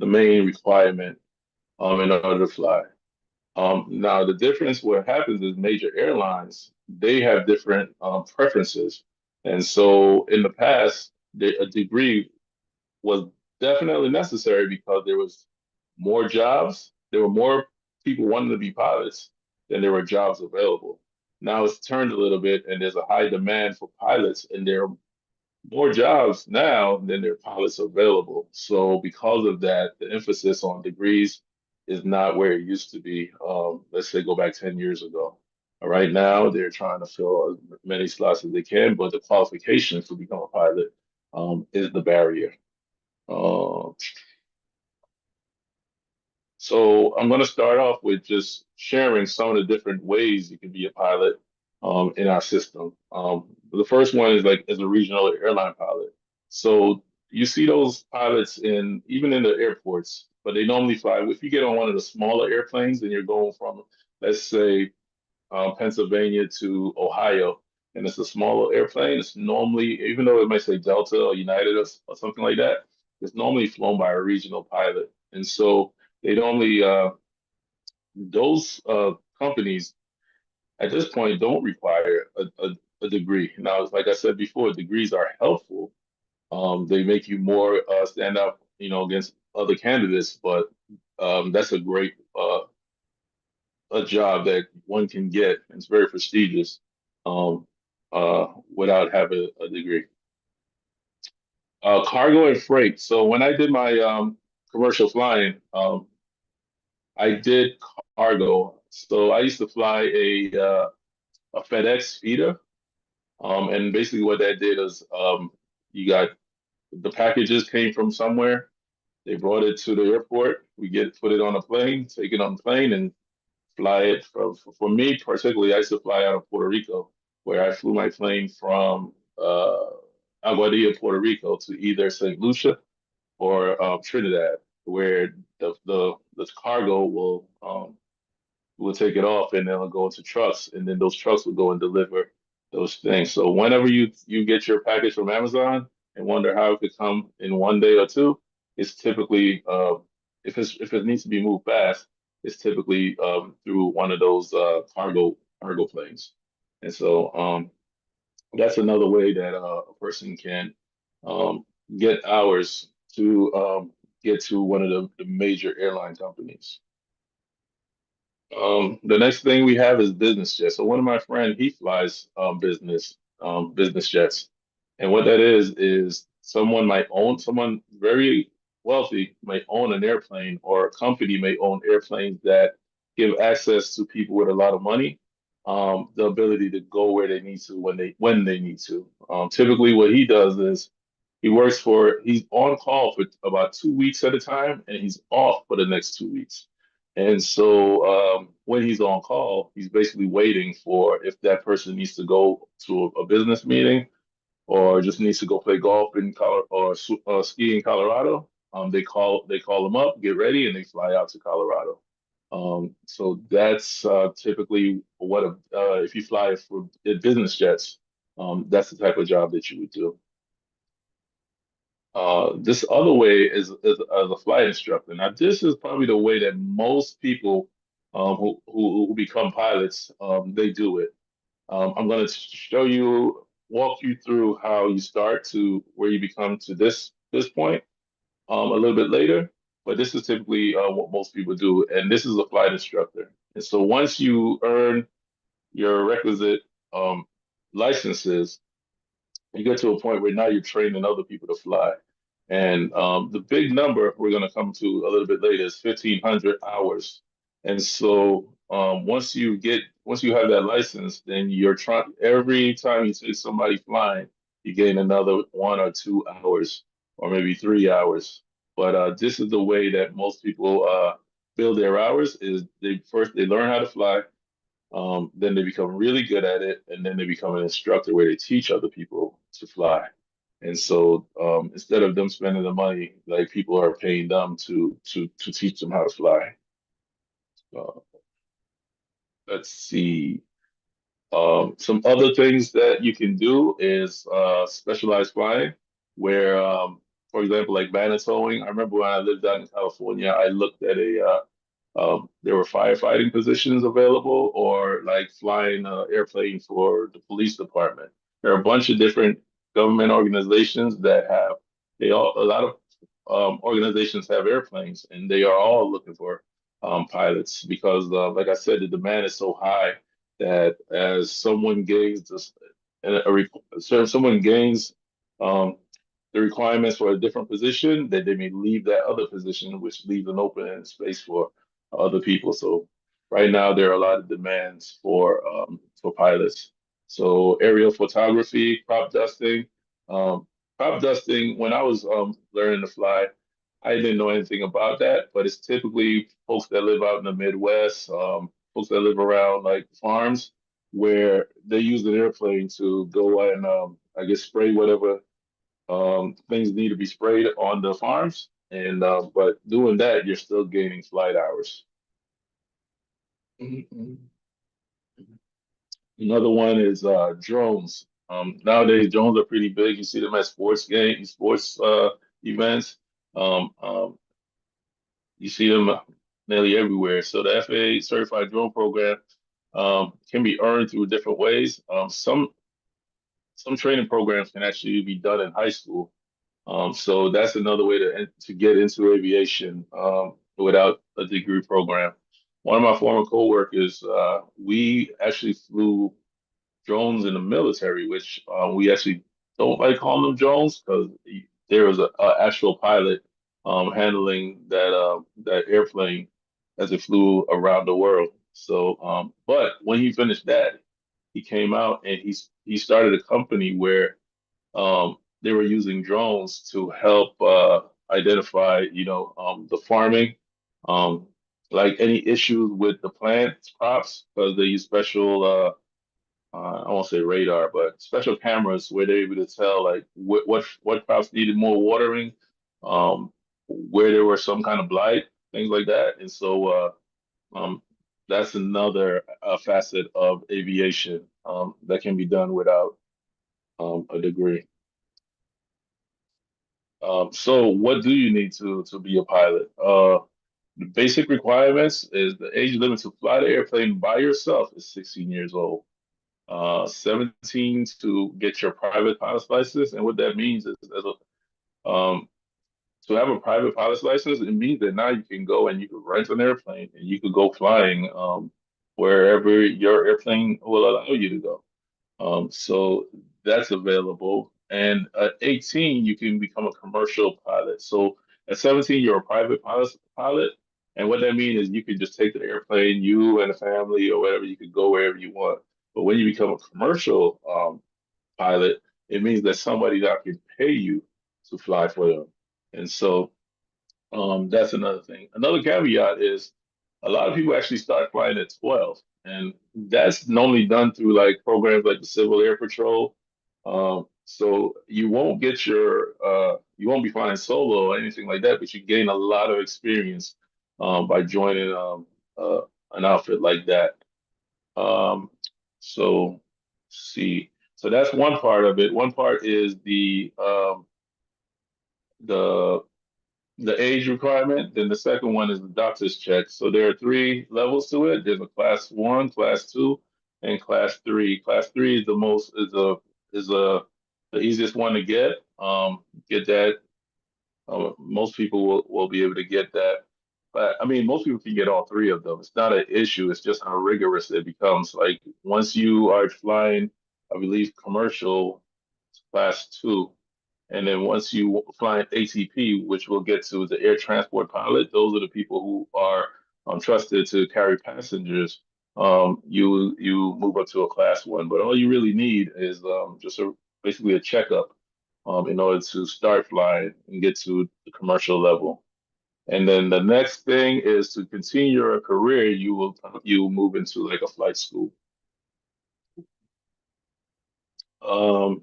requirement in order to fly. Now the difference, what happens is major airlines, they have different preferences. And so in the past, a degree was definitely necessary because there was more jobs. There were more people wanting to be pilots than there were jobs available. Now it's turned a little bit, and there's a high demand for pilots, and there are more jobs now than there are pilots available. So because of that, the emphasis on degrees is not where it used to be. Let's say go back 10 years ago. Right now, they're trying to fill as many slots as they can, but the qualifications to become a pilot is the barrier. Uh, so I'm going to start off with just sharing some of the different ways you can be a pilot in our system. The first one is like as a regional airline pilot. So you see those pilots in even in the airports, but they normally fly. If you get on one of the smaller airplanes and you're going from, let's say, Pennsylvania to Ohio, and it's a smaller airplane. It's normally, even though it might say Delta or United or something like that, it's normally flown by a regional pilot. And so they normally, those companies at this point don't require a degree. Now, like I said before, degrees are helpful. They make you more stand out, against other candidates, but that's a great a job that one can get. It's very prestigious um, without having a degree. Cargo and freight. So when I did my commercial flying, I did cargo. So I used to fly a FedEx feeder, and basically what that did is you got the packages came from somewhere. They brought it to the airport. We put it on a plane, take it on the plane, and fly it for me particularly. I used to fly out of Puerto Rico, where I flew my plane from Aguadilla, Puerto Rico, to either St. Lucia or Trinidad, where the cargo will take it off and then it'll go into trucks, and then those trucks will go and deliver those things. So whenever you get your package from Amazon and wonder how it could come in one day or two, it's typically if it needs to be moved fast, it's typically through one of those cargo planes. And so that's another way that a person can um, get hours to get to one of the major airline companies. The next thing we have is business jets. So one of my friends, he flies business jets, and what that is someone very wealthy might own an airplane, or a company may own airplanes that give access to people with a lot of money, the ability to go where they need to when they need to. Typically, what he does is he's on call for about 2 weeks at a time, and he's off for the next 2 weeks. And so when he's on call, he's basically waiting for if that person needs to go to a business meeting or just needs to go play golf in ski in Colorado. They call them up, get ready, and they fly out to Colorado. So that's typically if you fly for business jets, that's the type of job that you would do. This other way is as a flight instructor. Now, this is probably the way that most people who become pilots they do it. I'm going to walk you through how you start to where you become to this point a little bit later. But this is typically what most people do, and this is a flight instructor. And so once you earn your requisite licenses, you get to a point where now you're training other people to fly. And the big number we're going to come to a little bit later is 1,500 hours. And so once you have that license, then you're trying every time you see somebody flying, you gain another 1 or 2 hours, or maybe 3 hours. But this is the way that most people build their hours: is they learn how to fly, then they become really good at it, and then they become an instructor where they teach other people to fly. And so instead of them spending the money, like, people are paying them to teach them how to fly. Uh, let's see. Some other things that you can do is specialized flying, where, for example, like banner towing. I remember when I lived out in California, I looked at there were firefighting positions available, or like flying airplane for the police department. There are a bunch of different government organizations that have a lot of organizations have airplanes, and they are all looking for pilots because, like I said, the demand is so high that as someone gains someone gains um, the requirements for a different position, that they may leave that other position, which leaves an open space for other people. So right now there are a lot of demands for pilots. So aerial photography, crop dusting. Um, Crop dusting, when I was learning to fly, I didn't know anything about that, but it's typically folks that live out in the Midwest, folks that live around like farms, where they use an airplane to go and I guess spray whatever things need to be sprayed on the farms. And but doing that, you're still gaining flight hours. Mhm. Another one is drones. Nowadays, drones are pretty big. You see them at sports games, sports events. Um, um, you see them nearly everywhere. So the FAA certified drone program can be earned through different ways. Some training programs can actually be done in high school. So that's another way to get into aviation without a degree program. One of my former coworkers, we actually flew drones in the military, which we actually don't like calling them drones because there was a actual pilot handling that airplane as it flew around the world. So, but when he finished that, he came out and he started a company where they were using drones to help identify, the farming, um, like any issues with the plant crops, because they use special I won't say radar, but special cameras where they're able to tell like what crops needed more watering, where there were some kind of blight, things like that. And so that's another facet of aviation that can be done without a degree. So what do you need to be a pilot? The basic requirements is the age limit to fly the airplane by yourself is 16 years old. 17 to get your private pilot's license. And what that means is um, to have a private pilot's license, it means that now you can go and you can rent an airplane and you could go flying wherever your airplane will allow you to go. So that's available. And at 18, you can become a commercial pilot. So at 17, you're a private pilot. And what that means is you can just take the airplane, you and a family or whatever, you could go wherever you want. But when you become a commercial pilot, it means that somebody that can pay you to fly for them. And so that's another thing. Another caveat is a lot of people actually start flying at 12, and that's normally done through like programs like the Civil Air Patrol. So you won't be flying solo or anything like that, but you gain a lot of experience by joining an outfit like that. Um, so let's see, so that's one part of it. One part is the the age requirement. Then the second one is the doctor's check. So there are three levels to it. There's a class one, class two, and class three. Class three is is the easiest one to get. Get that. Most people will be able to get that. But I mean, most people can get all three of them. It's not an issue. It's just how rigorous it becomes. Like once you are flying, I believe commercial class two. And then once you fly ATP, which we'll get to, the air transport pilot, those are the people who are trusted to carry passengers. You move up to a class one, but all you really need is basically a checkup in order to start flying and get to the commercial level. And then the next thing is to continue your career. You move into like a flight school. Um,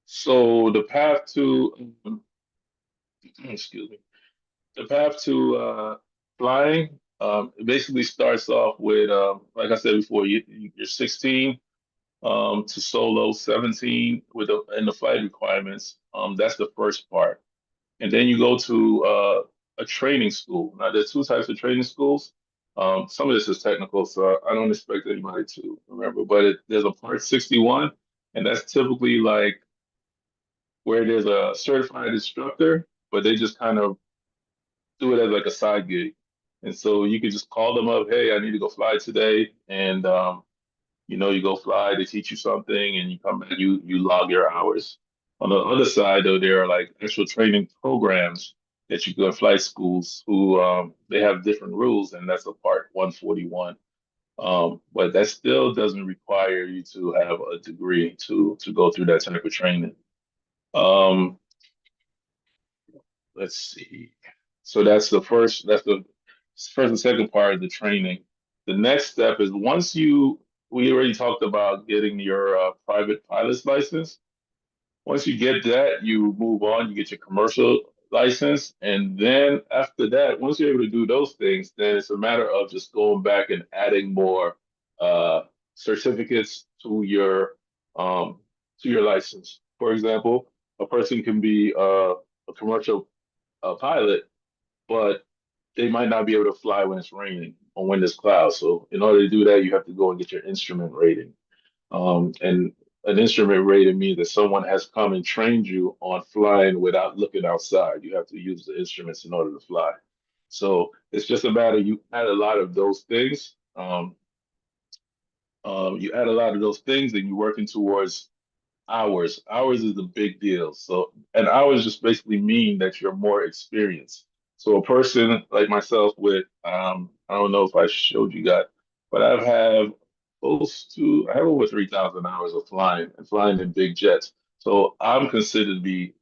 so the path to excuse me. The path to flying it basically starts off with, like I said before, you're 16 to solo, 17 and the flight requirements. That's the first part, and then you go to a training school. Now, there's two types of training schools. Some of this is technical, so I don't expect anybody to remember. But there's a Part 61, and that's typically like where there's a certified instructor, but they just kind of do it as like a side gig. And so you could just call them up, hey, I need to go fly today. And you go fly, they teach you something and you come back, you log your hours. On the other side though, there are like actual training programs that you go to flight schools who they have different rules, and that's a part 141. But that still doesn't require you to have a degree to go through that type of training. Um, let's see. So that's the first and second part of the training. The next step is we already talked about getting your private pilot's license. Once you get that, you move on, you get your commercial license. And then after that, once you're able to do those things, then it's a matter of just going back and adding more uh, certificates to your license. For example, a person can be a commercial pilot, but they might not be able to fly when it's raining or when there's clouds. So in order to do that, you have to go and get your instrument rating. And an instrument rating means that someone has come and trained you on flying without looking outside. You have to use the instruments in order to fly. So it's just a matter you add a lot of those things. You add a lot of those things, and you're working towards hours. Hours is a big deal. So, and hours just basically mean that you're more experienced. So a person like myself with, I don't know if I showed you guys, but I have over 3,000 hours of flying and flying in big jets. So I'm considered to be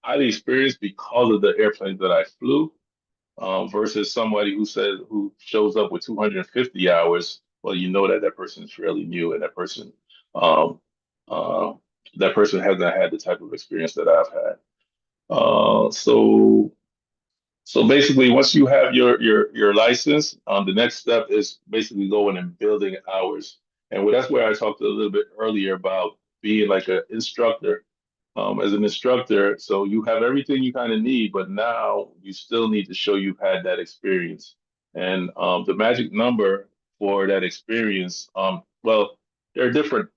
highly experienced because of the airplanes that I flew, versus somebody who shows up with 250 hours. Well, you know that that person is fairly new, and um, uh, that person hasn't had the type of experience that I've had. So basically, once you have your license, the next step is basically going and building hours. And that's where I talked a little bit earlier about being like an instructor. As an instructor, so you have everything you kind of need, but now you still need to show you've had that experience. And the magic number for that experience, well, there are different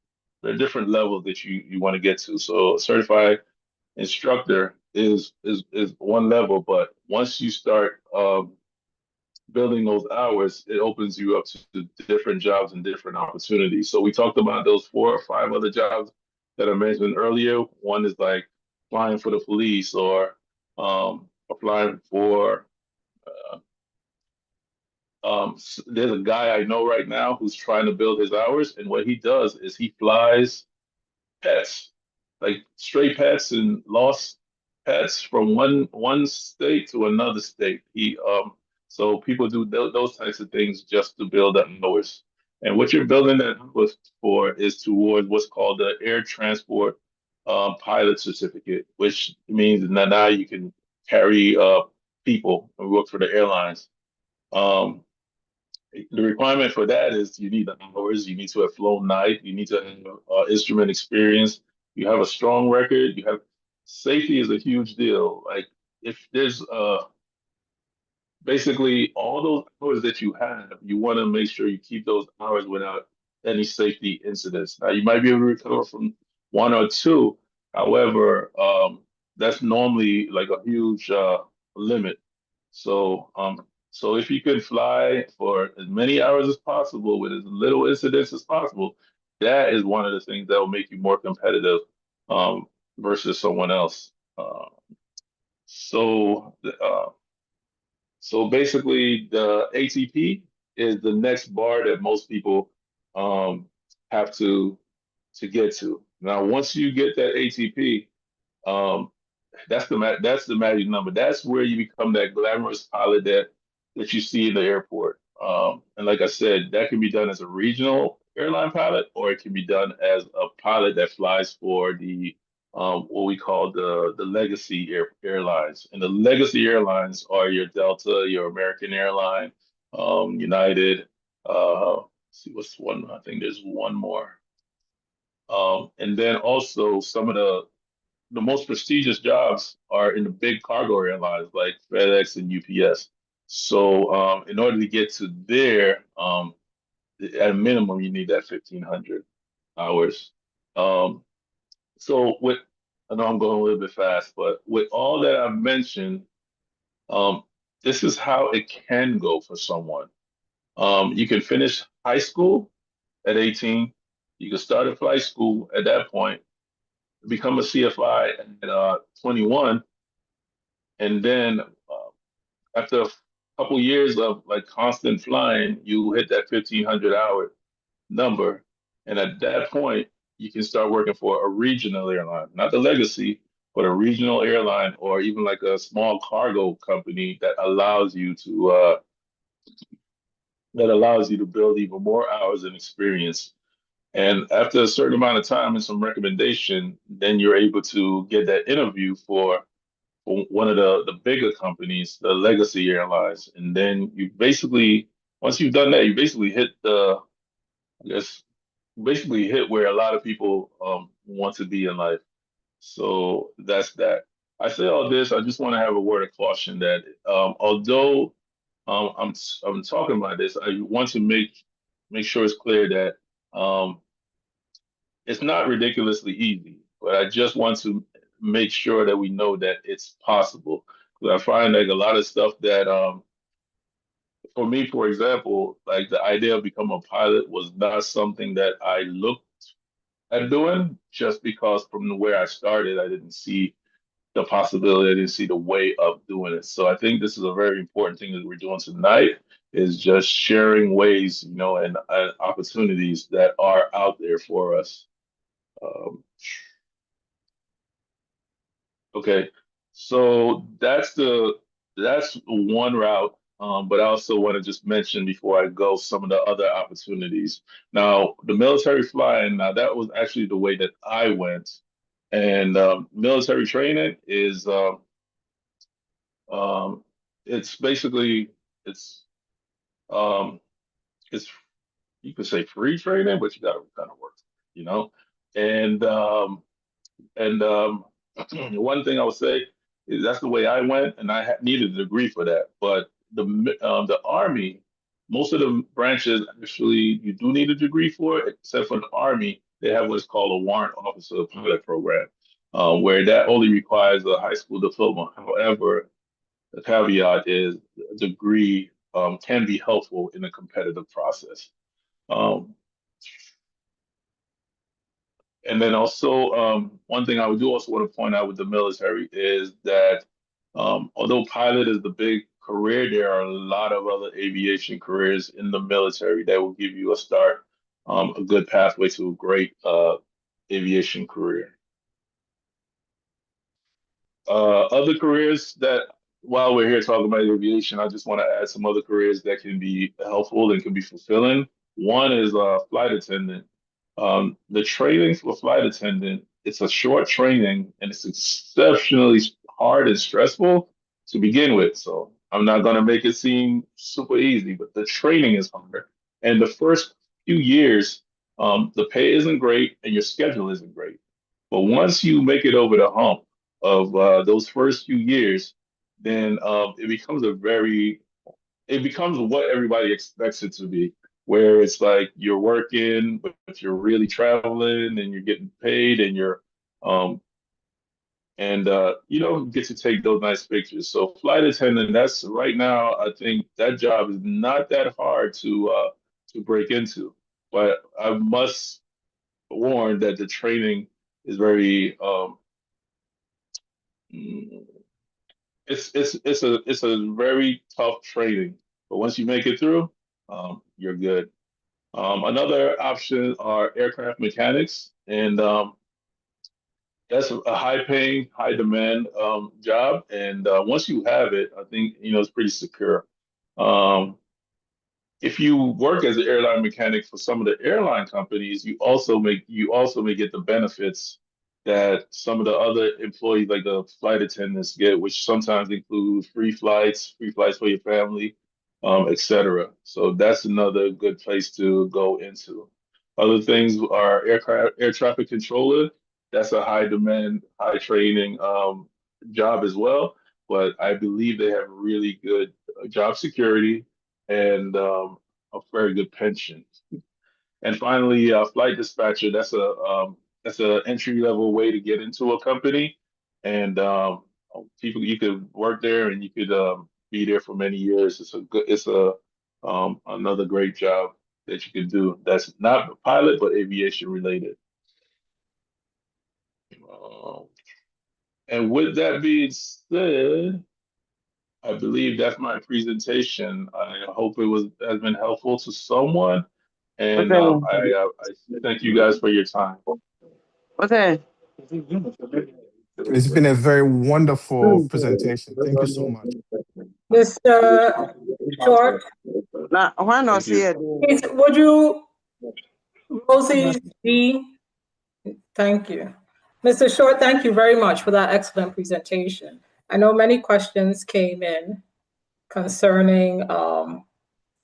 there are different levels that you want to get to. So certified instructor is one level, but once you start building those hours, it opens you up to different jobs and different opportunities. So we talked about those 4 or 5 other jobs that I mentioned earlier. One is like applying for the police or applying for. There's a guy I know right now who's trying to build his hours, and what he does is he flies pets, like stray pets and lost pets from one state to another state. He So people do those types of things just to build up hours. And what you're building that hours for is towards what's called the Air Transport Pilot Certificate, which means that now you can carry people and work for the airlines. Um, the requirement for that is you need the hours, you need to have flown night, you need to have instrument experience, you have a strong record, you have safety is a huge deal. Like if there's basically all those hours that you have, you want to make sure you keep those hours without any safety incidents. Now you might be able to recover from one or two, however, that's normally like a huge limit. So, so if you can fly for as many hours as possible with as little incidents as possible, that is one of the things that will make you more competitive, um, versus someone else. So, so basically, the ATP is the next bar that most people have to get to. Now, once you get that ATP, um, that's the magic number. That's where you become that glamorous pilot that you see in the airport. And like I said, that can be done as a regional airline pilot, or it can be done as a pilot that flies for the what we call the legacy airlines. And the legacy airlines are your Delta, your American Airline, United. Let's see what's one. I think there's one more. And then also some of the most prestigious jobs are in the big cargo airlines like FedEx and UPS. So in order to get to there, at a minimum, you need that 1,500 hours. Um, so with, I know I'm going a little bit fast, but with all that I've mentioned, um, this is how it can go for someone. You can finish high school at 18. You can start at flight school at that point, become a CFI at 21, and then after a couple years of like constant flying, you hit that 1,500 hour number, and at that point, you can start working for a regional airline, not the legacy, but a regional airline, or even like a small cargo company that allows you to build even more hours and experience. And after a certain amount of time and some recommendation, then you're able to get that interview for one of the bigger companies, the legacy airlines. And then you basically, once you've done that, you basically hit I guess, basically hit where a lot of people want to be in life. So that's that. I say all this. I just want to have a word of caution that although I'm talking about this, I want to make sure it's clear that it's not ridiculously easy. But I just want to make sure that we know that it's possible. Because I find like a lot of stuff that for me, for example, like the idea of becoming a pilot was not something that I looked at doing just because from where I started, I didn't see the possibility, I didn't see the way of doing it. So I think this is a very important thing that we're doing tonight is just sharing ways, and opportunities that are out there for us. Um, okay, so that's one route. But I also want to just mention before I go some of the other opportunities. Now, the military flying, now that was actually the way that I went. And military training is um, it's basically it's um, it's you could say free training, but you got to kind of work, you know. And and one thing I would say is that's the way I went, and I needed a degree for that. But the Army, most of the branches actually you do need a degree for it, except for the Army, they have what's called a warrant officer pilot program, where that only requires a high school diploma. However, the caveat is a degree can be helpful in a competitive process. Um, And then also, one thing I would do also want to point out with the military is that although pilot is the big career, there are a lot of other aviation careers in the military that will give you a start, a good pathway to a great aviation career. Other careers that, while we're here talking about aviation, I just want to add some other careers that can be helpful and can be fulfilling. One is flight attendant. The training for flight attendant, it's a short training and it's exceptionally hard and stressful to begin with. So I'm not going to make it seem super easy, but the training is hard. And the first few years, the pay isn't great and your schedule isn't great. But once you make it over the hump of those first few years, then it becomes what everybody expects it to be, where it's like you're working, but you're really traveling and you're getting paid and you're um get to take those nice pictures. So flight attendant, that's right now, I think that job is not that hard to break into. But I must warn that the training is very mm, it's a very tough training. But once you make it through, you're good. Another option are aircraft mechanics, and that's a high-paying, high-demand job. And once you have it, I think it's pretty secure. Um, if you work as an airline mechanic for some of the airline companies, you also may get the benefits that some of the other employees, like the flight attendants, get, which sometimes include free flights for your family, etc. So that's another good place to go into. Other things are air traffic controller. That's a high demand, high training job as well. But I believe they have really good job security and a very good pension. And finally, flight dispatcher. That's a entry level way to get into a company, and people you could work there and you could be there for many years. It's another great job that you could do. That's not pilot but aviation related. Um, and with that being said, I believe that's my presentation. I hope it has been helpful to someone, and Okay. I thank you guys for your time. Okay. It's been a very wonderful presentation. Thank you so much. Mr. Short, Now, why not Thank you. see it? would you, Rosie G, thank you. Mr. Short, thank you very much for that excellent presentation. I know many questions came in concerning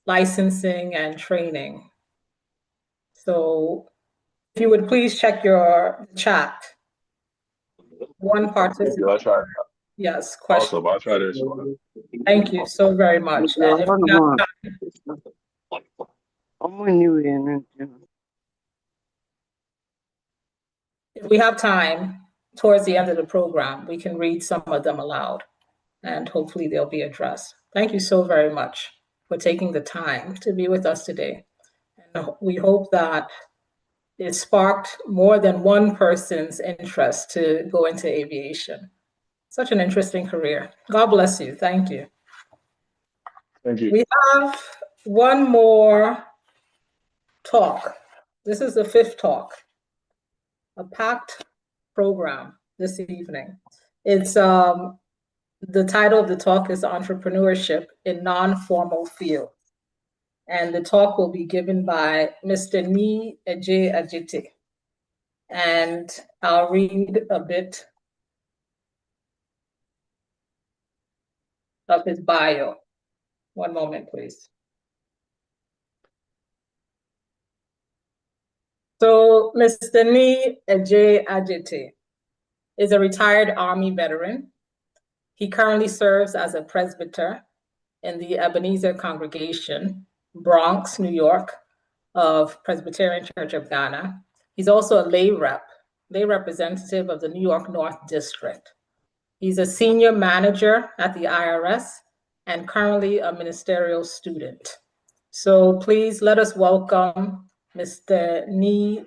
licensing and training. So if you would please check your chat. One Thank participant, you. I'll try. yes, question. Awesome. I'll try to respond. Thank you so very much. And if we have If we have time towards the end of the program, we can read some of them aloud and hopefully they'll be addressed. Thank you so very much for taking the time to be with us today. And we hope that it sparked more than one person's interest to go into aviation. Such an interesting career. God bless you. Thank you. Thank you. We have one more talk. This is the fifth talk, a packed program this evening. It's the title of the talk is Entrepreneurship in Non-Formal Fields. And the talk will be given by Mr. Ni Eje Ajite. And I'll read a bit of his bio. One moment, please. So Mr. Ni Eje Ajite is a retired Army veteran. He currently serves as a presbyter in the Ebenezer Congregation, Bronx, New York, of Presbyterian Church of Ghana. He's also a lay representative of the New York North District. He's a senior manager at the IRS and currently a ministerial student. So please let us welcome Mr. Ni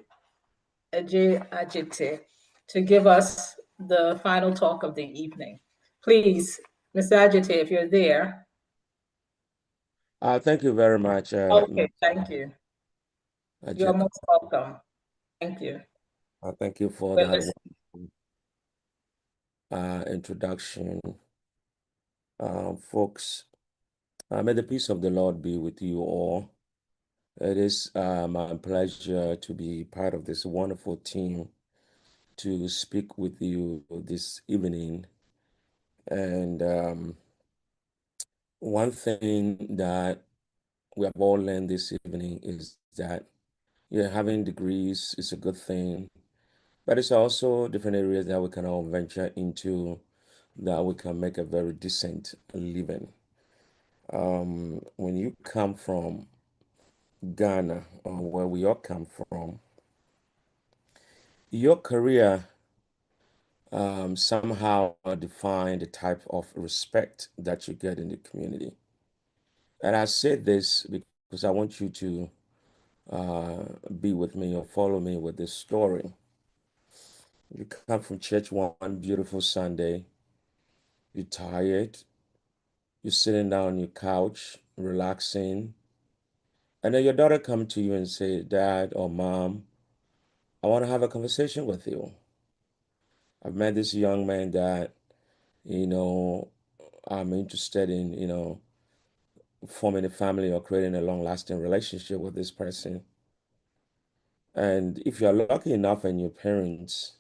Eje Ajite to give us the final talk of the evening. Please, Mr. Ajite, if you're there. Thank you very much. Okay, thank you. You're most welcome. Thank you. Thank you for that introduction. Folks, may the peace of the Lord be with you all. It is my pleasure to be part of this wonderful team to speak with you this evening. And one thing that we have all learned this evening is that having degrees is a good thing, but it's also different areas that we can all venture into that we can make a very decent living. When you come from Ghana, or where we all come from, your career somehow define the type of respect that you get in the community. And I say this because I want you to be with me or follow me with this story. You come from church one beautiful Sunday, you're tired, you're sitting down on your couch, relaxing, and then your daughter come to you and say, Dad or Mom, I want to have a conversation with you. I've met this young man that, I'm interested in, forming a family or creating a long-lasting relationship with this person. And if you're lucky enough and your parents,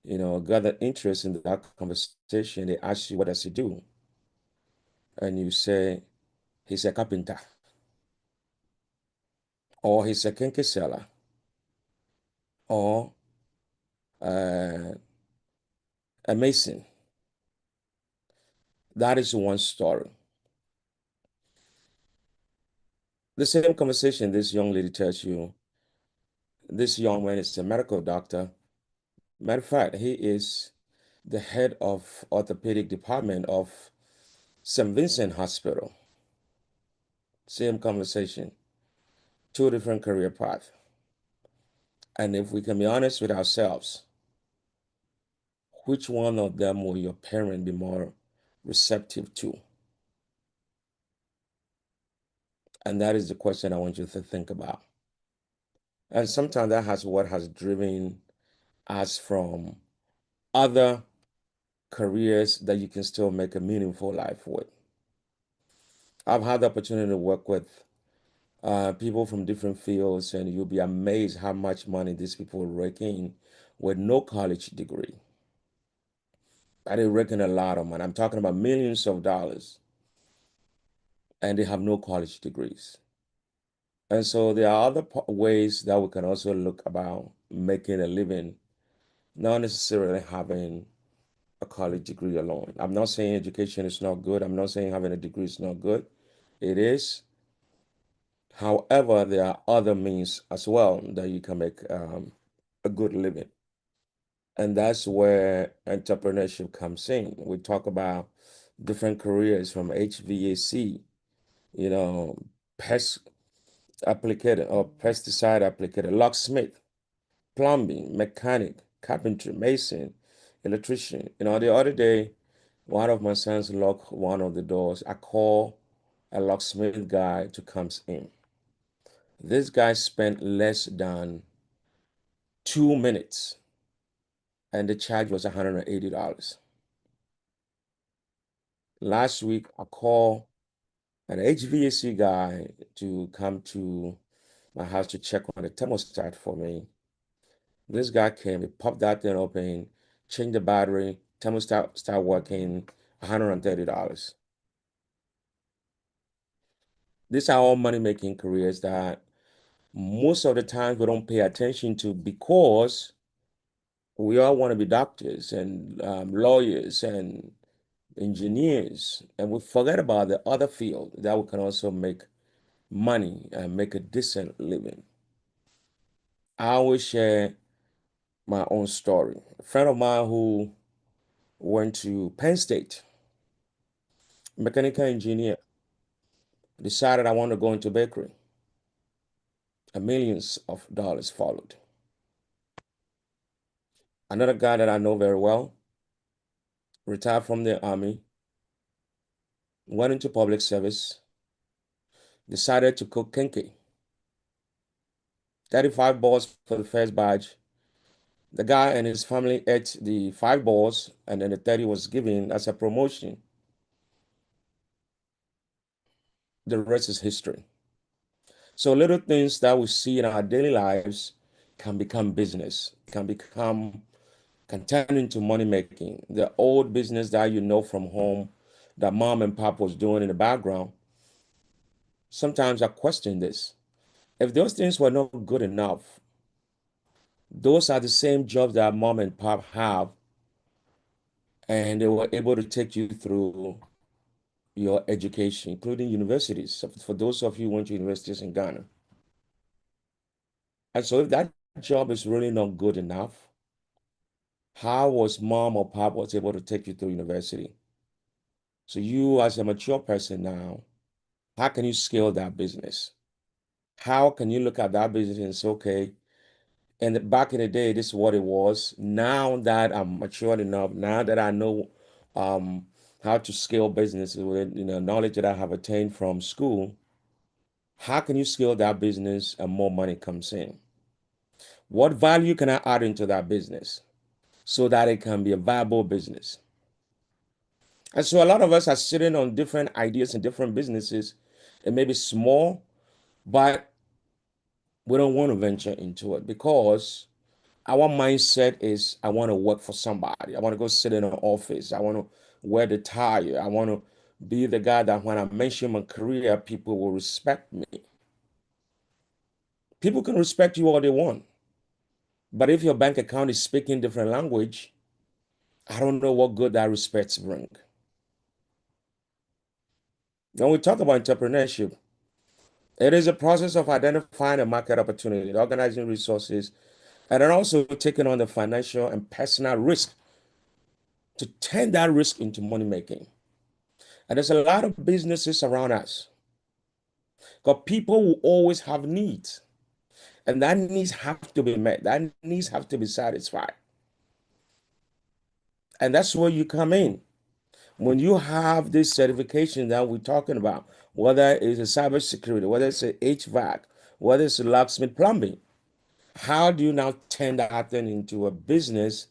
got an interest in that conversation, they ask you, what does he do? And you say, he's a carpenter, or he's a kinky seller, or a mason. That is one story. The same conversation this young lady tells you, this young man is a medical doctor. Matter of fact, he is the head of orthopedic department of St. Vincent Hospital. Same conversation, two different career paths. And if we can be honest with ourselves, which one of them will your parent be more receptive to? And that is the question I want you to think about. And sometimes that has what has driven us from other careers that you can still make a meaningful life with. I've had the opportunity to work with people from different fields, and you'll be amazed how much money these people rake in with no college degree. But they rake in a lot of money. I'm talking about millions of dollars, and they have no college degrees. And so there are other ways that we can also look about making a living, not necessarily having a college degree alone. I'm not saying education is not good. I'm not saying having a degree is not good. It is. However, there are other means as well that you can make a good living. And that's where entrepreneurship comes in. We talk about different careers from HVAC, you know, pest applicator or pesticide applicator, locksmith, plumbing, mechanic, carpentry, mason, electrician. You know, the other day, one of my sons locked one of the doors. I call a locksmith guy to come in. This guy spent less than 2 minutes, and the charge was $180. Last week, I called an HVAC guy to come to my house to check on the thermostat for me. This guy came, he popped that thing open, changed the battery, thermostat started working, $130. These are all money-making careers that most of the time we don't pay attention to because we all want to be doctors and lawyers and engineers, and we forget about the other field that we can also make money and make a decent living. I always share my own story. A friend of mine who went to Penn State, mechanical engineer, decided I want to go into bakery, and millions of dollars followed. Another guy that I know very well, retired from the army, went into public service, decided to cook kinky. 35 balls for the first batch. The guy and his family ate the 5 balls, and then the 30 was given as a promotion. The rest is history. So little things that we see in our daily lives can become business, can turn into money making. The old business that you know from home that mom and pop was doing in the background, sometimes I question this. If those things were not good enough, those are the same jobs that mom and pop have, and they were able to take you through your education, including universities. So for those of you who went to universities in Ghana. And so if that job is really not good enough, how was mom or pop was able to take you through university? So you as a mature person now, how can you scale that business? How can you look at that business and say, okay, and back in the day, this is what it was. Now that I'm matured enough, now that I know how to scale business with knowledge that I have attained from school, how can you scale that business and more money comes in? What value can I add into that business so that it can be a viable business? And so a lot of us are sitting on different ideas and different businesses. It may be small, but we don't want to venture into it because our mindset is I want to work for somebody. I want to go sit in an office. I want to wear the tie. I want to be the guy that when I mention my career, people will respect me. People can respect you all they want. But if your bank account is speaking different language, I don't know what good that respect bring. When we talk about entrepreneurship, it is a process of identifying a market opportunity, organizing resources, and then also taking on the financial and personal risk to turn that risk into money making. And there's a lot of businesses around us because people will always have needs, and that needs have to be met. That needs have to be satisfied. And that's where you come in. When you have this certification that we're talking about, whether it's a cybersecurity, whether it's a HVAC, whether it's a locksmith plumbing, how do you now turn that thing into a business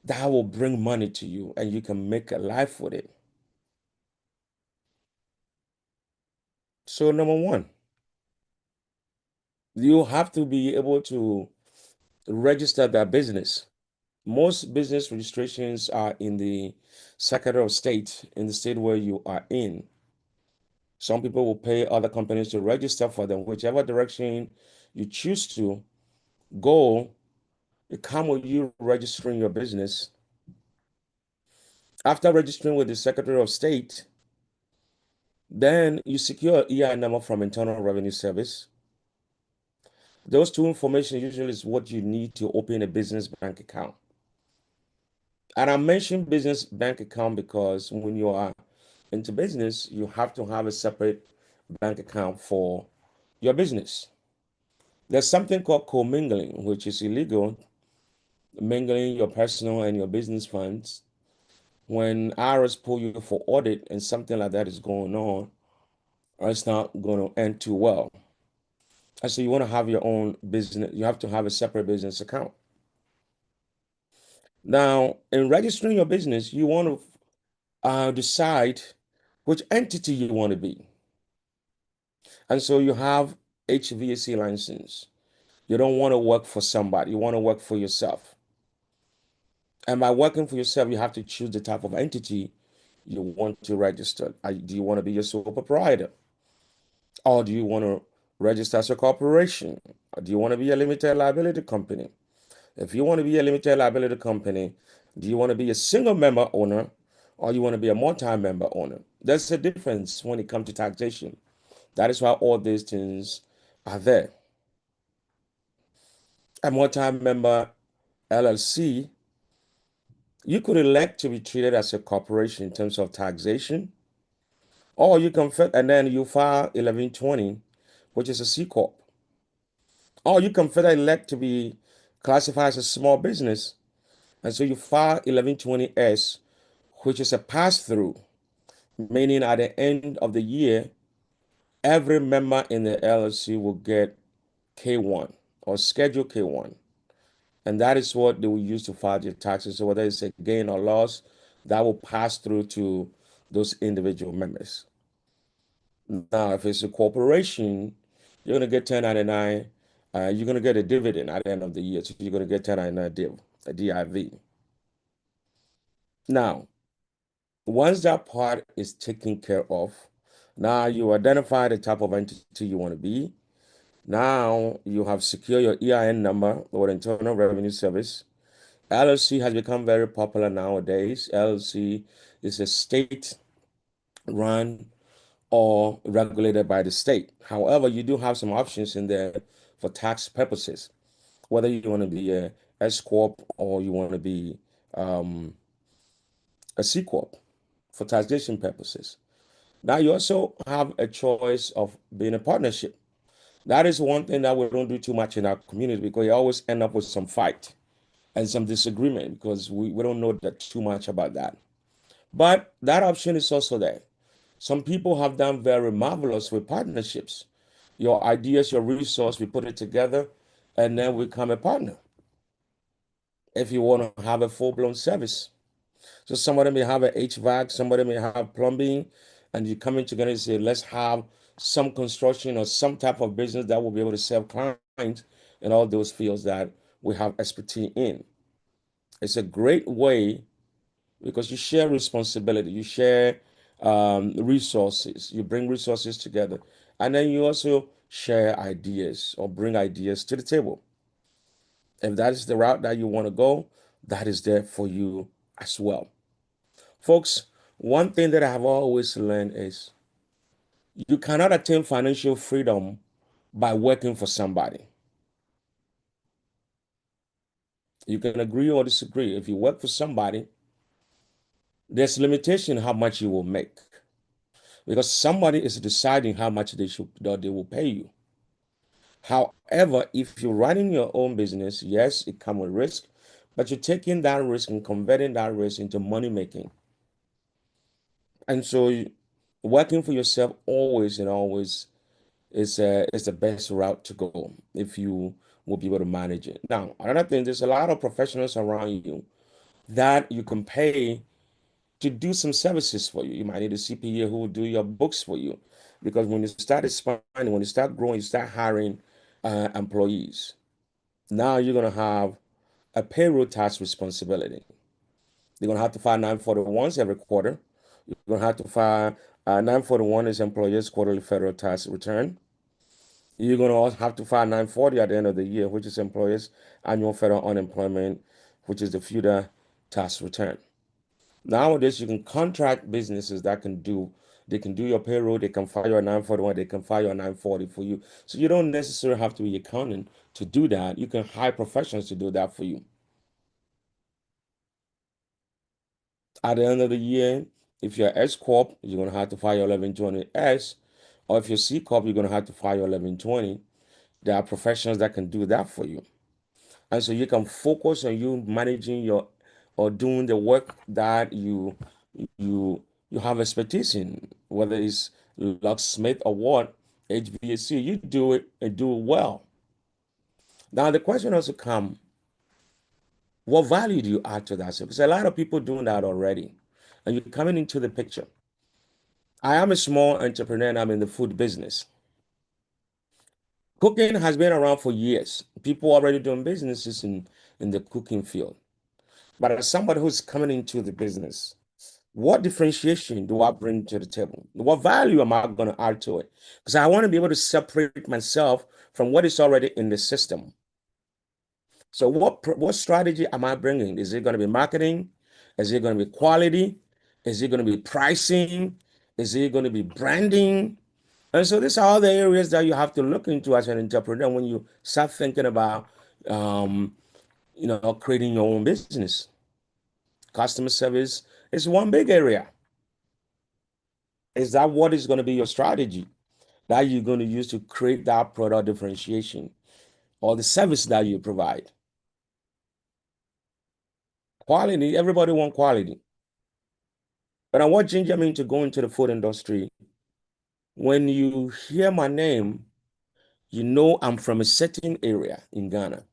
that will bring money to you and you can make a life with it? So number one, you have to be able to register that business. Most business registrations are in the Secretary of State in the state where you are in. Some people will pay other companies to register for them. Whichever direction you choose to go, it comes with you registering your business. After registering with the Secretary of State, then you secure an EIN number from Internal Revenue Service. Those two information usually is what you need to open a business bank account. And I mentioned business bank account because when you are into business, you have to have a separate bank account for your business. There's something called commingling, which is illegal, mingling your personal and your business funds. When IRS pull you for audit and something like that is going on, it's not going to end too well. And so you want to have your own business, you have to have a separate business account. Now, in registering your business, you want to decide which entity you want to be. And so you have HVAC license. You don't want to work for somebody, you want to work for yourself. And by working for yourself, you have to choose the type of entity you want to register. Do you want to be a sole proprietor? Or do you want to register as a corporation? Or do you want to be a limited liability company? If you want to be a limited liability company, do you want to be a single member owner or you want to be a multi-member owner? There's a difference when it comes to taxation. That is why all these things are there. A multi-member LLC, you could elect to be treated as a corporation in terms of taxation, or you can and then you file 1120, which is a C corp. Or you can further elect to be classified as a small business, and so you file 1120S, which is a pass-through, meaning at the end of the year, every member in the LLC will get K1 or Schedule K1. And that is what they will use to file their taxes. So whether it's a gain or loss, that will pass through to those individual members. Now, if it's a corporation, you're going to get 1099. You're going to get a dividend at the end of the year. So you're going to get 1099 a DIV. Now, once that part is taken care of, now you identify the type of entity you want to be. Now you have secured your EIN number or Internal Revenue Service. LLC has become very popular nowadays. LLC is a state run or regulated by the state. However, you do have some options in there for tax purposes, whether you want to be a S Corp or you want to be a C Corp for taxation purposes. Now you also have a choice of being a partnership. That is one thing that we don't do too much in our community because you always end up with some fight and some disagreement because we don't know that too much about that. But that option is also there. Some people have done very marvelous with partnerships. Your ideas, your resource, we put it together, and then we become a partner. If you want to have a full-blown service. So somebody may have a HVAC, somebody may have plumbing, and you come in together and say, let's have some construction or some type of business that will be able to serve clients in all those fields that we have expertise in. It's a great way because you share responsibility, you share resources, you bring resources together, and then you also share ideas or bring ideas to the table. If that is the route that you want to go, that is there for you as well. Folks, one thing that I have always learned is you cannot attain financial freedom by working for somebody. You can agree or disagree. If you work for somebody, there's limitation how much you will make because somebody is deciding how much they will pay you. However, if you're running your own business, yes, it comes with risk, but you're taking that risk and converting that risk into money making. And so working for yourself always and always is the best route to go if you will be able to manage it. Now, another thing, there's a lot of professionals around you that you can pay to do some services for you. You might need a CPA who will do your books for you because when you start expanding, when you start growing, you start hiring employees. Now you're going to have a payroll tax responsibility. You're going to have to file 941s every quarter. You're going to have to file 941 is employer's quarterly federal tax return. You're going to also have to file 940 at the end of the year, which is employer's annual federal unemployment, which is the FUTA tax return. Nowadays, you can contract businesses that they can do your payroll, they can file your 941, they can file your 940 for you. So you don't necessarily have to be accountant to do that. You can hire professionals to do that for you. At the end of the year, if you're S Corp, you're going to have to file your 1120S, or if you're C Corp, you're going to have to file your 1120. There are professionals that can do that for you. And so you can focus on you managing your or doing the work that you have expertise in, whether it's locksmith or what, HVAC, you do it and do it well. Now the question also comes, what value do you add to that? Because a lot of people doing that already, and you're coming into the picture. I am a small entrepreneur and I'm in the food business. Cooking has been around for years. People already doing businesses in the cooking field. But as somebody who's coming into the business, what differentiation do I bring to the table? What value am I going to add to it? Because I want to be able to separate myself from what is already in the system. So what strategy am I bringing? Is it going to be marketing? Is it going to be quality? Is it going to be pricing? Is it going to be branding? And so these are all the areas that you have to look into as an entrepreneur when you start thinking about, creating your own business. Customer service is one big area. Is that what is going to be your strategy that you're going to use to create that product differentiation or the service that you provide? Quality, everybody wants quality. But what ginger me to go into the food industry, when you hear my name, you know I'm from a certain area in Ghana.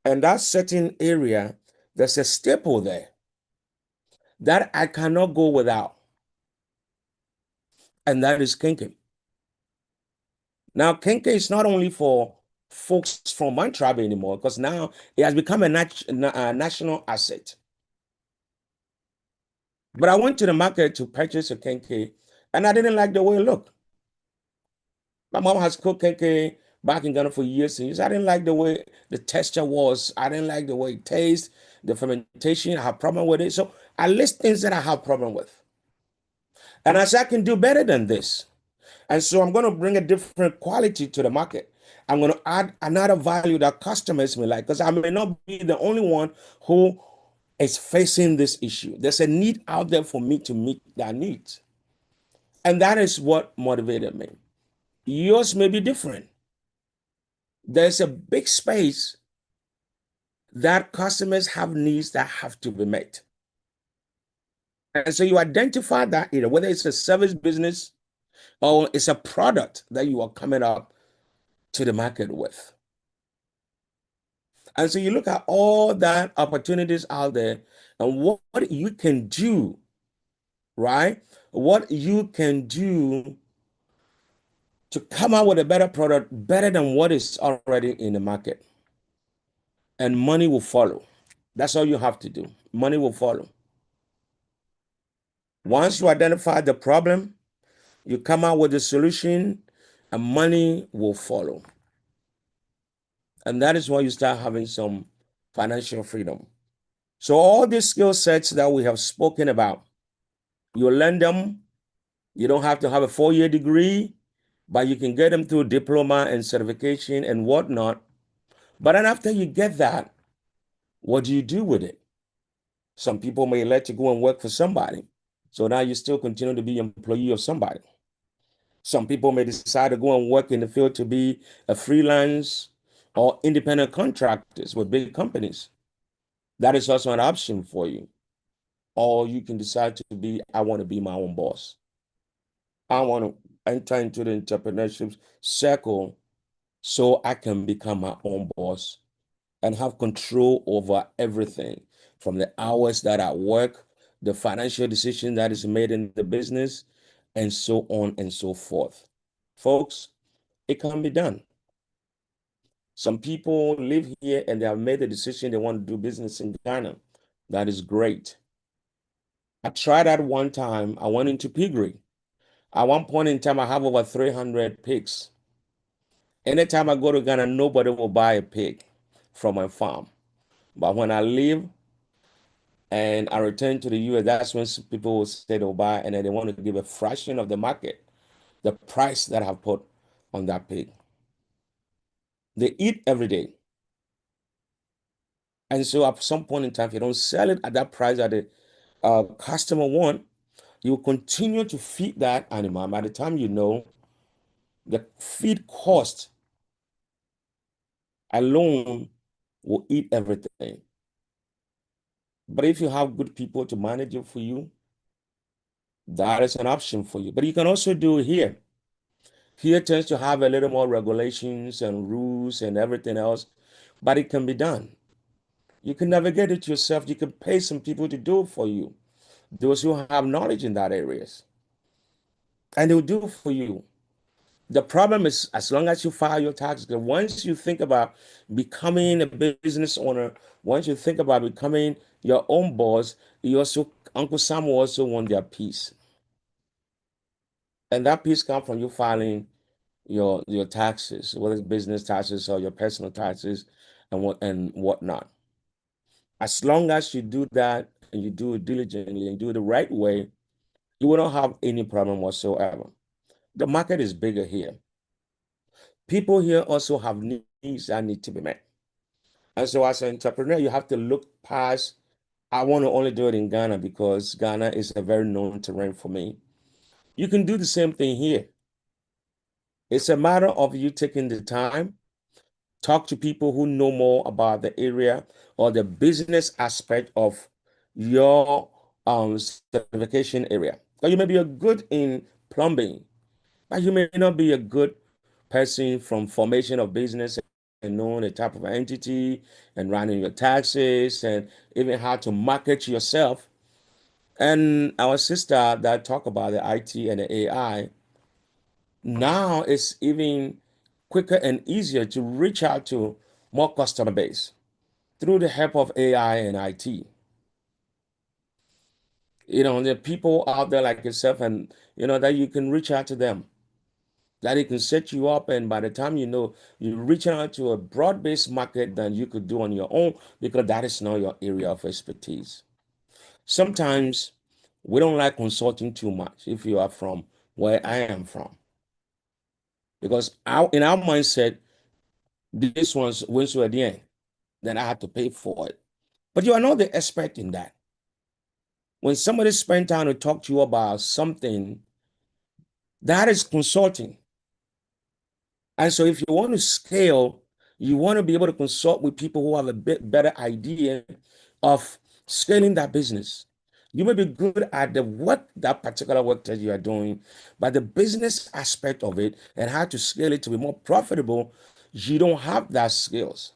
And that certain area, there's a staple there that I cannot go without. And that is kinky. Now, kinky is not only for folks from my tribe anymore, because now it has become a national asset. But I went to the market to purchase a kinky, and I didn't like the way it looked. My mom has cooked kinky back in Ghana for years, and I didn't like the way the texture was. I didn't like the way it tastes, the fermentation. I have problem with it. So I list things that I have problem with. And I said, I can do better than this. And so I'm going to bring a different quality to the market. I'm going to add another value that customers may like, because I may not be the only one who is facing this issue. There's a need out there for me to meet that need. And that is what motivated me. Yours may be different. There's a big space that customers have needs that have to be met. And so you identify that, whether it's a service business or it's a product that you are coming up to the market with. And so you look at all that opportunities out there and what you can do, right? What you can do to come out with a better product, better than what is already in the market. And money will follow. That's all you have to do. Money will follow. Once you identify the problem, you come out with a solution, and money will follow. And that is why you start having some financial freedom. So all these skill sets that we have spoken about, you learn them. You don't have to have a 4-year degree, but you can get them through diploma and certification and whatnot. But then after you get that, what do you do with it? Some people may let you go and work for somebody. So now you still continue to be an employee of somebody. Some people may decide to go and work in the field to be a freelance or independent contractors with big companies. That is also an option for you. Or you can decide to be, I want to be my own boss. I want to enter into the entrepreneurship circle so I can become my own boss and have control over everything from the hours that I work, the financial decision that is made in the business, and so on and so forth. Folks, it can be done. Some people live here and they have made the decision they want to do business in Ghana. That is great. I tried that one time. I went into piggery. At one point in time, I have over 300 pigs. Anytime I go to Ghana, nobody will buy a pig from my farm. But when I leave and I return to the US, that's when people will say they'll buy, and then they want to give a fraction of the market, the price that I've put on that pig. They eat every day. And so at some point in time, if you don't sell it at that price that the customer want, you will continue to feed that animal. By the time you know, the feed cost alone will eat everything. But if you have good people to manage it for you, that is an option for you. But you can also do it here. Here tends to have a little more regulations and rules and everything else, but it can be done. You can navigate it yourself. You can pay some people to do it for you, those who have knowledge in that areas, and they'll do it for you. The problem is, as long as you file your taxes, once you think about becoming a business owner, once you think about becoming your own boss, you also, Uncle Sam will also want their piece. And that piece comes from you filing your taxes, whether it's business taxes or your personal taxes and whatnot. As long as you do that and you do it diligently and do it the right way, you will not have any problem whatsoever. The market is bigger here. People here also have needs that need to be met. And so as an entrepreneur, you have to look past, I want to only do it in Ghana because Ghana is a very known terrain for me. You can do the same thing here. It's a matter of you taking the time, talk to people who know more about the area or the business aspect of your certification area. Or you may be a good in plumbing, but you may not be a good person from formation of business and knowing the type of entity and running your taxes and even how to market yourself. And our sister that talk about the IT and the AI, now it's even quicker and easier to reach out to more customer base through the help of AI and IT. There are people out there like yourself and that you can reach out to them, that it can set you up, and by the time you're reaching out to a broad-based market than you could do on your own, because that is not your area of expertise. Sometimes we don't like consulting too much if you are from where I am from, because in our mindset, this one's wins at the end, then I have to pay for it. But you are not the expert in that. When somebody spends time to talk to you about something, that is consulting. And so if you want to scale, you want to be able to consult with people who have a bit better idea of scaling that business. You may be good at that particular work that you are doing, but the business aspect of it and how to scale it to be more profitable, you don't have that skills.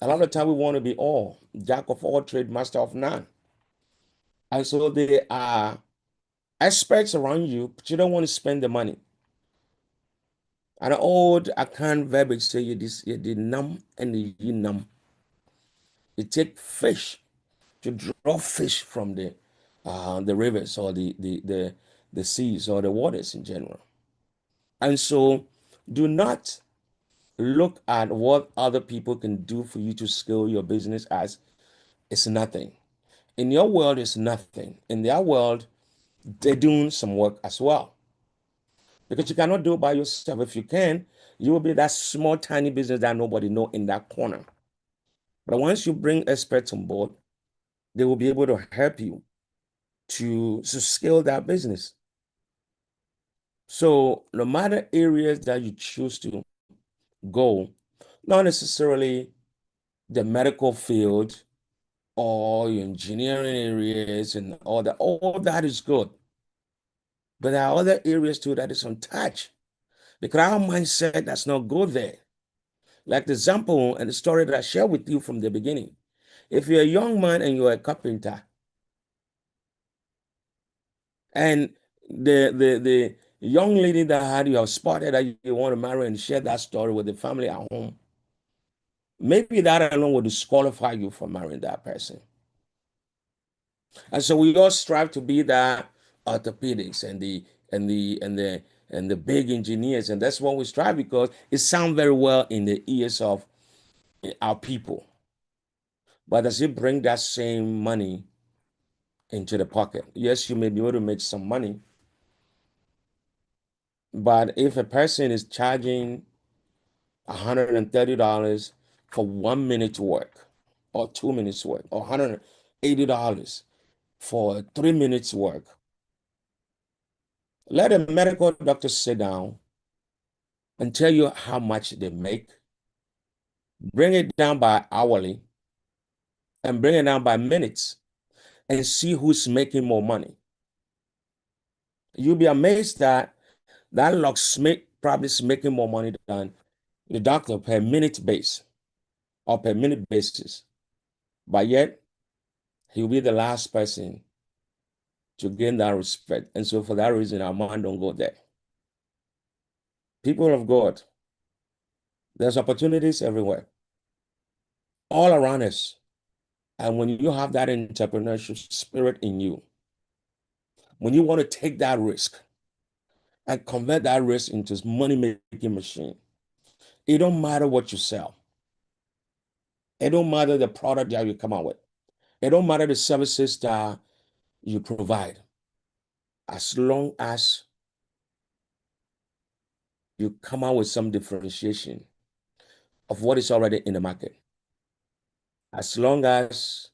A lot of the time we want to be jack of all trade, master of none. And so there are experts around you, but you don't want to spend the money. An old Akan verbiage say you did numb and you numb. You take fish to draw fish from the rivers or the seas or the waters in general. And so do not look at what other people can do for you to scale your business as it's nothing. In your world, it's nothing. In their world, they're doing some work as well. Because you cannot do it by yourself. If you can, you will be that small, tiny business that nobody know in that corner. But once you bring experts on board, they will be able to help you to scale that business. So no matter areas that you choose to go, not necessarily the medical field or your engineering areas and all that is good. But there are other areas too that is untouched because our mindset does not go there. Like the example and the story that I shared with you from the beginning. If you're a young man and you're a carpenter, and the young lady that you have spotted that you want to marry and share that story with the family at home, maybe that alone will disqualify you from marrying that person. And so we all strive to be that orthopedics and the big engineers, and that's what we strive because it sounds very well in the ears of our people. But does it bring that same money into the pocket? Yes, you may be able to make some money, but if a person is charging $130 for 1 minute work, or 2 minutes work, or $180 for 3 minutes work, let a medical doctor sit down and tell you how much they make, bring it down by hourly, and bring it down by minutes, and see who's making more money. You'll be amazed that that locksmith probably is making more money than the doctor per minute base or per minute basis. But yet, he'll be the last person to gain that respect. And so for that reason, our mind don't go there. People of God, there's opportunities everywhere, all around us. And when you have that entrepreneurship spirit in you, when you want to take that risk and convert that risk into a money-making machine, it don't matter what you sell. It don't matter the product that you come out with. It don't matter the services that you provide. As long as you come out with some differentiation of what is already in the market. As long as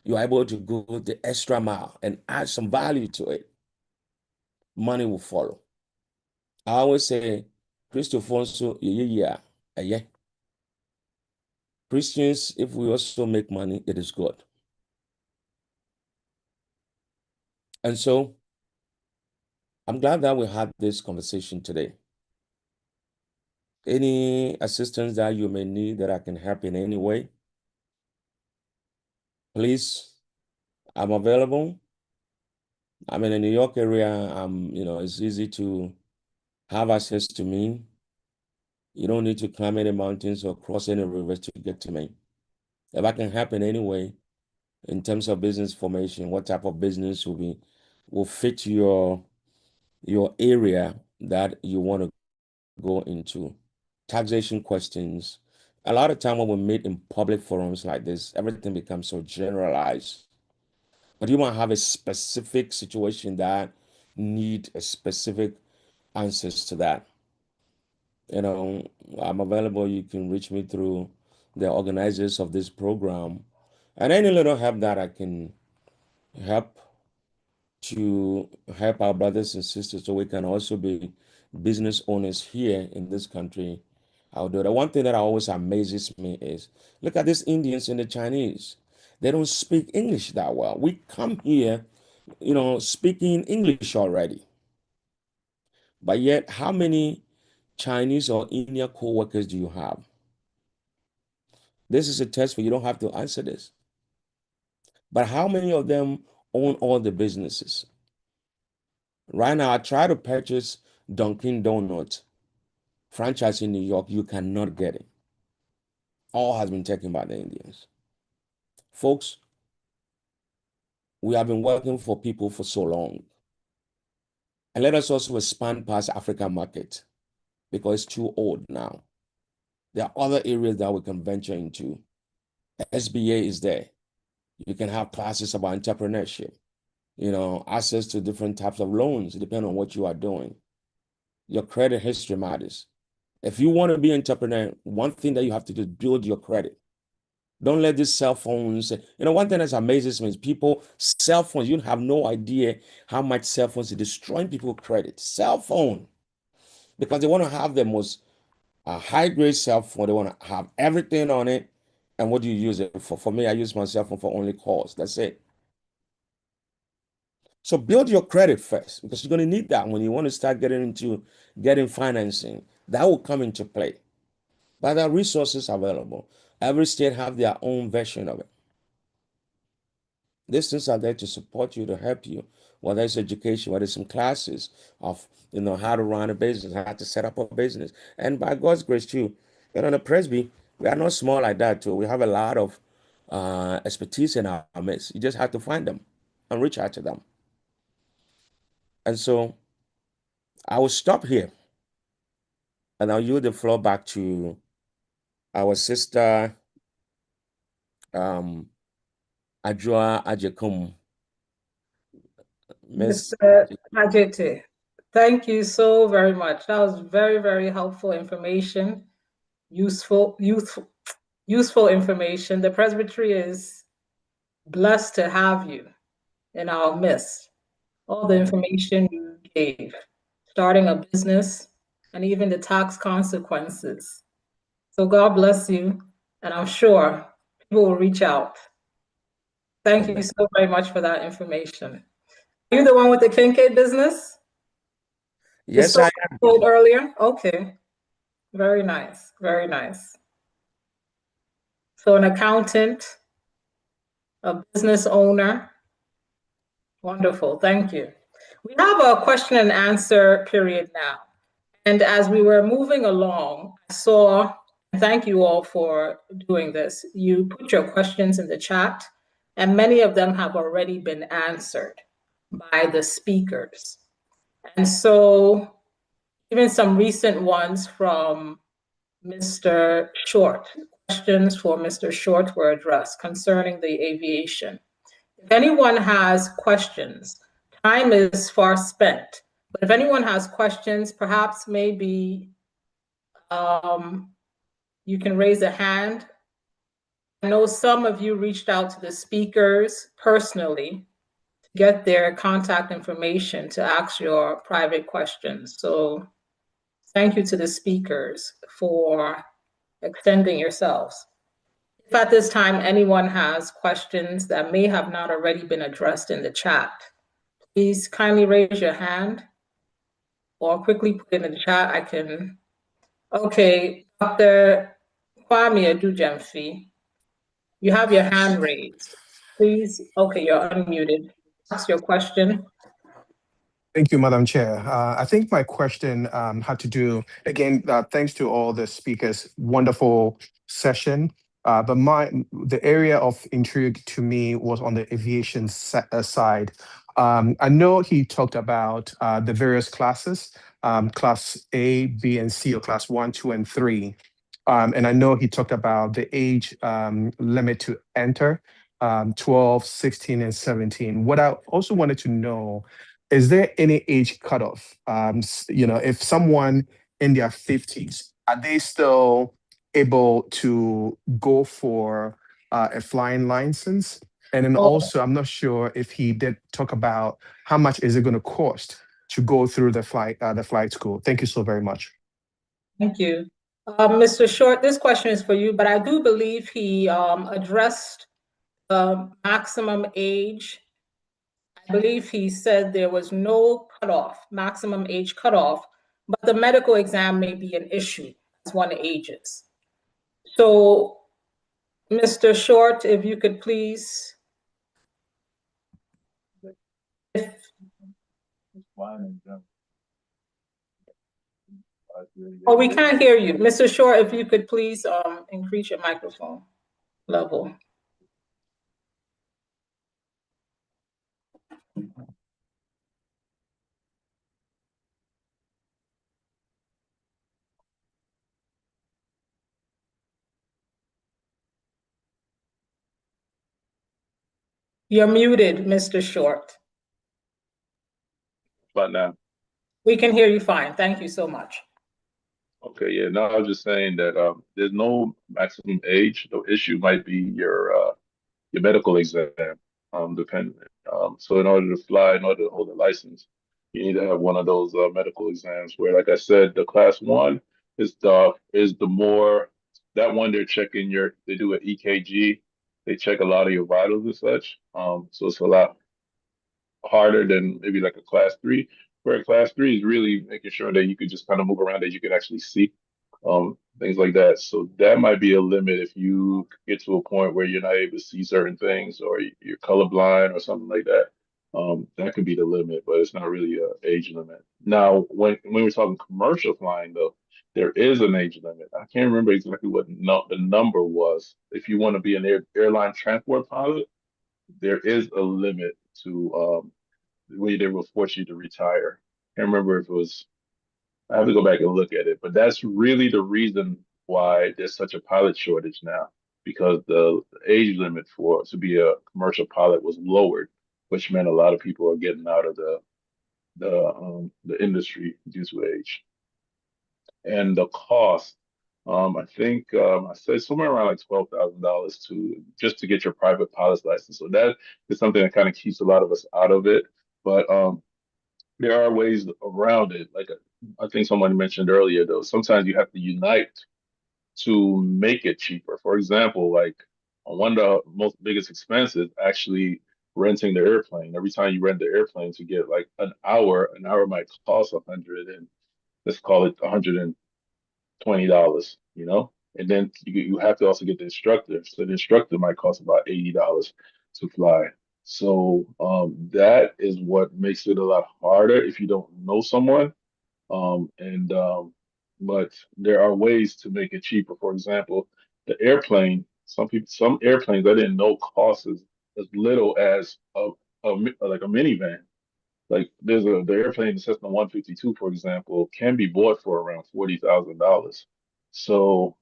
you're able to go the extra mile and add some value to it, money will follow. I always say, Christofonso, yeah. Christians, if we also make money, it is good. And so, I'm glad that we had this conversation today. Any assistance that you may need that I can help in any way, please, I'm available. I'm in the New York area. It's easy to have access to me. You don't need to climb any mountains or cross any rivers to get to me. If I can help in any way in terms of business formation, what type of business will fit your area that you want to go into. Taxation questions. A lot of time when we meet in public forums like this, everything becomes so generalized. But you might have a specific situation that need a specific answers to that. I'm available. You can reach me through the organizers of this program. And any little help that I can help to help our brothers and sisters so we can also be business owners here in this country, I'll do that. One thing that always amazes me is look at these Indians and the Chinese. They don't speak English that well. We come here, speaking English already. But yet, how many Chinese or Indian co-workers do you have? This is a test for you. Don't have to answer this. But how many of them own all the businesses? Right now, I try to purchase Dunkin' Donuts franchise in New York. You cannot get it. All has been taken by the Indians. Folks, we have been working for people for so long. And let us also expand past African market because it's too old now. There are other areas that we can venture into. SBA is there. You can have classes about entrepreneurship, access to different types of loans, depending on what you are doing. Your credit history matters. If you want to be an entrepreneur, one thing that you have to do is build your credit. Don't let these cell phones, one thing that amazes me is cell phones, you have no idea how much cell phones are destroying people's credit. Cell phone, because they want to have the most high-grade cell phone. They want to have everything on it. And what do you use it for? For me, I use my cell phone for only calls. That's it. So build your credit first because you're going to need that when you want to start getting financing. That will come into play. But there are resources available. Every state have their own version of it. These things are there to support you, to help you, whether it's education, whether it's some classes of, how to run a business, how to set up a business. And by God's grace too, the Presby, we are not small like that too. We have a lot of expertise in our midst. You just have to find them. and reach out to them. And so I will stop here and I'll yield the floor back to our sister Ajua Ajekum. Miss Mr. Ajete, thank you so very much. That was very, very helpful information, useful information. The Presbytery is blessed to have you in our midst. All the information you gave, starting a business, and even the tax consequences. So God bless you, and I'm sure people will reach out. Thank you so very much for that information. Are you the one with the Kincaid business? Yes, I am. Told earlier? Okay. Very nice. Very nice. So an accountant, a business owner. Wonderful. Thank you. We have a question and answer period now. And as we were moving along, I saw, thank you all for doing this. You put your questions in the chat, and many of them have already been answered by the speakers. And so even some recent ones from Mr. Short, questions for Mr. Short were addressed concerning the aviation. If anyone has questions, time is far spent. But if anyone has questions, perhaps maybe you can raise a hand. I know some of you reached out to the speakers personally to get their contact information to ask your private questions. So thank you to the speakers for extending yourselves. If at this time anyone has questions that may have not already been addressed in the chat, please kindly raise your hand or quickly put it in the chat. I can, okay, Dr. Kwame Adujemfi, you have your hand raised. Please, okay, you're unmuted. Ask your question. Thank you, Madam Chair. I think my question had to do, again, thanks to all the speakers, wonderful session. But the area of intrigue to me was on the aviation side. I know he talked about the various classes, class A, B, and C, or class 1, 2, and 3. And I know he talked about the age limit to enter, 12, 16, and 17. What I also wanted to know, is there any age cutoff? If someone in their 50s, are they still able to go for a flying license? And then also, I'm not sure if he did talk about how much is it going to cost to go through the flight school. Thank you so very much. Thank you. Mr. Short, this question is for you, but I do believe he addressed maximum age. I believe he said there was no cutoff, maximum age cutoff, but the medical exam may be an issue as one ages. So, Mr. Short, if you could please. Oh, we can't hear you. Mr. Short, if you could please increase your microphone level. You're muted, Mr. Short. But now, we can hear you fine. Thank you so much. okay, yeah. No, I was just saying that there's no maximum age. The issue might be your medical exam, dependent. So in order to fly, in order to hold a license, you need to have one of those medical exams. Where, like I said, the class 1 is the more, that one they're checking they do an EKG, they check a lot of your vitals and such. So it's a lot harder than maybe like a class 3. Where a class 3 is really making sure that you could just kind of move around, that you can actually see, things like that. So that might be a limit if you get to a point where you're not able to see certain things, or you're colorblind or something like that. That could be the limit, but it's not really an age limit. Now, when we're talking commercial flying, though, there is an age limit. I can't remember exactly what the number was. If you want to be an airline transport pilot, there is a limit to where they were forced you to retire. I can't remember if it was. I have to go back and look at it, but that's really the reason why there's such a pilot shortage now, because the age limit for to be a commercial pilot was lowered, which meant a lot of people are getting out of the industry due to age. And the cost, I think I said somewhere around like $12,000 to just to get your private pilot's license. So that is something that kind of keeps a lot of us out of it. But there are ways around it. Like I think someone mentioned earlier, though, sometimes you have to unite to make it cheaper. For example, like one of the most biggest expenses actually renting the airplane. Every time you rent the airplane to get like an hour might cost 100 and let's call it $120, you know? And then you have to also get the instructor. So the instructor might cost about $80 to fly. So that is what makes it a lot harder if you don't know someone. And but there are ways to make it cheaper. For example, the airplane, some airplanes I didn't know cost as little as like a minivan. Like the airplane, the Cessna 152, for example, can be bought for around $40,000. So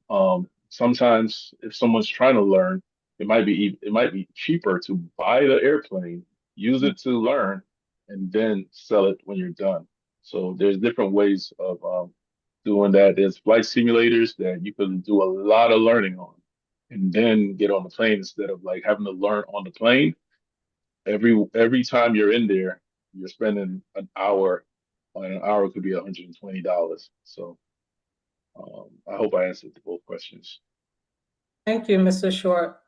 sometimes if someone's trying to learn, it might be cheaper to buy the airplane, use it to learn, and then sell it when you're done. So there's different ways of doing that. There's flight simulators that you can do a lot of learning on, and then get on the plane instead of like having to learn on the plane. Every time you're in there, you're spending an hour. And an hour could be $120. So I hope I answered both questions. Thank you, Mr. Short.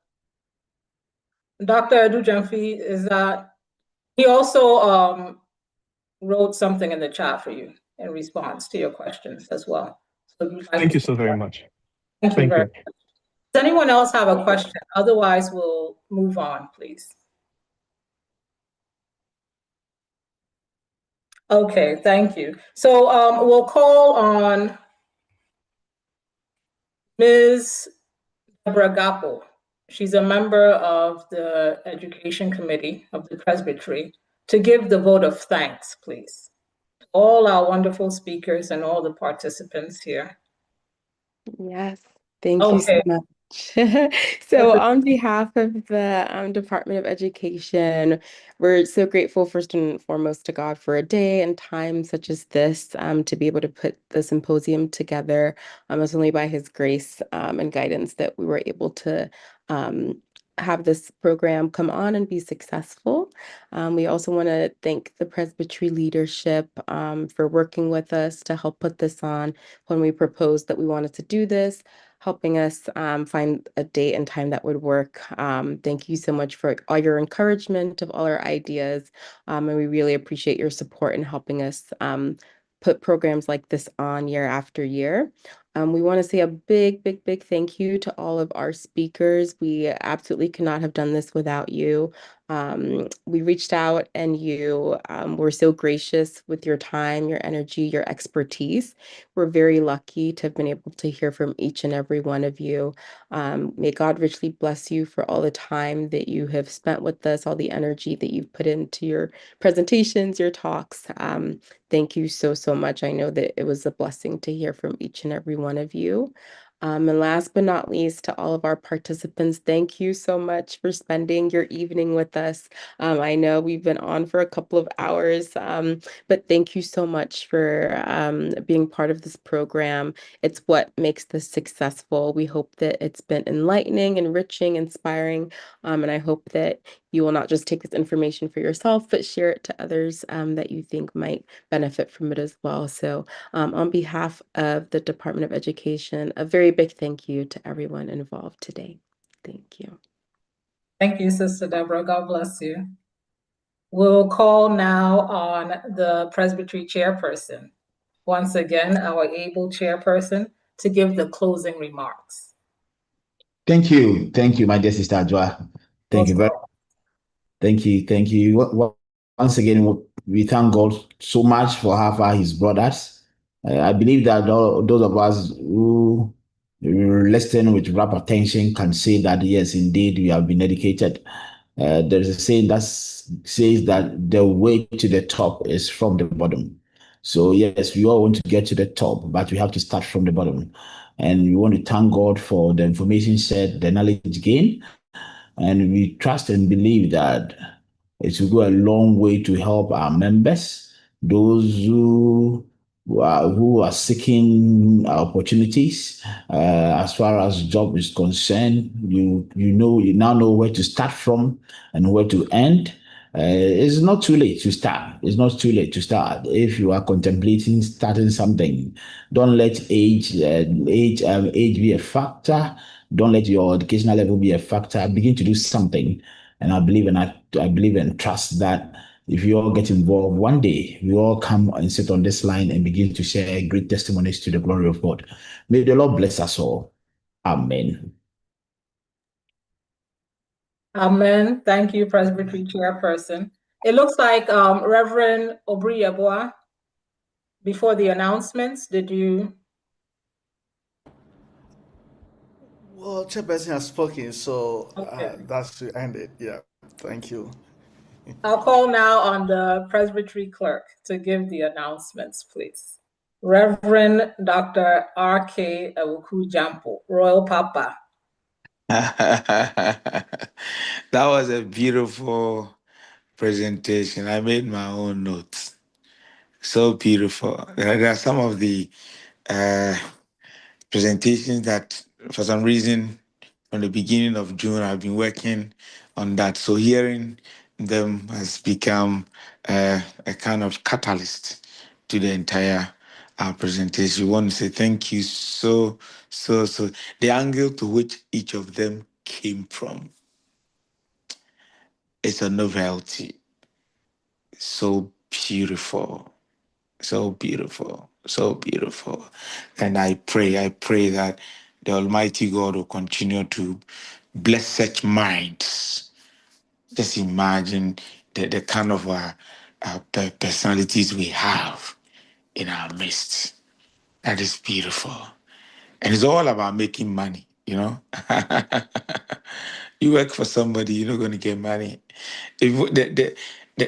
Dr. Adujamfi, is that he also wrote something in the chat for you in response to your questions as well. So thank you so very much. Thank you very much. Does anyone else have a question? Otherwise, we'll move on, please. Okay, thank you. So we'll call on Ms. Deborah Gappo. She's a member of the Education Committee of the Presbytery, to give the vote of thanks, please. All our wonderful speakers and all the participants here. Yes, thank you so much. So on behalf of the Department of Education, we're so grateful first and foremost to God for a day and time such as this to be able to put the symposium together. It's only by His grace and guidance that we were able to have this program come on and be successful. We also want to thank the Presbytery leadership for working with us to help put this on when we proposed that we wanted to do this, helping us find a date and time that would work. Thank you so much for all your encouragement of all our ideas. And we really appreciate your support in helping us put programs like this on year after year. We want to say a big, big, big thank you to all of our speakers. We absolutely could not have done this without you. We reached out and you were so gracious with your time, your energy, your expertise. We're very lucky to have been able to hear from each and every one of you. May God richly bless you for all the time that you have spent with us, all the energy that you've put into your presentations, your talks. Thank you so, so much. I know that it was a blessing to hear from each and every one of you. And last but not least, to all of our participants, thank you so much for spending your evening with us. I know we've been on for a couple of hours, but thank you so much for being part of this program. It's what makes this successful. We hope that it's been enlightening, enriching, inspiring, and I hope that you will not just take this information for yourself, but share it to others that you think might benefit from it as well. So on behalf of the Department of Education, a very big thank you to everyone involved today. Thank you. Thank you, Sister Deborah. God bless you. We'll call now on the Presbytery chairperson. Once again, our able chairperson, to give the closing remarks. Thank you. Thank you, my dear Sister Adjoa. Thank you very much. Thank you. Thank you. Once again, we thank God so much for how far He's brought us. I believe that those of us who listen with rapt attention can say that, yes, indeed, we have been educated. There's a saying that says that the way to the top is from the bottom. So yes, we all want to get to the top, but we have to start from the bottom. And we want to thank God for the information shared, the knowledge gained, and we trust and believe that it will go a long way to help our members, those who are seeking opportunities. As far as job is concerned, you now know where to start from and where to end. It's not too late to start. It's not too late to start. If you are contemplating starting something, don't let age be a factor. Don't let your educational level be a factor. Begin to do something, and I believe and trust that if you all get involved, one day we all come and sit on this line and begin to share great testimonies to the glory of God. May the Lord bless us all. Amen. Amen. Thank you, Presbytery Chairperson. It looks like Reverend Obriyeboa, before the announcements, did you? Well, Chairperson has spoken, so Okay. that should end it. Yeah, thank you. I'll call now on the Presbytery Clerk to give the announcements, please. Reverend Dr. R.K. Awuku Jampo, Royal Papa. That was a beautiful presentation. I made my own notes. So beautiful. There are some of the presentations that, for some reason, from the beginning of June, I've been working on that. So hearing them has become a kind of catalyst to the entire presentation. We want to say thank you so. The angle to which each of them came from is a novelty. So beautiful. So beautiful, so beautiful. And I pray that the Almighty God will continue to bless such minds. Just imagine the kind of personalities we have in our midst. That is beautiful. And it's all about making money, you know? You work for somebody, you're not going to get money. If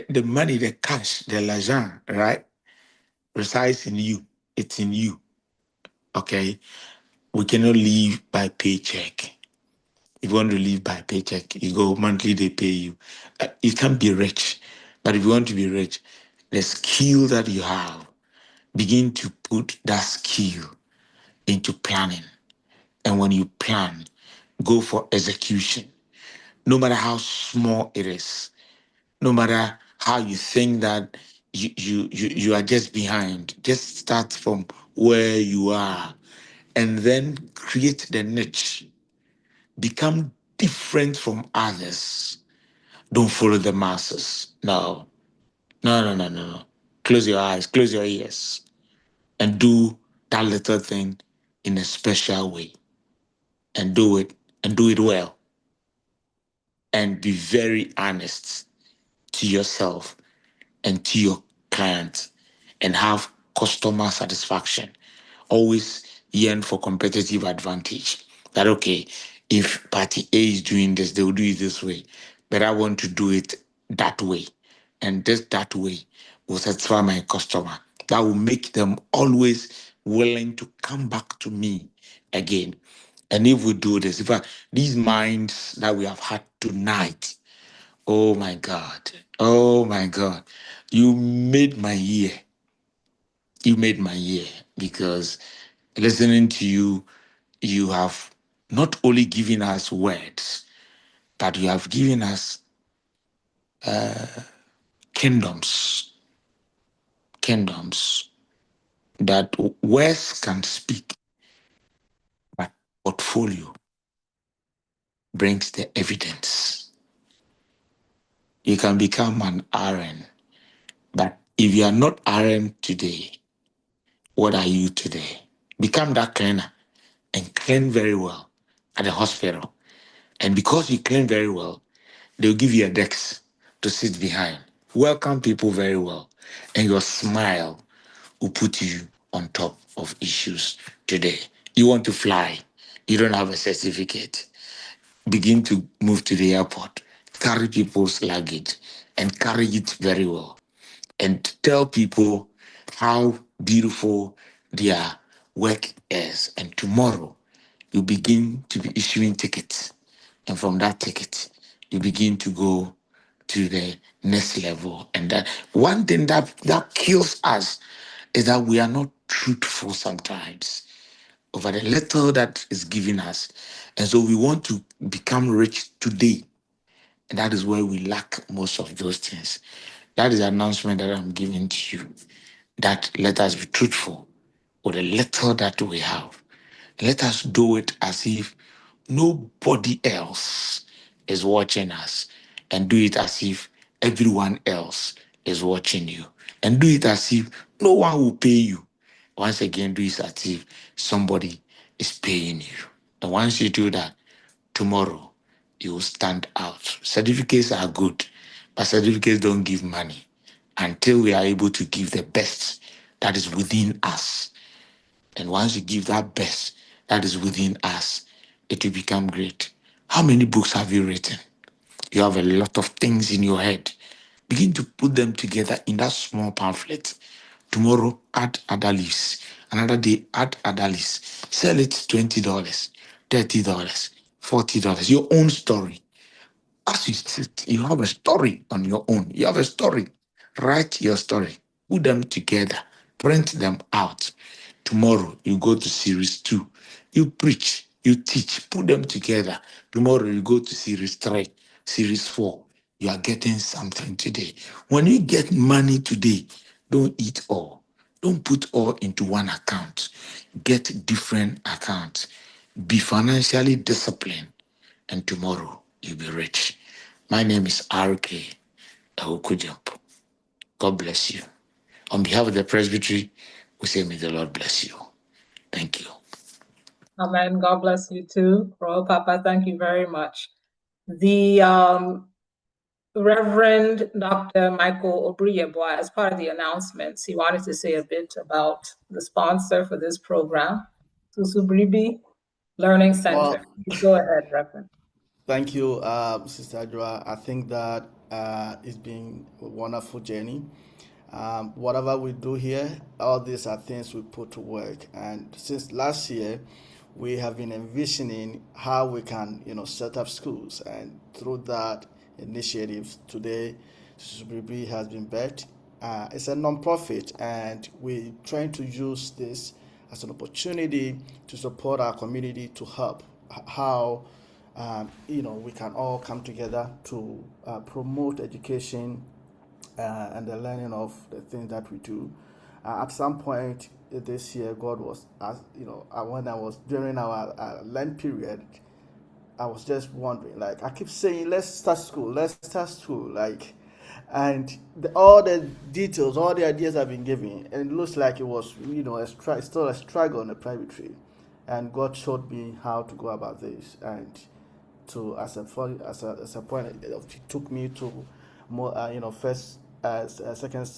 the money, the cash, the l'argent, right, resides in you. It's in you. Okay, we cannot live by paycheck. If you want to live by paycheck, you go monthly, they pay you. You can't be rich. But if you want to be rich, the skill that you have, begin to put that skill into planning. And when you plan, go for execution. No matter how small it is, no matter how you think that you are just behind, just start from where you are and then create the niche. Become different from others. Don't follow the masses. No. No. Close your eyes, close your ears, and do that little thing in a special way. And do it well. And be very honest to yourself and to your client and have customer satisfaction. Always yearn for competitive advantage. That, okay, if party A is doing this, they will do it this way. But I want to do it that way. And that way will satisfy my customer. That will make them always willing to come back to me again. And if we do this, these minds that we have had tonight, oh my God, you made my year. You made my year because listening to you, you have not only given us words, but you have given us kingdoms that words can speak, but portfolio brings the evidence. You can become an RN, but if you are not RN today, what are you today? Become that cleaner and clean very well at the hospital. And because you clean very well, they'll give you a desk to sit behind. Welcome people very well. And your smile will put you on top of issues today. You want to fly, you don't have a certificate. Begin to move to the airport. carry people's luggage and carry it very well, and tell people how beautiful their work is. And tomorrow, you begin to be issuing tickets. And from that ticket, you begin to go to the next level. And that one thing that kills us is that we are not truthful sometimes over the little that is given us. And so we want to become rich today. And that is where we lack most of those things. That is the announcement that I'm giving to you. That let us be truthful with the little that we have. Let us do it as if nobody else is watching us, and do it as if everyone else is watching you, and do it as if no one will pay you. Once again, do it as if somebody is paying you. And once you do that, tomorrow you will stand out. Certificates are good, but certificates don't give money until we are able to give the best that is within us. And once you give that best that is within us, it will become great. How many books have you written? You have a lot of things in your head. Begin to put them together in that small pamphlet. Tomorrow, add other leaves. Another day, add other leaves. Sell it $20, $30, $40. Your own story. As you sit, you have a story on your own. You have a story. Write your story. Put them together. Print them out. Tomorrow, you go to series 2. You preach. You teach. Put them together. Tomorrow, you go to series 3, series 4. You are getting something today. When you get money today, don't eat all. Don't put all into one account. Get different accounts. Be financially disciplined, and tomorrow you'll be rich. My name is RK Ahukujampo. God bless you. On behalf of the presbytery, we say, may the Lord bless you. Thank you. Amen. God bless you too, Royal Papa. Thank you very much. The Reverend Dr. Michael Obriyeboa, as part of the announcements, he wanted to say a bit about the sponsor for this program, Susubribi Learning Center. Go ahead, Reverend. Thank you, Sister Adra. I think that it's been a wonderful journey. Whatever we do here, all these are things we put to work. And since last year, we have been envisioning how we can, set up schools. And through that initiative, today, Susubribi has been birthed. It's a non-profit, and we're trying to use this as an opportunity to support our community to help how we can all come together to promote education and the learning of the things that we do. At some point this year, God was, when I was during our Lent period, I was just wondering, like, I keep saying, let's start school, and all the details, all the ideas I've been given, and it looks like it was, still a struggle in the private trade. And God showed me how to go about this, and as a point, it took me to more, first, second,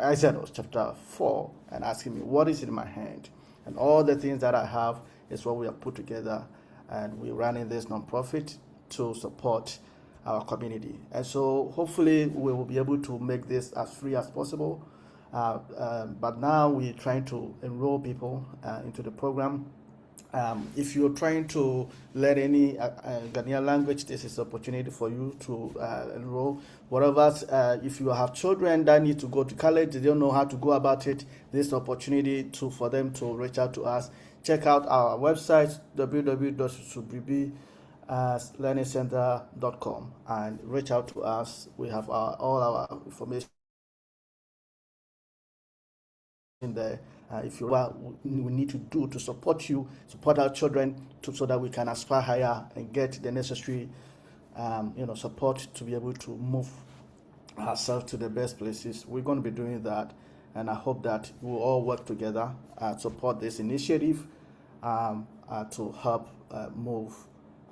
Isaiah chapter 4, and asking me what is in my hand, and all the things that I have is what we have put together, and we're running this nonprofit to support our community. And so hopefully we will be able to make this as free as possible. But now we're trying to enroll people into the program. If you're trying to learn any Ghanaian language, this is an opportunity for you to enroll. Whatever, if you have children that need to go to college, they don't know how to go about it, this is an opportunity for them to reach out to us. Check out our website, www.learningcenter.com, and reach out to us. We have all our information in there. If you what we need to do to support you, support our children, so that we can aspire higher and get the necessary, support to be able to move ourselves to the best places. We're going to be doing that, and I hope that we'll all work together support this initiative to help move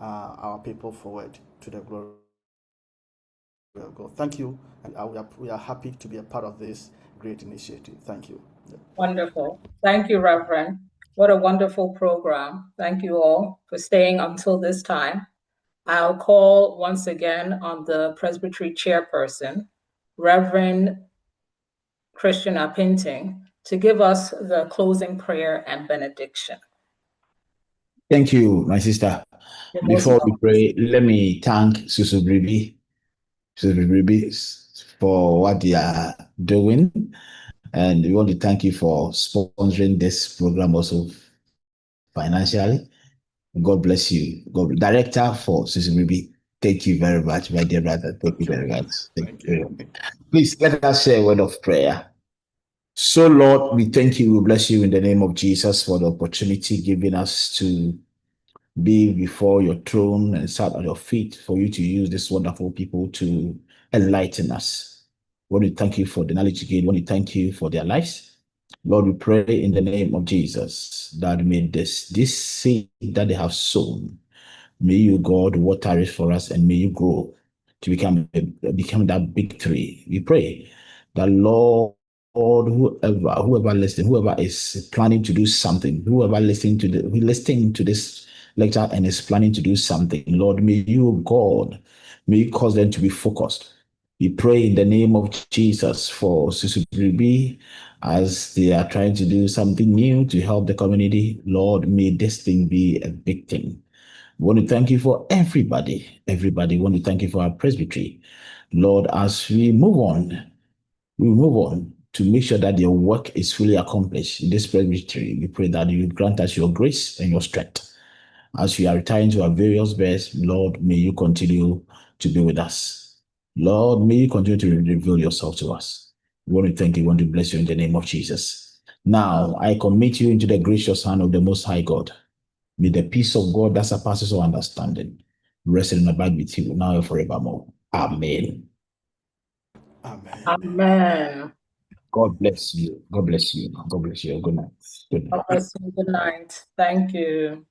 our people forward to the glory of God. Thank you, and we are happy to be a part of this great initiative. Thank you. Wonderful. Thank you, Reverend. What a wonderful program. Thank you all for staying until this time. I'll call once again on the Presbytery chairperson, Reverend Christian Apinting, to give us the closing prayer and benediction. Thank you, my sister. Before we pray, let me thank Susu Bribi for what they are doing. And we want to thank you for sponsoring this program also financially. God bless you. Director for Susu Bribi, thank you very much, my dear brother. Thank you very much. Thank you. Please let us share a word of prayer. So, Lord, we thank you. We bless you in the name of Jesus for the opportunity given us to be before your throne and sat at your feet for you to use these wonderful people to enlighten us. We want to thank you for the knowledge you gave. We want to thank you for their lives. Lord, we pray in the name of Jesus that may this seed that they have sown, may you, God, water it for us and may you grow to become that big tree. We pray that, Lord, whoever listening, whoever is planning to do something, whoever listening to this lecture and is planning to do something, Lord, may you, God, may you cause them to be focused. We pray in the name of Jesus for Susubribi as they are trying to do something new to help the community. Lord, may this thing be a big thing. We want to thank you for everybody. We want to thank you for our presbytery. Lord, as we move on to make sure that your work is fully accomplished in this presbytery. We pray that you grant us your grace and your strength. As we are retiring to our various beds, Lord, may you continue to be with us. Lord, may you continue to reveal yourself to us. We want to thank you. We want to bless you in the name of Jesus. Now, I commit you into the gracious hand of the Most High God. May the peace of God that surpasses all understanding rest and abide with you now and forevermore. Amen. Amen. Amen. God bless you. God bless you. God bless you. Good night. Good night. God bless you. Good night. Thank you.